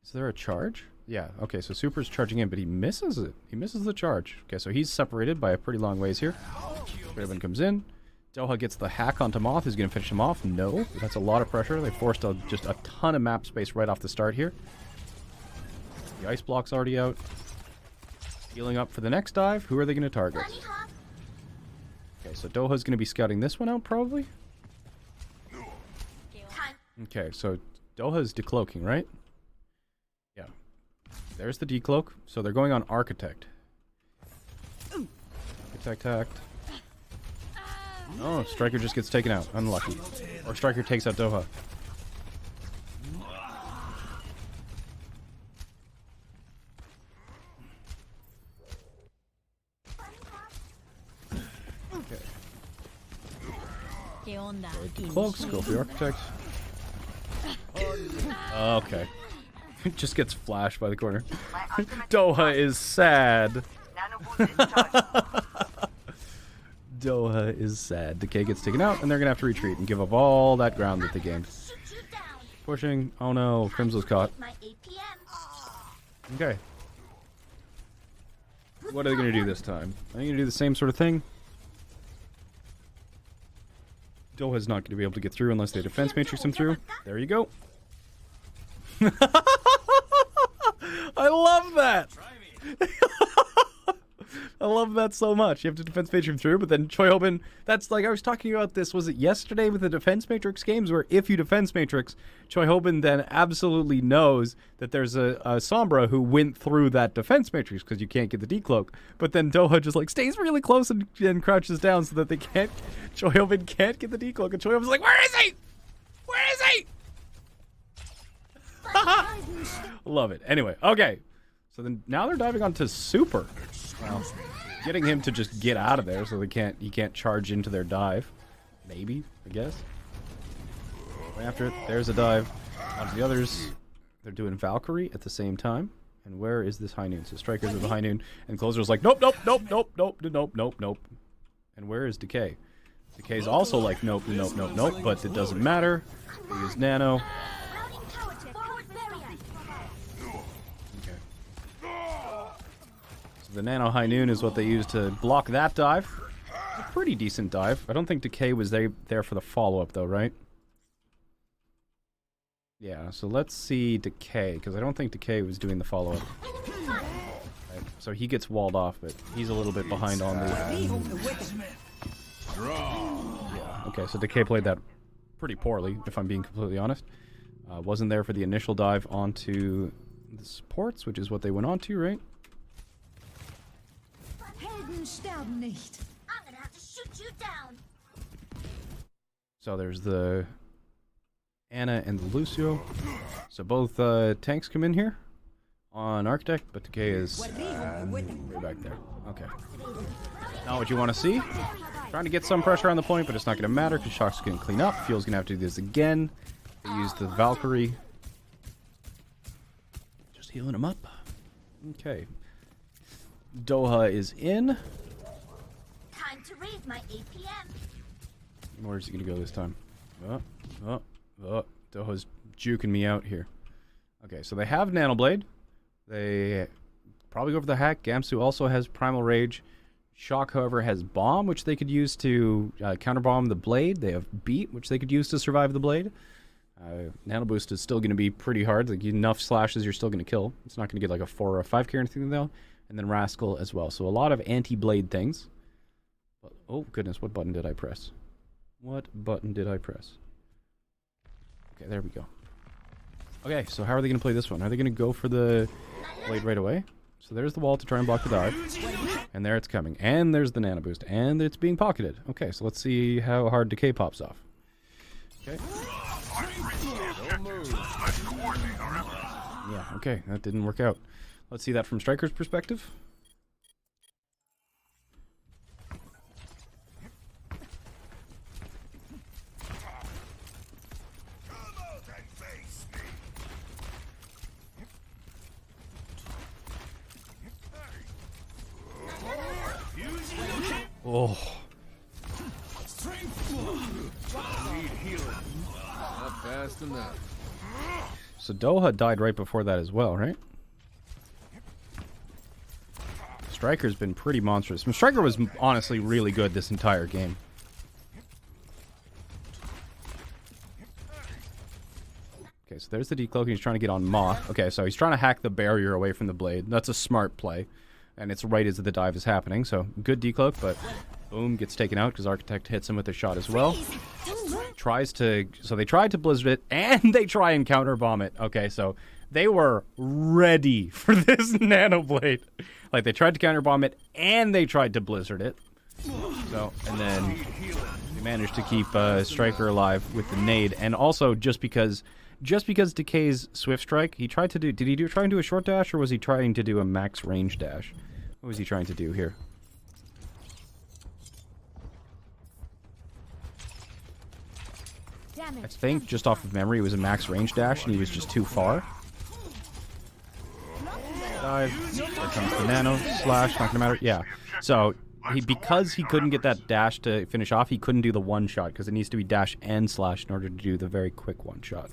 Is there a charge? Yeah, okay, so Super's charging in, but he misses it. He misses the charge. Okay, so he's separated by a pretty long ways here. Raven comes in. Doha gets the hack onto Moth. Who's going to finish him off? No. That's a lot of pressure. They forced just a ton of map space right off the start here. The ice block's already out. Healing up for the next dive. Who are they going to target? Okay, so Doha's going to be scouting this one out, probably. Okay, so Doha's decloaking, right? Yeah. There's the decloak. So they're going on Architect. Architect hacked. Oh, Striker just gets taken out. Unlucky. Or Striker takes out Doha. Cloaks, go for the Architect. Okay. Just gets flashed by the corner. Doha is sad. Doha is sad. Decay gets taken out, and they're gonna have to retreat and give up all that ground that they gained. Pushing. Oh no, Crimso's caught. Okay. What are they gonna do this time? Are they gonna do the same sort of thing? Doha's not gonna be able to get through unless they defense matrix him through. There you go. I love that. I love that so much. You have to defense matrix him through, but then Choi Hoban, that's like I was talking about this, was it yesterday with the defense matrix games, where if you defense matrix, Choi Hoban then absolutely knows that there's a Sombra who went through that defense matrix because you can't get the decloak. But then Doha just like stays really close and crouches down so that they can't, Choi Hoban can't get the decloak, and Choi Hoban's like, where is he? Where is he? Love it. Anyway, okay. So then now they're diving onto Super. Well, getting him to just get out of there so he can't charge into their dive. Maybe, I guess. Going after it. There's a dive. Onto the others. They're doing Valkyrie at the same time. And where is this high noon? So Strikers are the high noon. And Closer's like, nope, nope, nope, nope, nope, nope, nope, nope. And where is Decay? Decay's also like, nope, nope, nope, nope. But it doesn't matter. They use Nano. The Nano High Noon is what they use to block that dive. A pretty decent dive. I don't think Decay was there for the follow-up, though, right? Yeah, so let's see Decay, because I don't think Decay was doing the follow-up. Right, so he gets walled off, but he's a little bit behind on the... Yeah, okay, so Decay played that pretty poorly, if I'm being completely honest. Wasn't there for the initial dive onto the supports, which is what they went on to, right? Helden sterben nicht. I'm gonna have to shoot you down. So there's the Anna and the Lucio. So both tanks come in here on Architect, but Decay is way back there. Okay. Not what you want to see. Trying to get some pressure on the point, but it's not going to matter because Shock's going to clean up. Fuel's going to have to do this again. They use the Valkyrie. Just healing him up. Okay. Doha is in. Time to raise my APM. Where's he going to go this time? Doha's juking me out here. Okay, so they have Nanoblade. They probably go for the hack. Gamsu also has Primal Rage. Shock, however, has Bomb, which they could use to counterbomb the Blade. They have Beat, which they could use to survive the Blade. Nano Boost is still going to be pretty hard. Like, enough slashes, you're still going to kill. It's not going to get like a 4 or a 5 k or anything, though. And then Rascal as well. So a lot of anti-Blade things. But, oh, goodness, what button did I press? What button did I press? Okay, there we go. Okay, so how are they going to play this one? Are they going to go for the Blade right away? So there's the wall to try and block the dive. And there it's coming. And there's the Nano Boost. And it's being pocketed. Okay, so let's see how hard Decay pops off. Okay. Yeah, okay, that didn't work out. Let's see that from Striker's perspective. Oh. Not fast enough. So Doha died right before that as well, right? Striker's been pretty monstrous. Striker was honestly really good this entire game. Okay, so there's the decloak. He's trying to get on Moth. Okay, so he's trying to hack the barrier away from the Blade. That's a smart play. And it's right as the dive is happening. So good decloak, but boom, gets taken out because Architect hits him with a shot as well. So they tried to blizzard it, and they try and counter bomb it. Okay, so they were ready for this Nano Blade. Like, they tried to counter bomb it, and they tried to blizzard it. So, and then they managed to keep Striker alive with the nade. And also, just because Decay's Swift Strike, he tried to do... Did he try and do a short dash, or was he trying to do a max range dash? What was he trying to do here? I think, just off of memory, it was a max range dash, and he was just too far. Dive. There comes the nano. Slash. Not gonna matter. Yeah. So, because he couldn't get that dash to finish off, he couldn't do the one shot, because it needs to be dash and slash in order to do the very quick one shot.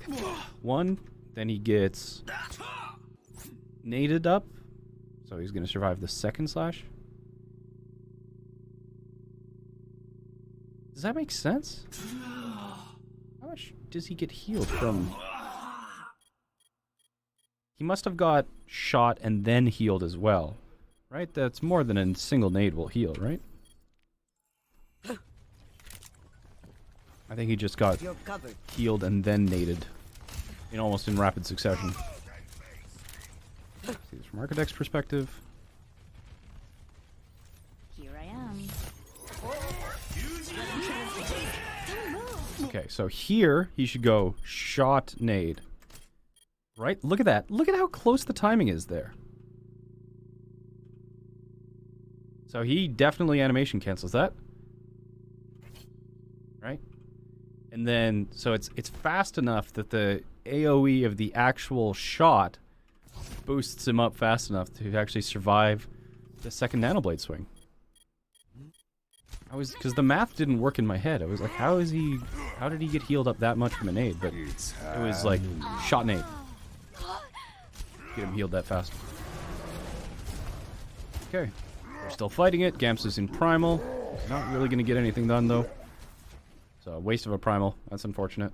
One, then he gets naded up. So he's going to survive the second slash. Does that make sense? How much does he get healed from? He must have got shot and then healed as well. Right? That's more than a single nade will heal, right? I think he just got healed and then naded. Almost in rapid succession. See this from Architect's perspective. Here I am. Okay, so here he should go shot nade. Right? Look at that. Look at how close the timing is there. So he definitely animation cancels that. Right? And then, so it's fast enough that the AoE of the actual shot boosts him up fast enough to actually survive the second Nanoblade swing. Because the math didn't work in my head. I was like, how did he get healed up that much from a nade? But it was like, shot nade. Get him healed that fast. Okay. We're still fighting it. Gamps is in Primal. Not really going to get anything done, though. So, waste of a Primal. That's unfortunate.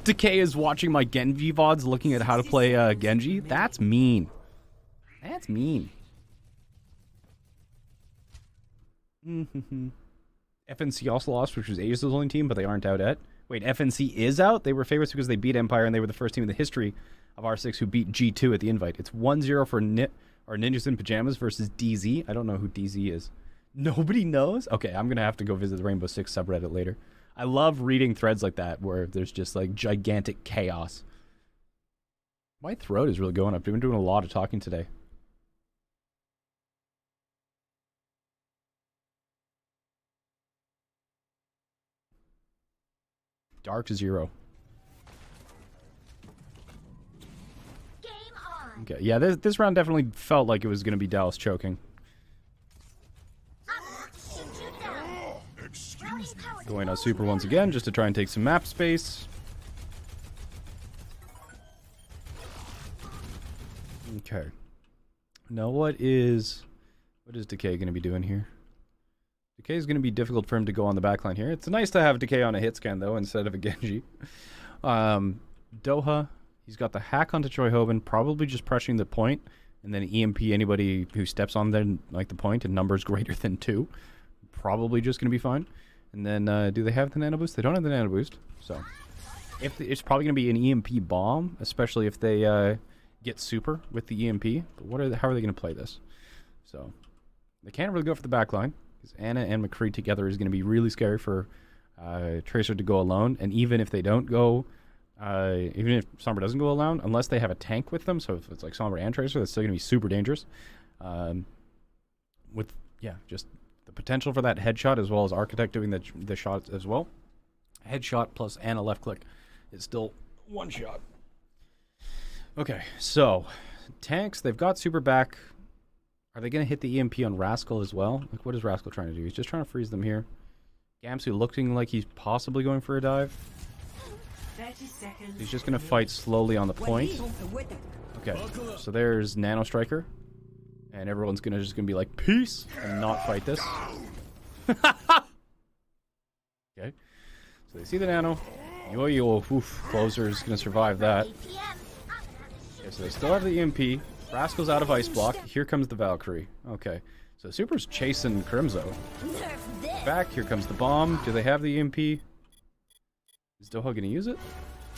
Decay is watching my Genji VODs looking at how to play Genji. That's mean. That's mean. FNC also lost, which was Asia's only team, but they aren't out yet. Wait, FNC is out? They were favorites because they beat Empire, and they were the first team in the history of R6 who beat G2 at the invite. It's 1-0 for Ninjas in Pajamas versus DZ. I don't know who DZ is. Nobody knows? Okay, I'm going to have to go visit the Rainbow Six subreddit later. I love reading threads like that where there's just like gigantic chaos. My throat is really going. I've been doing a lot of talking today. Dark 0. Game on. Okay, yeah, this round definitely felt like it was going to be Dallas choking. Going on super once again, just to try and take some map space. Okay. Now what is Decay going to be doing here? Decay is going to be difficult for him to go on the backline here. It's nice to have Decay on a hit scan, though, instead of a Genji. Doha, he's got the hack onto Troy Hoban, probably just pressuring the point, and then EMP anybody who steps on there, like the point, and numbers greater than 2. Probably just going to be fine. And then, do they have the nano boost? They don't have the nano boost, so it's probably going to be an EMP bomb, especially if they get super with the EMP. But how are they going to play this? So they can't really go for the back line because Anna and McCree together is going to be really scary for Tracer to go alone. And even if they don't go, even if Sombra doesn't go alone, unless they have a tank with them, so if it's like Sombra and Tracer, that's still going to be super dangerous. Just the potential for that headshot, as well as Architect doing the shots as well. Headshot plus Anna left click is still one shot. Okay, so tanks, they've got super back. Are they going to hit the EMP on Rascal as well? Like, what is Rascal trying to do? He's just trying to freeze them here. Gamsu looking like he's possibly going for a dive. 30 seconds. He's just going to fight slowly on the point. Okay, so there's Nano Striker. And everyone's just gonna be like, peace, and not fight this. Okay. So they see the nano. Yo-yo, oof, Closer is gonna survive that. Okay, so they still have the EMP. Rascal's out of Ice Block. Here comes the Valkyrie. Okay. So Super's chasing Crimzo. Back, here comes the bomb. Do they have the EMP? Is Doha gonna use it?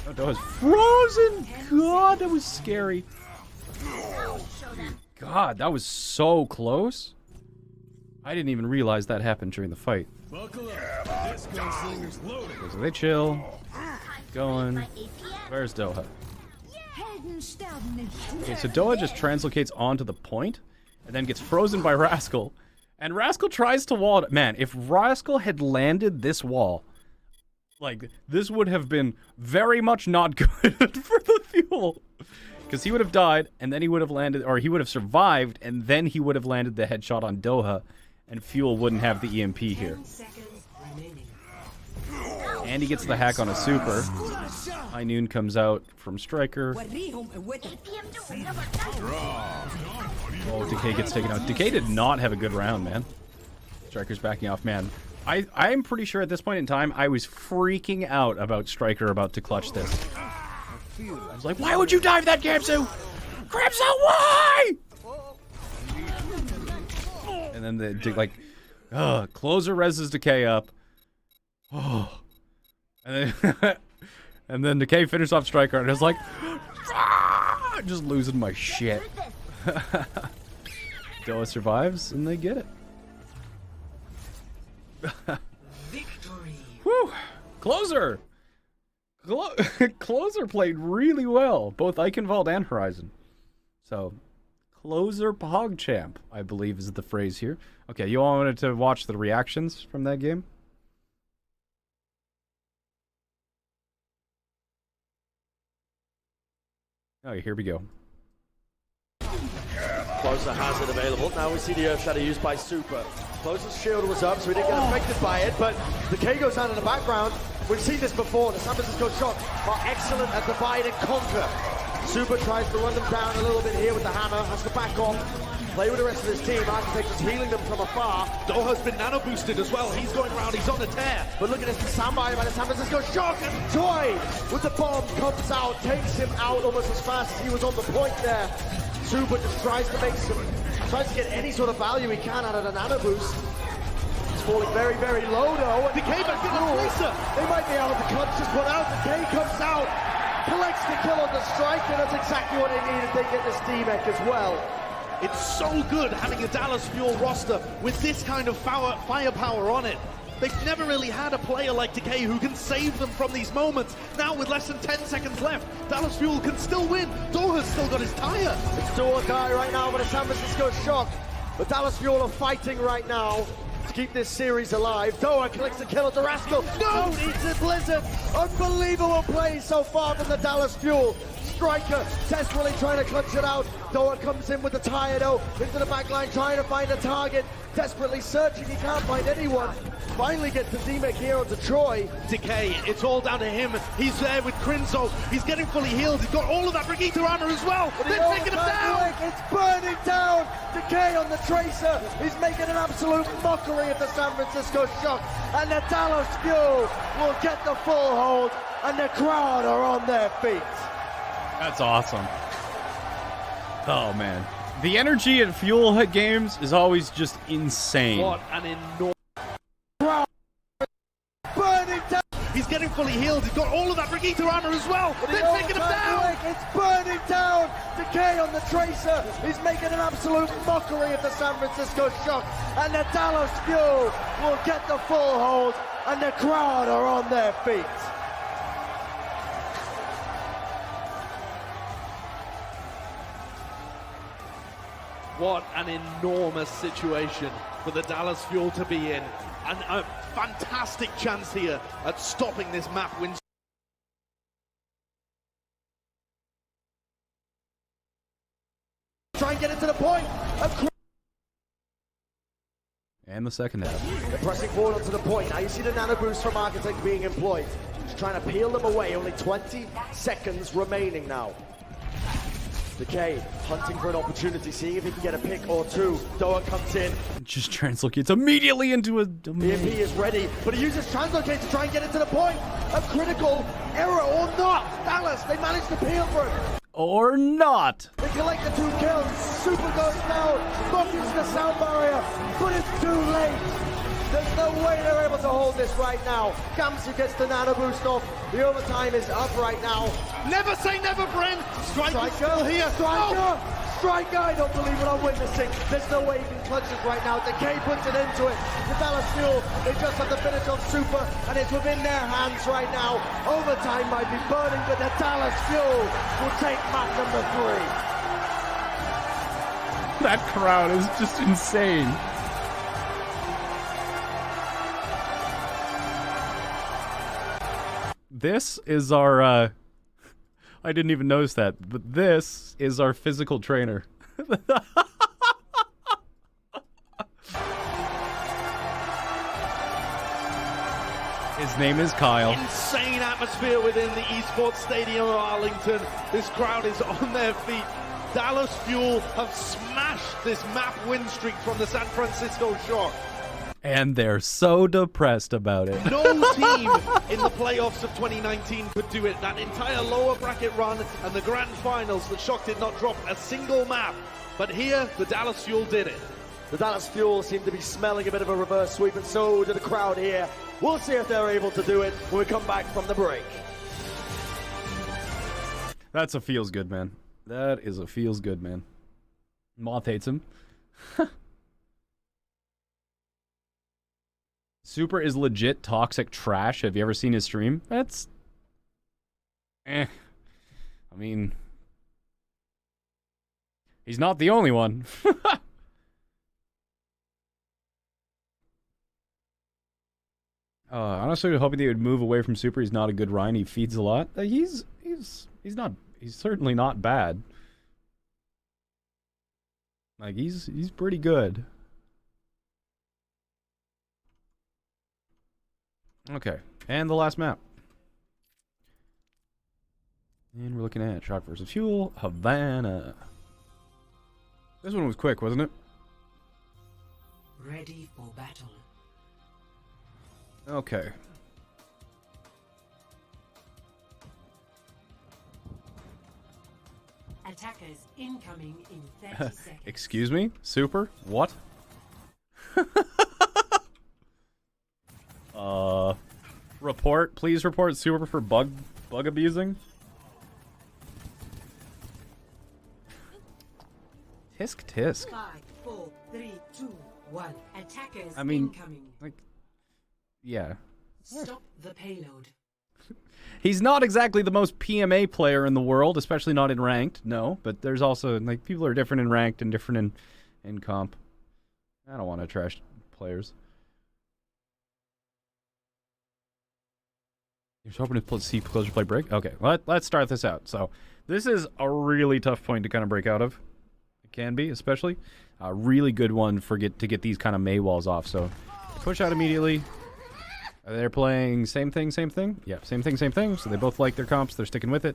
Oh, Doha's frozen! God, that was scary. God, that was so close. I didn't even realize that happened during the fight. Buckle up. This gunslinger's loaded. Okay, so they chill. Going. Where's Doha? Okay, so Doha just translocates onto the point and then gets frozen by Rascal. And Rascal tries to wall it. Man, if Rascal had landed this wall, like, this would have been very much not good for the fuel. Because he would have died, and then he would have landed, or he would have survived, and then he would have landed the headshot on Doha, and Fuel wouldn't have the EMP here. And he gets the hack on a super. High Noon comes out from Striker. Oh, Decay gets taken out. Decay did not have a good round, man. Striker's backing off, man. I'm pretty sure at this point in time, I was freaking out about Striker about to clutch this. I was like, why would you dive that, Gamsu? Crimson, why? And then Closer reses Decay up. Oh. And then, and then Decay finished off Striker, and I was like, just losing my shit. Doa survives, and they get it. Victory. Whew. Closer! Closer played really well, both Eichenwald and Horizon. So, Closer PogChamp, I believe is the phrase here. Okay, you all wanted to watch the reactions from that game? Oh, here we go. Closer has it available. Now we see the Earth Shadow used by Super. Closer's shield was up, so he didn't get affected by it, but the K goes down in the background. We've seen this before. The San Francisco Shock are excellent at divide and conquer. Super tries to run them down a little bit here with the hammer, has to back off, play with the rest of his team. Architect is healing them from afar. Doha's been nano boosted as well. He's going around, he's on the tear. But look at this, the soundbite by the San Francisco Shock. Toy with the bomb comes out, takes him out almost as fast as he was on the point there. Super just tries to get any sort of value he can out of the nano boost. He's falling very, very low though. And Decay might get the freezer. They might be able to clutch this one out. Decay comes out, collects the kill on the strike, and that's exactly what they needed. They get the steam egg as well. It's so good having a Dallas Fuel roster with this kind of firepower on it. They've never really had a player like Decay who can save them from these moments. Now with less than 10 seconds left, Dallas Fuel can still win. Doha's still got his tire. It's do or die right now for the San Francisco Shock. But Dallas Fuel are fighting right now to keep this series alive. Doha collects the kill at the Rascal. No! Eats it, Blizzard. Unbelievable play so far from the Dallas Fuel. Striker desperately trying to clutch it out. Doha comes in with the tire though, into the back line trying to find a target. Desperately searching, he can't find anyone. Finally gets the D-Mech here onto Troy. Decay, it's all down to him. He's there with Crinzo. He's getting fully healed. He's got all of that Brigitte armor as well. They're taking him down. It's burning down. Decay on the Tracer. He's making an absolute mockery of the San Francisco Shock. And the Dallas Fuel will get the full hold. And the crowd are on their feet. That's awesome. Oh, man. The energy at Fuel games is always just insane. What an enormous... Burning down. He's getting fully healed. He's got all of that Brigitte armor as well. They're taking him down. It's burning down. Decay on the Tracer. He's making an absolute mockery of the San Francisco Shock. And the Dallas Fuel will get the full hold. And the crowd are on their feet. What an enormous situation for the Dallas Fuel to be in. And a fantastic chance here at stopping this map win. Try and get it to the point. And the second half. They're pressing forward onto the point. Now you see the nano boost from Architect being employed. Just trying to peel them away. Only 20 seconds remaining now. Decay hunting for an opportunity, seeing if he can get a pick or two. Doha comes in. Just translocates immediately into a domain. EMP is ready, but he uses translocate to try and get it to the point. A critical error or not. Dallas, they managed to peel for it. Or not. They collect the 2 kills. Super goes down. Knock into the sound barrier, but it's too late. There's no way they're able to hold this right now. Gamsu gets the nano boost off. The overtime is up right now. Never say never, Bren. Striker still here. Striker! Striker! I don't believe what I'm witnessing. There's no way he can clutch this right now. Decay puts it into it. The Dallas Fuel, they just have to finish off Super, and it's within their hands right now. Overtime might be burning, but the Dallas Fuel will take map number 3. That crowd is just insane. This is our, I didn't even notice that, but this is our physical trainer. His name is Kyle. Insane atmosphere within the esports stadium of Arlington. This crowd is on their feet. Dallas Fuel have smashed this map win streak from the San Francisco Shock. And they're so depressed about it. No team in the playoffs of 2019 could do it. That entire lower bracket run and the grand finals, the Shock did not drop a single map. But here, the Dallas Fuel did it. The Dallas Fuel seem to be smelling a bit of a reverse sweep, and so do the crowd here. We'll see if they're able to do it when we come back from the break. That's a feels good, man. That is a feels good, man. Moth hates him. Super is legit toxic trash. Have you ever seen his stream? That's... I mean... He's not the only one. Honestly, hoping they would move away from Super. He's not a good Ryan. He feeds a lot. He's certainly not bad. Like, he's pretty good. Okay, and the last map. And we're looking at Shock versus Fuel, Havana. This one was quick, wasn't it? Ready for battle. Okay. Attackers incoming in 30 seconds. Excuse me? Super? What? Report. Please report Super for bug abusing. Tisk tisk. 5, 4, 3, 2, 1. Attackers I mean, incoming. like, yeah. Stop the payload. He's not exactly the most PMA player in the world, especially not in ranked. No, but there's also like people are different in ranked and different in comp. I don't want to trash players. You're hoping to see closer play break? Okay, let's start this out. So this is a really tough point to kind of break out of. It can be, especially. A really good one to get these kind of Mei walls off. So push out immediately. They're playing same thing, same thing? Yeah, same thing, same thing. So they both like their comps. They're sticking with it.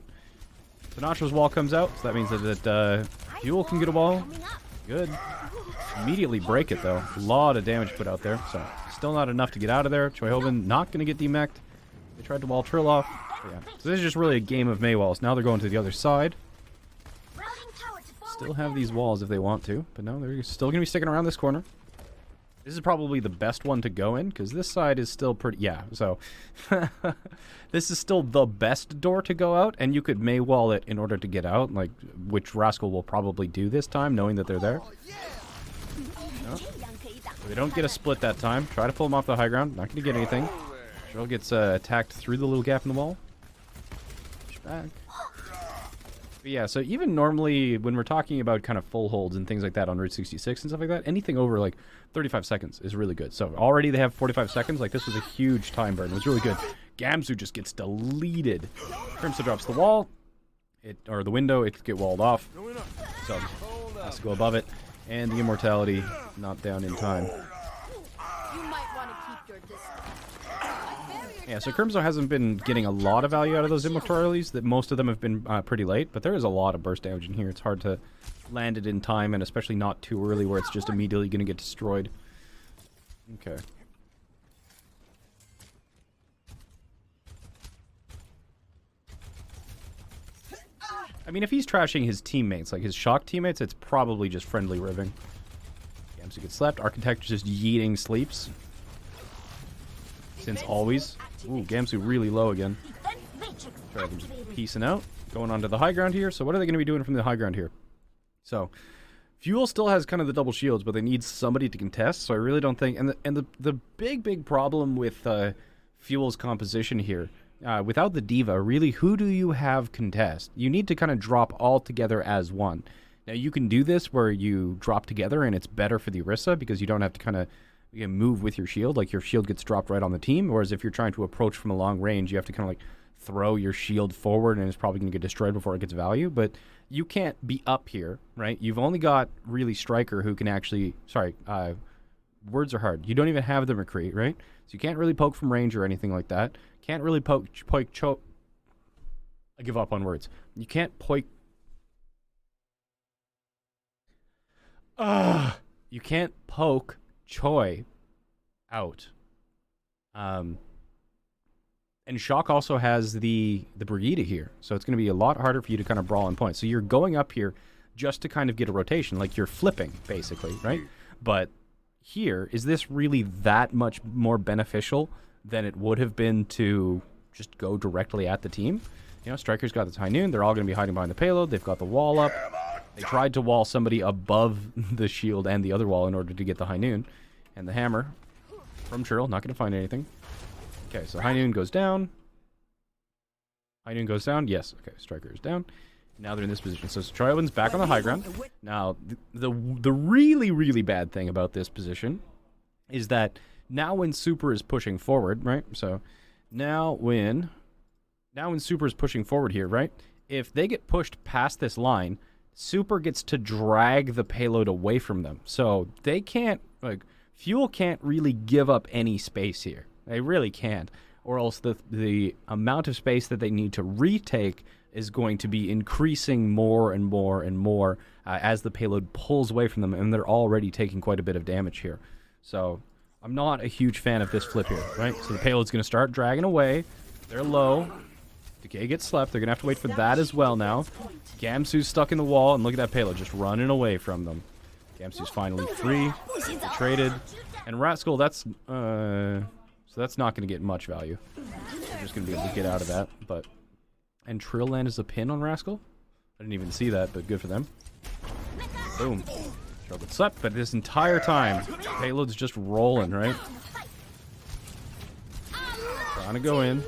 Sinatra's wall comes out. So that means that Fuel can get a wall. Good. Immediately break it, though. A lot of damage put out there. So still not enough to get out of there. Choi Hoban not going to get demeched. They tried to wall Trill off. Yeah. So this is just really a game of Mei walls. Now they're going to the other side. Still have these walls if they want to. But no, they're still going to be sticking around this corner. This is probably the best one to go in, because this side is still pretty... Yeah, so... this is still the best door to go out, and you could Mei wall it in order to get out, like, which Rascal will probably do this time, knowing that they're there. No. So they don't get a split that time. Try to pull them off the high ground. Not going to get anything. Drill gets attacked through the little gap in the wall. Push back. But yeah, so even normally when we're talking about kind of full holds and things like that on Route 66 and stuff like that, anything over like 35 seconds is really good. So already they have 45 seconds. Like this was a huge time burn. It was really good. Gamzu just gets deleted. Crimson drops the wall, or the window. It could get walled off. So has to go above it, and the immortality not down in time. You might want to keep your distance. Yeah, so Crimson hasn't been getting a lot of value out of those immortalities. That most of them have been pretty late, but there is a lot of burst damage in here. It's hard to land it in time, and especially not too early where it's just immediately going to get destroyed. Okay. I mean, if he's trashing his teammates, like his shock teammates, it's probably just friendly ribbing. Gamsu gets slept. Architect just yeeting sleeps. Since always. Ooh, Gamsu really low again. Try to piecing out. Going onto the high ground here. So what are they going to be doing from the high ground here? So, Fuel still has kind of the double shields, but they need somebody to contest. So I really don't think... And the big problem with Fuel's composition here, without the Diva, really, who do you have contest? You need to kind of drop all together as one. Now, you can do this where you drop together, and it's better for the Orisa because you don't have to kind of... You can move with your shield, like your shield gets dropped right on the team, whereas if you're trying to approach from a long range, you have to kind of like throw your shield forward and it's probably going to get destroyed before it gets value, but you can't be up here, right? You've only got really Striker who can actually, words are hard. You don't even have the McCree, right? So you can't really poke from range or anything like that. Can't really poke choke. I give up on words. You can't poke. You can't poke Choi out. And Shock also has the Brigida here, so it's going to be a lot harder for you to kind of brawl in points. So you're going up here just to kind of get a rotation, like you're flipping, basically, right? But here, is this really that much more beneficial than it would have been to just go directly at the team? You know, Striker's got the High Noon. They're all going to be hiding behind the payload. They've got the wall up. They tried to wall somebody above the shield and the other wall in order to get the High Noon. And the hammer from Churl, not going to find anything. Okay, so High Noon goes down. High Noon goes down. Yes, okay, Striker is down. Now they're in this position. So Troylin's back on the high ground. Now, the really, really bad thing about this position is that now when Super is pushing forward, right? So now when Super is pushing forward here, right? If they get pushed past this line, Super gets to drag the payload away from them. So they can't, like, Fuel can't really give up any space here. They really can't. Or else the amount of space that they need to retake is going to be increasing more and more and more as the payload pulls away from them, and they're already taking quite a bit of damage here. So I'm not a huge fan of this flip here, right? So the payload's going to start dragging away. They're low. Decay gets slept. They're going to have to wait for that as well now. Gamsu's stuck in the wall, and look at that payload just running away from them. Gamsu's finally free. They traded. And Rascal, that's... so that's not going to get much value. They're just going to be able to get out of that, but... And Trill land is a pin on Rascal? I didn't even see that, but good for them. Boom. Show gets slept, but this entire time, payload's just rolling, right? Trying to go in.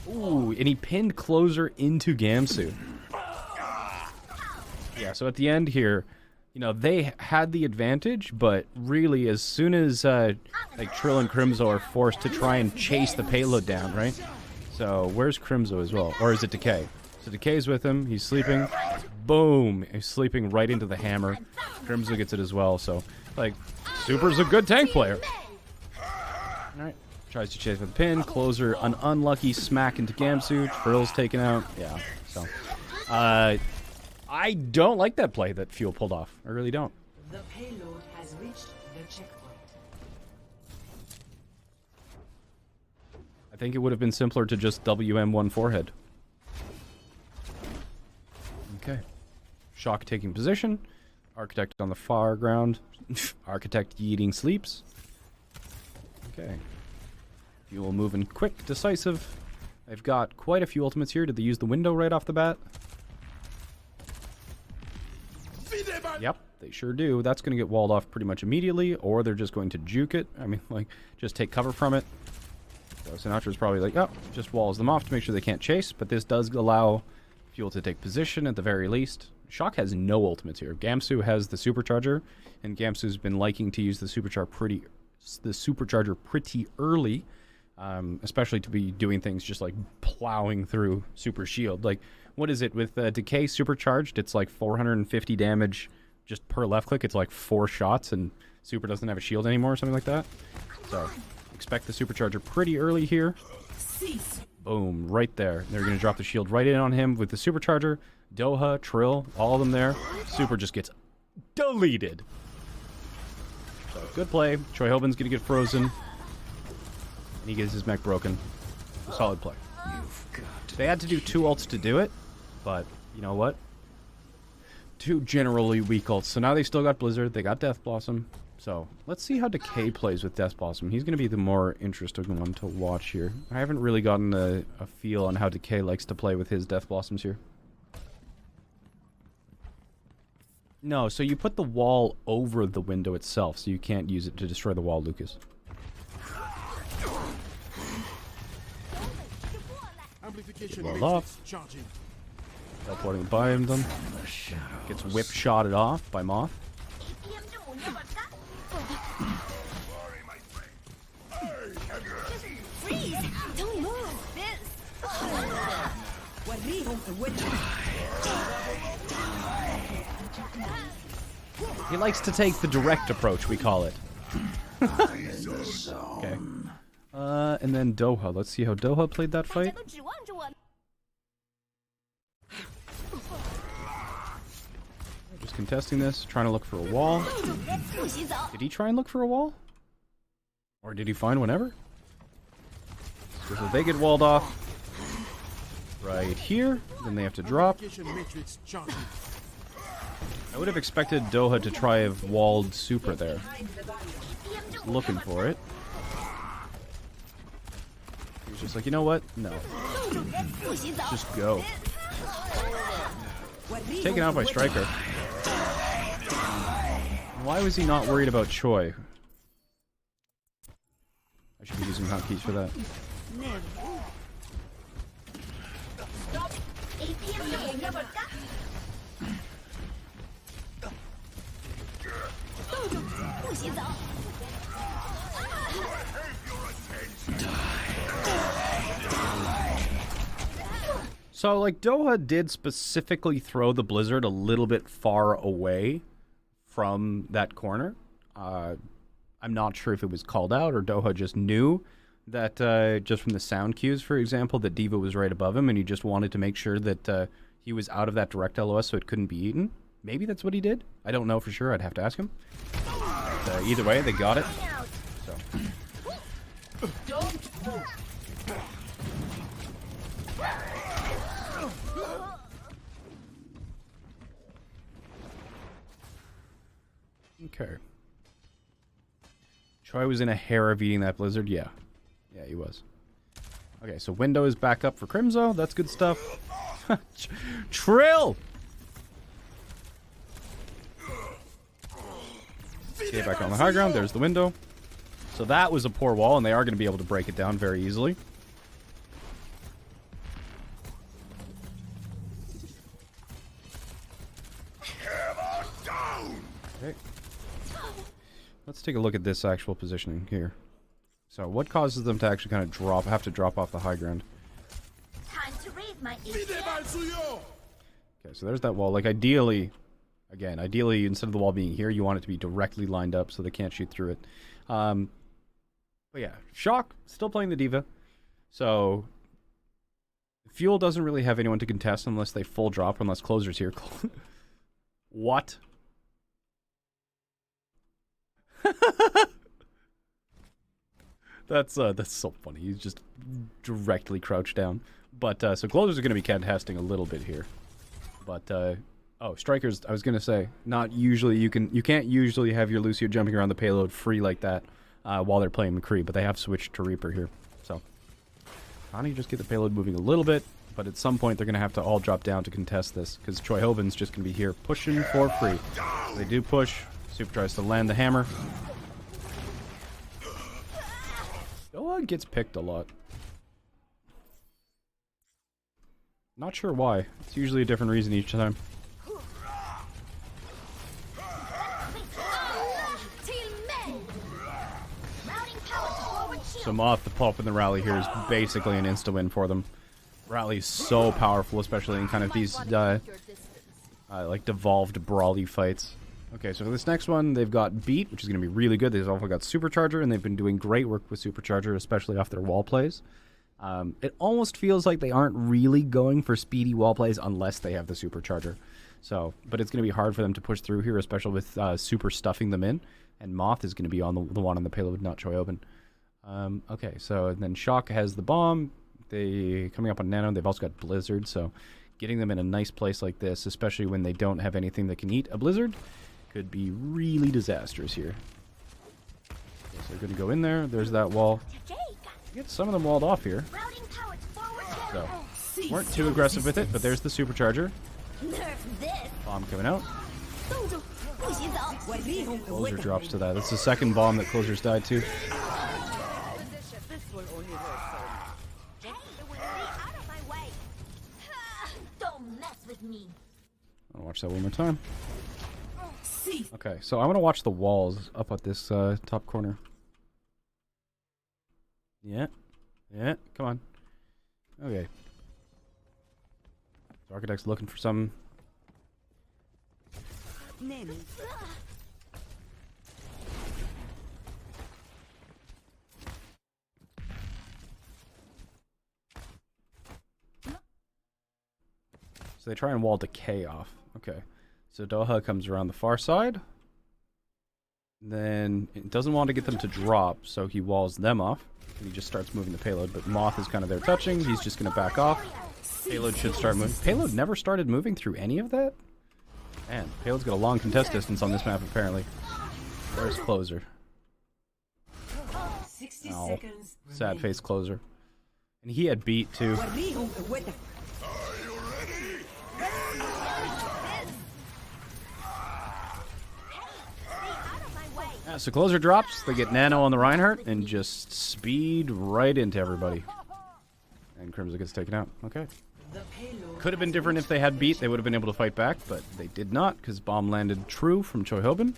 Ooh, and he pinned Closer into Gamsu. Yeah, so at the end here, you know, they had the advantage, but really as soon as like Trill and Crimzo are forced to try and chase the payload down, right? So where's Crimzo as well? Or is it Decay? So Decay's with him, he's sleeping. Boom! He's sleeping right into the hammer. Crimzo gets it as well, so like Super's a good tank player. Alright. Tries to chase with the pin. Closer, an unlucky smack into Gamsu. Trill's taken out. Yeah, so. I don't like that play that Fuel pulled off. I really don't. The payload has reached the checkpoint. I think it would have been simpler to just WM1 forehead. Okay. Shock taking position. Architect on the far ground. Architect yeeting sleeps. Okay. Fuel moving quick, decisive. They've got quite a few ultimates here. Did they use the window right off the bat? Yep, they sure do. That's going to get walled off pretty much immediately, or they're just going to juke it. I mean, like, just take cover from it. So Sinatra's probably like, oh, just walls them off to make sure they can't chase, but this does allow Fuel to take position at the very least. Shock has no ultimates here. Gamsu has the supercharger, and Gamsu's been liking to use the supercharger pretty early, especially to be doing things just like plowing through super shield. Like, what is it with Decay supercharged? It's like 450 damage just per left click. It's like 4 shots, and Super doesn't have a shield anymore or something like that. So expect the supercharger pretty early here. Boom, right there. They're going to drop the shield right in on him with the supercharger. Doha, Trill, all of them there. Super just gets deleted. So good play. Choi Hobin's going to get frozen. And he gets his mech broken. A solid play. They had to do 2 ults to do it, but you know what? 2 generally weak ults. So now they still got Blizzard. They got Death Blossom. So let's see how Decay plays with Death Blossom. He's going to be the more interesting one to watch here. I haven't really gotten a feel on how Decay likes to play with his Death Blossoms here. No, so you put the wall over the window itself, so you can't use it to destroy the wall, Lucas. Walled off. Teleporting by him, them. Gets whip shotted off by Moth. Don't move. He likes to take the direct approach, we call it. Okay. And then Doha. Let's see how Doha played that fight. Just contesting this, trying to look for a wall. Did he try and look for a wall? Or did he find whatever? So they get walled off right here, then they have to drop. I would have expected Doha to try have walled Super there. Just looking for it. He's just like, you know what? No. Just go. Taken out by Striker. Why was he not worried about Choi? I should be using hotkeys for that. So, like, Doha did specifically throw the Blizzard a little bit far away from that corner. I'm not sure if it was called out or Doha just knew that, just from the sound cues, for example, that D.Va was right above him and he just wanted to make sure that he was out of that direct LOS so it couldn't be eaten. Maybe that's what he did. I don't know for sure. I'd have to ask him. But, either way, they got it. So. Okay. Choi was in a hair of eating that Blizzard? Yeah. Yeah, he was. Okay, so window is back up for Crimzo. That's good stuff. Trill! Okay, back on the high ground. There's the window. So that was a poor wall, and they are going to be able to break it down very easily. Okay. Let's take a look at this actual positioning here. So what causes them to actually kind of have to drop off the high ground? Time to raise my Okay, so there's that wall. Like, ideally, instead of the wall being here, you want it to be directly lined up so they can't shoot through it. But yeah, Shock, still playing the D.Va. So, Fuel doesn't really have anyone to contest unless they full drop, unless Closer's here. What? That's so funny. He's just directly crouched down. But, so Closers are going to be contesting a little bit here. But, oh, Strikers, I was going to say, not usually, you can't usually have your Lucio jumping around the payload free like that while they're playing McCree, but they have switched to Reaper here. So, Connie just get the payload moving a little bit, but at some point they're going to have to all drop down to contest this, because Choi Hoban's just going to be here pushing for free. They do push. Super tries to land the hammer. Doa gets picked a lot. Not sure why. It's usually a different reason each time. So Moth, the pop in the rally here is basically an insta-win for them. Rally's so powerful, especially in kind of these like devolved brawly fights. Okay, so for this next one, they've got Beat, which is going to be really good. They've also got Supercharger, and they've been doing great work with Supercharger, especially off their wall plays. It almost feels like they aren't really going for speedy wall plays unless they have the Supercharger. So, but it's going to be hard for them to push through here, especially with Super stuffing them in. And Moth is going to be on the one on the payload, not Choi Hoban. Okay, so then Shock has the bomb. They coming up on Nano. They've also got Blizzard, so getting them in a nice place like this, especially when they don't have anything that can eat a Blizzard, could be really disastrous here. Okay, so they're going to go in there. There's that wall. Get some of them walled off here. So, weren't too aggressive with it, but there's the Supercharger. Bomb coming out. Closer drops to that. That's the second bomb that Closer's died to. I'll watch that one more time. Okay, so I want to watch the walls up at this top corner. Yeah. Yeah, come on. Okay. So Architect's looking for some... So they try and wall Decay off. Okay. So Doha comes around the far side. Then it doesn't want to get them to drop, so he walls them off. And he just starts moving the payload, but Moth is kind of there touching. He's just going to back off. Payload should start moving. Payload never started moving through any of that? Man, Payload's got a long contest distance on this map, apparently. Where's Closer? Oh, sad face Closer. And he had Beat, too. Yeah, so Closer drops, they get Nano on the Reinhardt, and just speed right into everybody. And Crimson gets taken out. Okay. Could have been different if they had Beat, they would have been able to fight back, but they did not, because bomb landed true from Choi Hoban.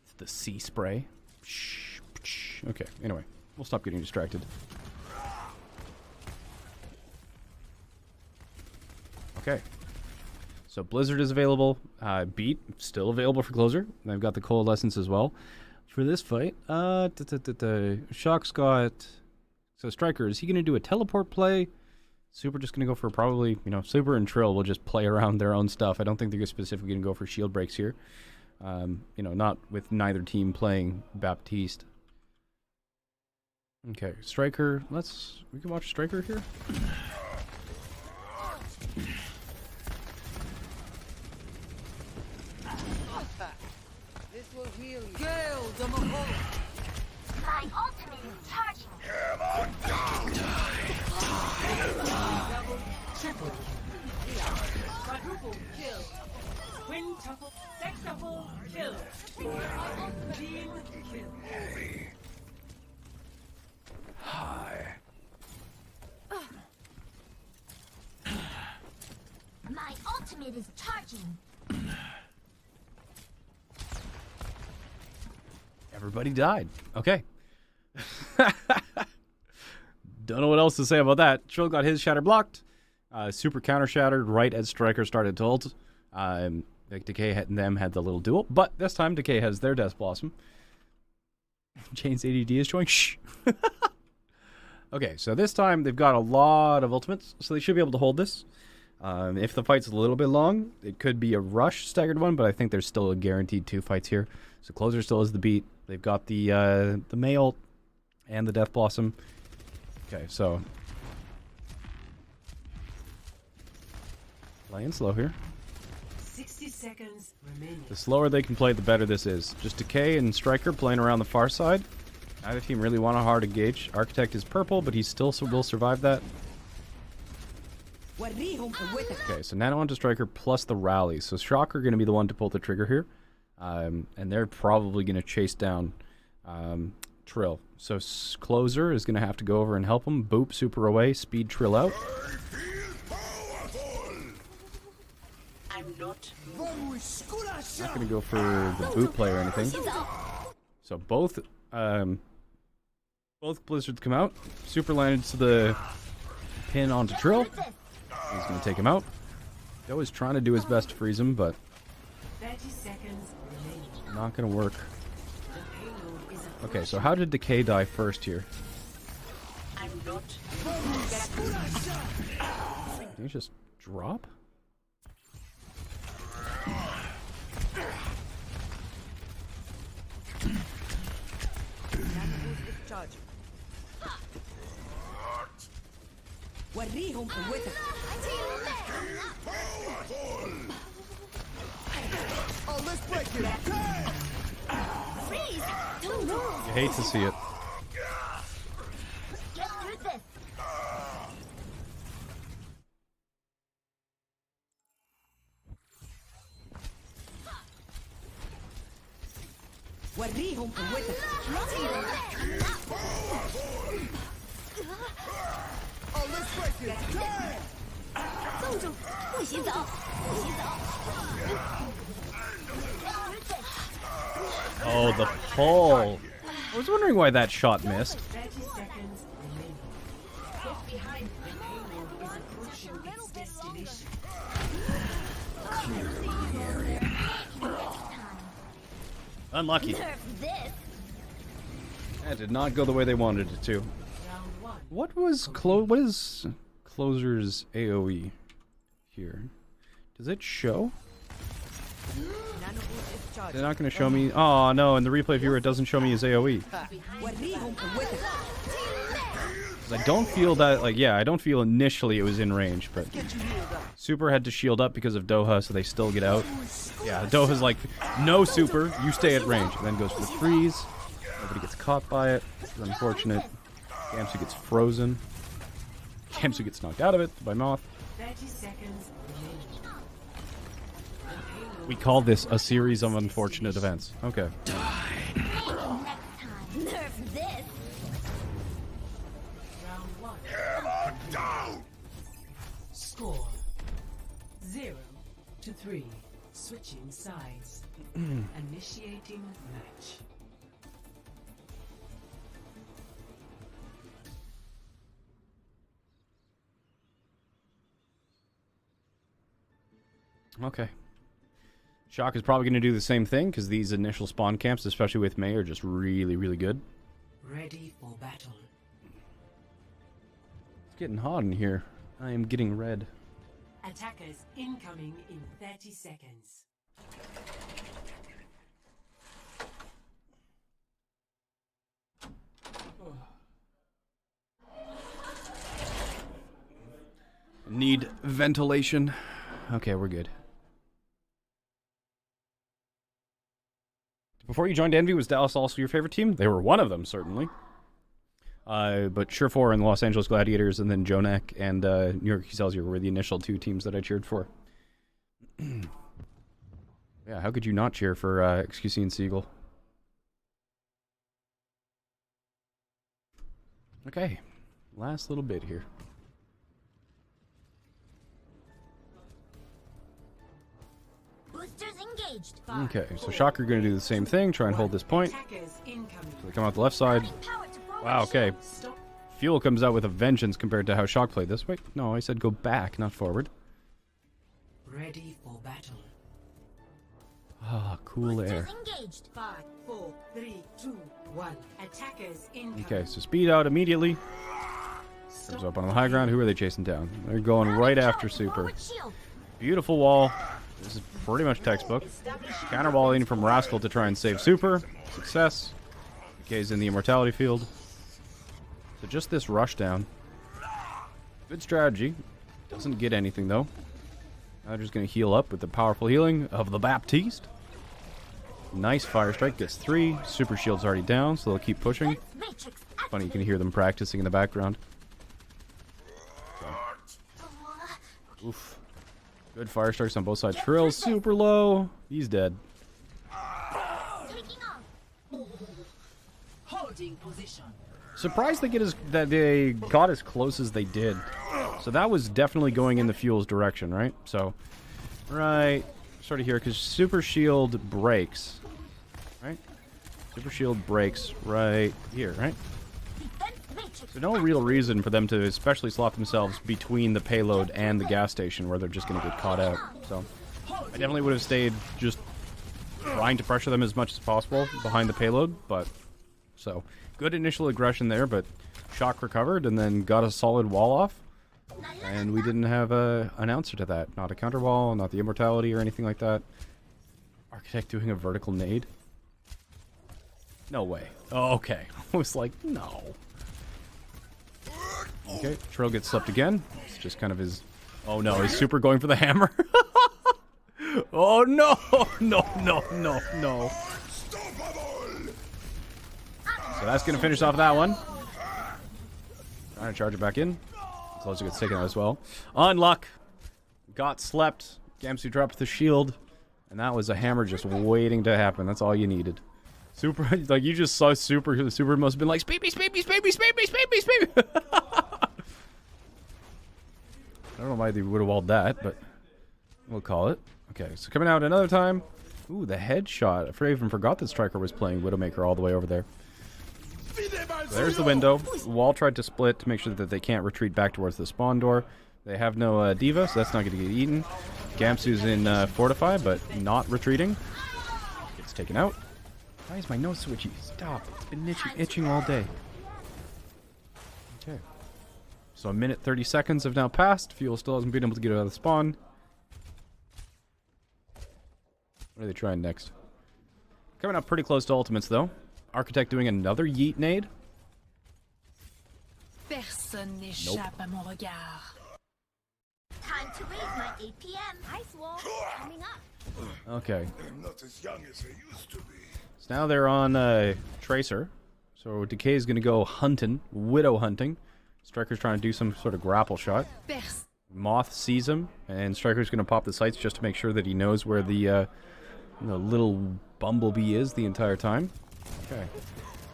It's the C spray. Okay, anyway, we'll stop getting distracted. Okay, so Blizzard is available. Beat still available for Closer. They've got the Coalescence as well for this fight. Shock's got... So Striker, is he going to do a teleport play? Super just going to go for probably, you know, Super and Trill will just play around their own stuff. I don't think they're specifically going to go for shield breaks here. You know, not with neither team playing Baptiste. Okay, Striker. We can watch Striker here. This will heal you. My ultimate is charging. kill. Team kill. Hi. My ultimate is charging. Everybody died. Okay. Don't know what else to say about that. Trill got his shatter blocked. Super counter shattered right as Striker started to ult. Like Decay and them had the little duel, but this time Decay has their Death Blossom. Jayne's ADD is showing. Shh. Okay, so this time they've got a lot of ultimates, so they should be able to hold this. If the fight's a little bit long, it could be a rush staggered one, but I think there's still a guaranteed 2 fights here. So Closer still has the beat. They've got the Mei ult and the Death Blossom. Okay, so playing slow here. 60 seconds remaining. The slower they can play, the better this is. Just Decay and Striker playing around the far side. Neither team really want a hard engage. Architect is purple, but he still will survive that. Okay, so Nano onto Striker plus the rally. So Shock are going to be the one to pull the trigger here. And they're probably going to chase down Trill. So Closer is going to have to go over and help him. Boop, super away, speed Trill out. I'm not. Not going to go for the boot play or anything. So both Blizzards come out. Super landed to the pin onto Trill. He's going to take him out. Doe is trying to do his best to freeze him, but 30 seconds remaining. not going to work. The payload is Okay, so how did Decay die first here? I'm not. Did he just drop? Oh, let's break it. Freeze! Don't move! You hate to see it. Get through this! Oh, let's break it. 冻住！不许走！不许走！ Oh, the pull. I was wondering why that shot missed. 30 seconds remaining. Get behind the payload is approaching its destination. Unlucky. Nerf this! That did not go the way they wanted it to. Round 1. What is Closer's AoE here? Does it show? They're not going to show me. Oh no, in the replay viewer it doesn't show me his AoE. 'Cause I don't feel that, like, yeah, I don't feel initially it was in range, but Super had to shield up because of Doha, so they still get out. Yeah, Doha's like, no Super, you stay at range, and then goes for the freeze. Nobody gets caught by it. It's unfortunate. Gamsu gets frozen. Gamsu gets knocked out of it by Moth. 30 seconds remaining. We call this a series of unfortunate events. Okay. Next time! Nerf this! Round 1. Hammer down. Score 0-3. Switching sides. Initiating match. Okay. Shock is probably going to do the same thing, because these initial spawn camps, especially with Mei, are just really, really good. Ready for battle. It's getting hot in here. I am getting red. Attackers incoming in 30 seconds. Need ventilation. Okay, we're good. Before you joined Envy, was Dallas also your favorite team? They were one of them, certainly. But Surefour and the Los Angeles Gladiators, and then Jonak and New York Excelsior were the initial 2 teams that I cheered for. Yeah, how could you not cheer for XQC and Seagull? Okay, last little bit here. Boosters engaged. Okay, so Shocker going to do the same thing, try and hold this point. Attackers incoming. So they come out the left side. Power to forward Wow, okay. Stop. Fuel comes out with a vengeance compared to how Shock played this. Wait, no, I said go back, not forward. Ready for battle. Ah, cool air. Boosters engaged. 5, 4, 3, 2, 1. Attackers incoming. Okay, so speed out immediately. Comes up on the high ground. Who are they chasing down? They're going right after Super. Forward shield. Beautiful wall. This is pretty much textbook. Counterballing from Rascal to try and save Super. Success. DK's in the immortality field. So just this rush down. Good strategy. Doesn't get anything though. Now they're just going to heal up with the powerful healing of the Baptiste. Nice fire strike. Gets 3. Super shield's already down, so they'll keep pushing. Matrix Funny, you can hear them practicing in the background. So. Oof. Good fire strikes on both sides. Trill's super low. He's dead. taking off. Holding position. Surprised that they got as close as they did. So that was definitely going in the Fuel's direction, right? So, right sort of here, because Super Shield breaks. Right? Super Shield breaks right here, right? Defense matrix. There's no real reason for them to especially slot themselves between the payload and the gas station where they're just going to get caught out. So I definitely would have stayed just trying to pressure them as much as possible behind the payload. But so good initial aggression there, but Shock recovered and then got a solid wall off. And we didn't have an answer to that. Not a counter wall, not the immortality or anything like that. Architect doing a vertical nade? No way. Oh, okay. I was like, no. Okay, Trill gets slept again. It's just kind of his... Oh no, he's super going for the hammer. Oh no! No, no, no, no. So that's going to finish off that one. Trying to charge it back in. Closer gets taken out as well. Unluck. Got slept. Gamsu dropped the shield. And that was a hammer just waiting to happen. That's all you needed. Super, like you just saw Super. Super must have been like, speed me, speed me, speed me, speed me, speed me, speed me. I don't know why they would have walled that, but we'll call it. Okay, so coming out another time. Ooh, the headshot. I even forgot that Striker was playing Widowmaker all the way over there. So there's the window. The wall tried to split to make sure that they can't retreat back towards the spawn door. They have no Diva, so that's not going to get eaten. Gamsu's in Fortify, but not retreating. Gets taken out. Why is my nose switchy? Stop. It's been itching all day. Okay. So a minute 30 seconds have now passed. Fuel still hasn't been able to get out of the spawn. What are they trying next? Coming up pretty close to ultimates, though. Architect doing another yeet nade. Personne n'échappe à mon regard. Time to raise my APM. Ice wall coming up. Okay. They're not as young as they used to be. So now they're on Tracer. So Decay is going to go hunting, Widow hunting. Striker's trying to do some sort of grapple shot. Moth sees him, and Striker's going to pop the sights just to make sure that he knows where the little bumblebee is the entire time. Okay.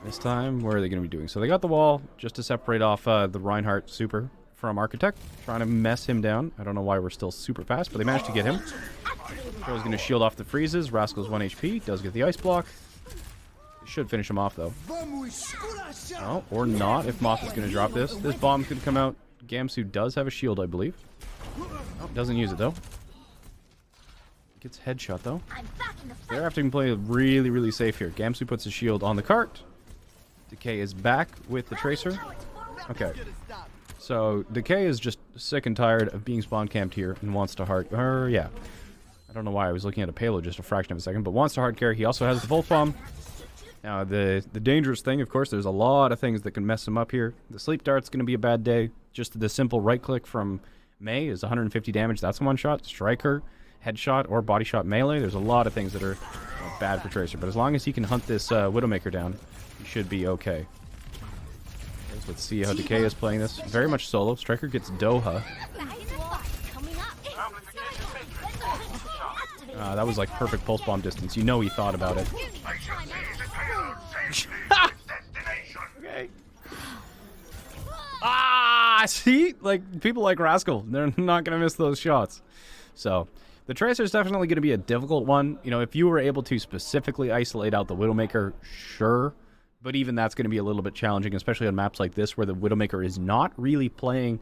This time, where are they going to be doing? So they got the wall just to separate off the Reinhardt Super from Architect. Trying to mess him down. I don't know why we're still super fast, but they managed to get him. Trill's going to shield off the freezes. Rascal's 1 HP. Does get the ice block. Should finish him off, though. Oh, or not, if Moth is going to drop this. This bomb could come out. Gamsu does have a shield, I believe. Oh, doesn't use it, though. Gets headshot, though. They're having to play really, really safe here. Gamsu puts his shield on the cart. Decay is back with the Tracer. Okay. So, Decay is just sick and tired of being spawn camped here and wants to hard... yeah. I don't know why I was looking at a payload just a fraction of a second, but wants to hard carry. He also has the Volt Bomb. Now, the dangerous thing, of course, there's a lot of things that can mess him up here. The Sleep Dart's going to be a bad day. Just the simple right-click from May is 150 damage. That's a one-shot. Striker, headshot, or body shot melee. There's a lot of things that are bad for Tracer. But as long as he can hunt this Widowmaker down, he should be okay. Let's see how Decay is playing this. Very much solo. Striker gets Doha. That was like perfect pulse bomb distance. You know he thought about it. Okay. Ah, see? Like, people like Rascal, they're not going to miss those shots. So, the Tracer is definitely going to be a difficult one. You know, if you were able to specifically isolate out the Widowmaker, sure. But even that's going to be a little bit challenging, especially on maps like this where the Widowmaker is not really playing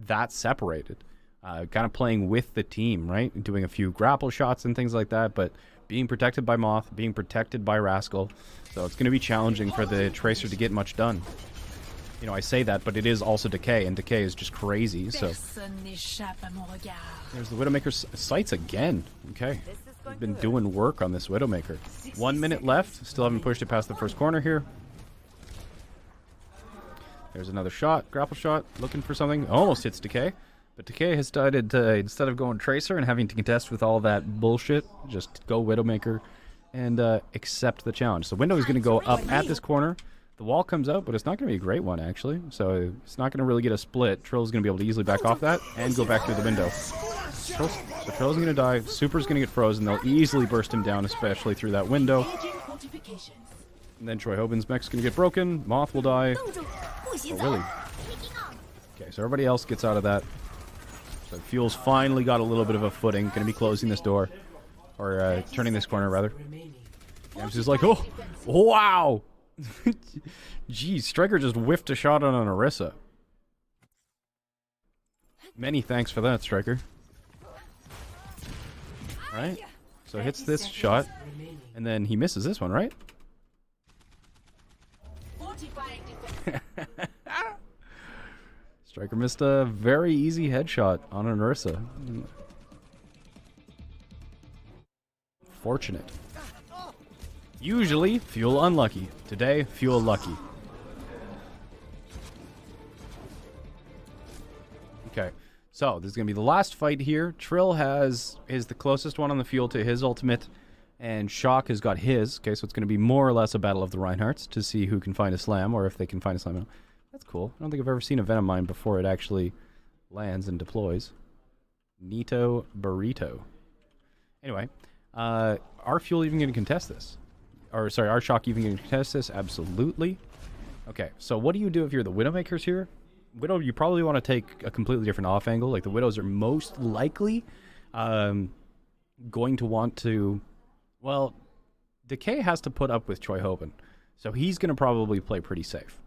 that separated. Kind of playing with the team, right? Doing a few grapple shots and things like that, but being protected by Moth, being protected by Rascal. So it's going to be challenging for the Tracer to get much done. You know, I say that, but it is also Decay, and Decay is just crazy, so... There's the Widowmaker's sights again. Okay. We've been doing work on this Widowmaker. 1 minute left. Still haven't pushed it past the first corner here. There's another shot. Grapple shot. Looking for something. Almost hits Decay. But Decay has decided to, instead of going Tracer and having to contest with all that bullshit, just go Widowmaker and accept the challenge. So Window is going to go up at this corner. The wall comes out, but it's not going to be a great one, actually. So it's not going to really get a split. Trill's going to be able to easily back off that and go back through the window. So Trill's going to die. Super's going to get frozen. They'll easily burst him down, especially through that window. And then Troy Hoban's mech's going to get broken. Moth will die. Oh, really? Okay, so everybody else gets out of that. So Fuel's finally got a little bit of a footing. Going to be closing this door. Or turning this corner, rather. And she's like, oh, wow! Jeez, Striker just whiffed a shot on an Orisa. Many thanks for that, Striker. Right? So hits this shot. And then he misses this one, right? Striker missed a very easy headshot on an Orisa. Fortunate. Usually, Fuel unlucky. Today, Fuel lucky. Okay, so this is going to be the last fight here. Trill is the closest one on the Fuel to his ultimate, and Shock has got his. Okay, so it's going to be more or less a battle of the Reinhardts to see who can find a slam, or if they can find a slam. That's cool. I don't think I've ever seen a Venom Mine before it actually lands and deploys. Neato Burrito. Anyway, are Fuel even going to contest this? Or, sorry, are Shock even going to contest this? Absolutely. Okay, so what do you do if you're the Widowmakers here? Widow, you probably want to take a completely different off angle. Like, the Widows are most likely going to want to... Well, Decay has to put up with Troy Hoban. So he's going to probably play pretty safe.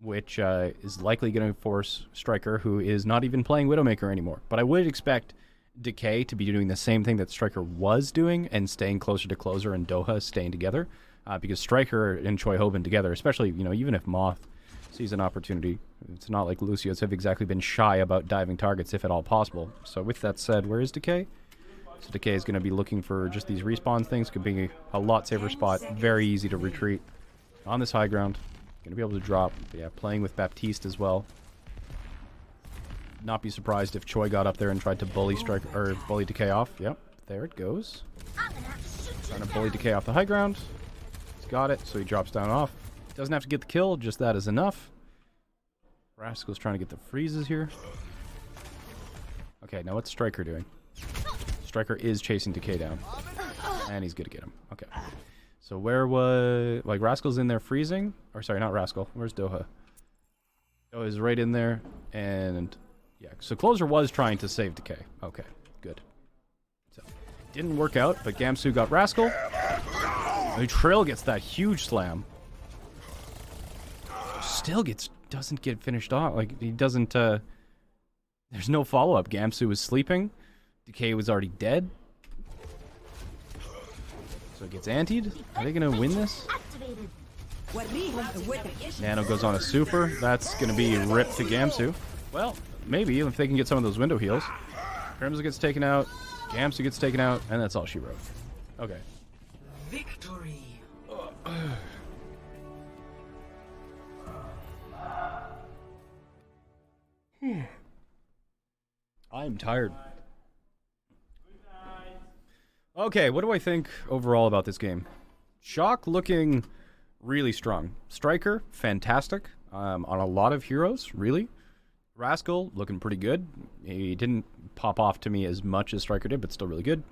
Which is likely going to force Striker, who is not even playing Widowmaker anymore. But I would expect Decay to be doing the same thing that Striker was doing and staying closer to Closer and Doha staying together. Because Striker and Troy Hoban together, especially, you know, even if Moth sees an opportunity, it's not like Lucios have exactly been shy about diving targets if at all possible. So with that said, where is Decay? So Decay is going to be looking for just these respawn things. Could be a lot safer spot. Very easy to retreat on this high ground. Going to be able to drop. But yeah, playing with Baptiste as well. Not be surprised if Choi got up there and tried to bully bully Decay off. Yep, there it goes. Trying to bully Decay off the high ground. He's got it, so he drops down off. Doesn't have to get the kill, just that is enough. Rascal's trying to get the freezes here. Okay, now what's Striker doing? Striker is chasing Decay down. And he's gonna get him. Okay. So where was... Like, Rascal's in there freezing? Or sorry, not Rascal. Where's Doha? Doha's right in there. And... Yeah, so Closer was trying to save Decay. Okay, good. So, didn't work out, but Gamsu got Rascal. And Trill gets that huge slam. Still doesn't get finished off. Like, he doesn't... There's no follow-up. Gamsu was sleeping. Decay was already dead. So it gets antied. Are they going to win this? Nano goes on a super. That's going to be ripped to Gamsu. Well, maybe if they can get some of those window heals. Crimson gets taken out. Gamsu gets taken out. And that's all she wrote. Okay. Victory. I'm tired. Okay, what do I think overall about this game? Shock looking really strong. Striker, fantastic. On a lot of heroes, really. Rascal looking pretty good. He didn't pop off to me as much as Striker did, but still really good.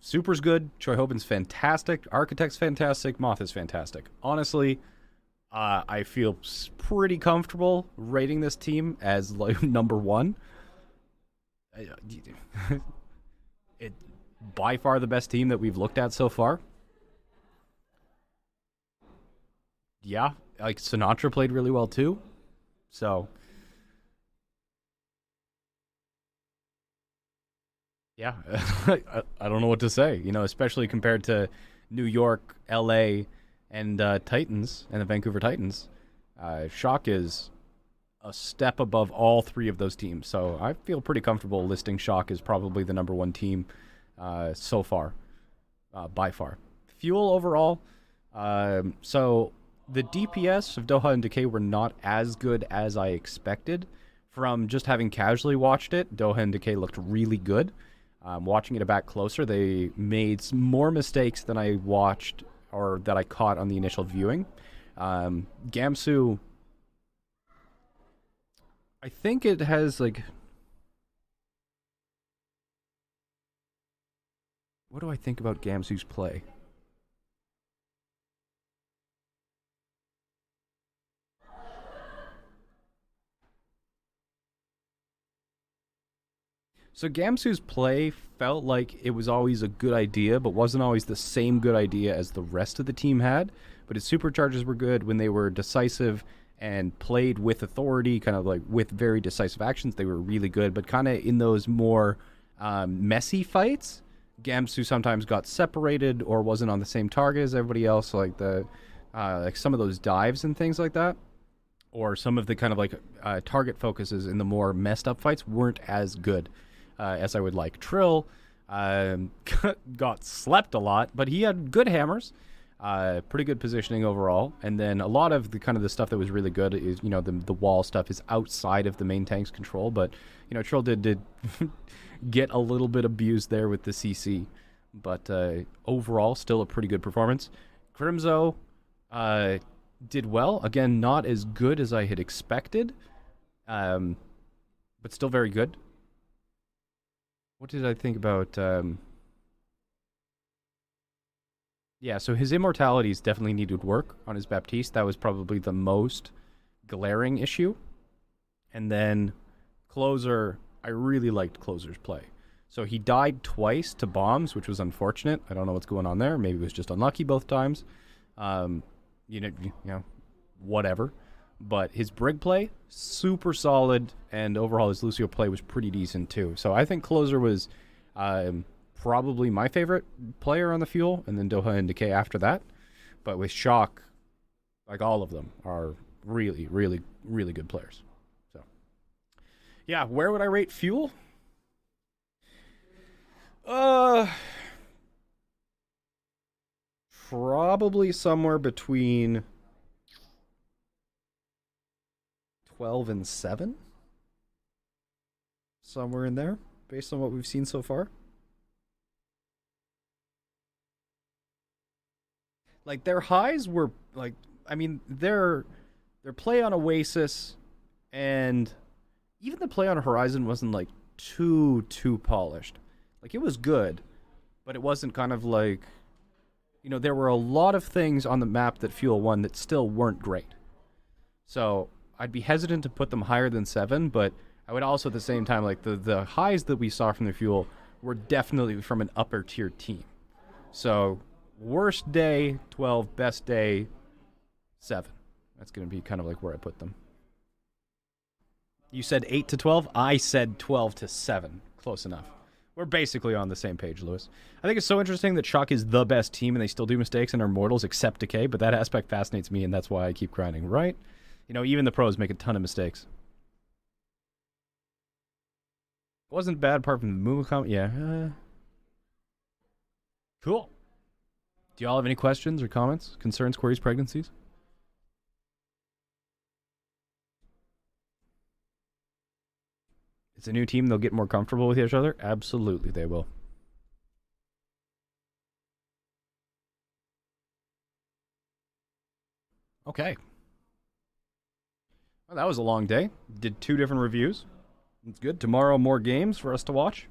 Super's good. Choi Hobin's fantastic. Architect's fantastic. Moth is fantastic. Honestly, I feel pretty comfortable rating this team as like number 1. It by far the best team that we've looked at so far. Yeah, like Sinatra played really well too. So yeah, I don't know what to say, you know, especially compared to New York, LA, and Titans, and the Vancouver Titans. Shock is a step above all 3 of those teams. So I feel pretty comfortable listing Shock as probably the number 1 team so far, by far. Fuel overall, so the DPS of Doha and Decay were not as good as I expected. From just having casually watched it, Doha and Decay looked really good. Watching it back closer, they made more mistakes than I watched or that I caught on the initial viewing. Gamsu, I think it has like... What do I think about Gamsu's play? So Gamsu's play felt like it was always a good idea, but wasn't always the same good idea as the rest of the team had. But his supercharges were good when they were decisive and played with authority, kind of like with very decisive actions. They were really good, but kind of in those more messy fights, Gamsu sometimes got separated or wasn't on the same target as everybody else, like the like some of those dives and things like that. Or some of the kind of like target focuses in the more messed up fights weren't as good as I would like. Trill got slept a lot, but he had good hammers, pretty good positioning overall. And then a lot of the kind of the stuff that was really good is, you know, the wall stuff is outside of the main tank's control. But, you know, Trill did get a little bit abused there with the CC. But overall, still a pretty good performance. Crimzo did well. Again, not as good as I had expected, but still very good. What did I think about... Yeah, so his immortalities definitely needed work on his Baptiste. That was probably the most glaring issue. And then Closer, I really liked Closer's play. So he died twice to bombs, which was unfortunate. I don't know what's going on there. Maybe it was just unlucky both times. You know, whatever. But his Brig play, super solid, and overall his Lucio play was pretty decent too. So I think Closer was probably my favorite player on the Fuel, and then Doha and Decay after that. But with Shock, like all of them are really, really, really good players. So yeah, where would I rate Fuel? Probably somewhere between 12 and 7. Somewhere in there, based on what we've seen so far. Like, their highs were, like, I mean, their play on Oasis and even the play on Horizon wasn't, like, too polished. Like, it was good, but it wasn't kind of like, you know, there were a lot of things on the map that Fuel won that still weren't great. So I'd be hesitant to put them higher than 7, but I would also at the same time, like, the highs that we saw from the Fuel were definitely from an upper tier team. So worst day, 12, best day, 7. That's going to be kind of like where I put them. You said 8 to 12? I said 12 to 7. Close enough. We're basically on the same page, Lewis. I think it's so interesting that Shock is the best team and they still do mistakes and are mortals except Decay, but that aspect fascinates me and that's why I keep grinding, right? You know, even the pros make a ton of mistakes. Wasn't bad apart from the Moo comment. Yeah. Cool. Do y'all have any questions or comments, concerns, queries, pregnancies? It's a new team. They'll get more comfortable with each other. Absolutely, they will. Okay. Well, that was a long day. Did 2 different reviews. It's good. Tomorrow, more games for us to watch.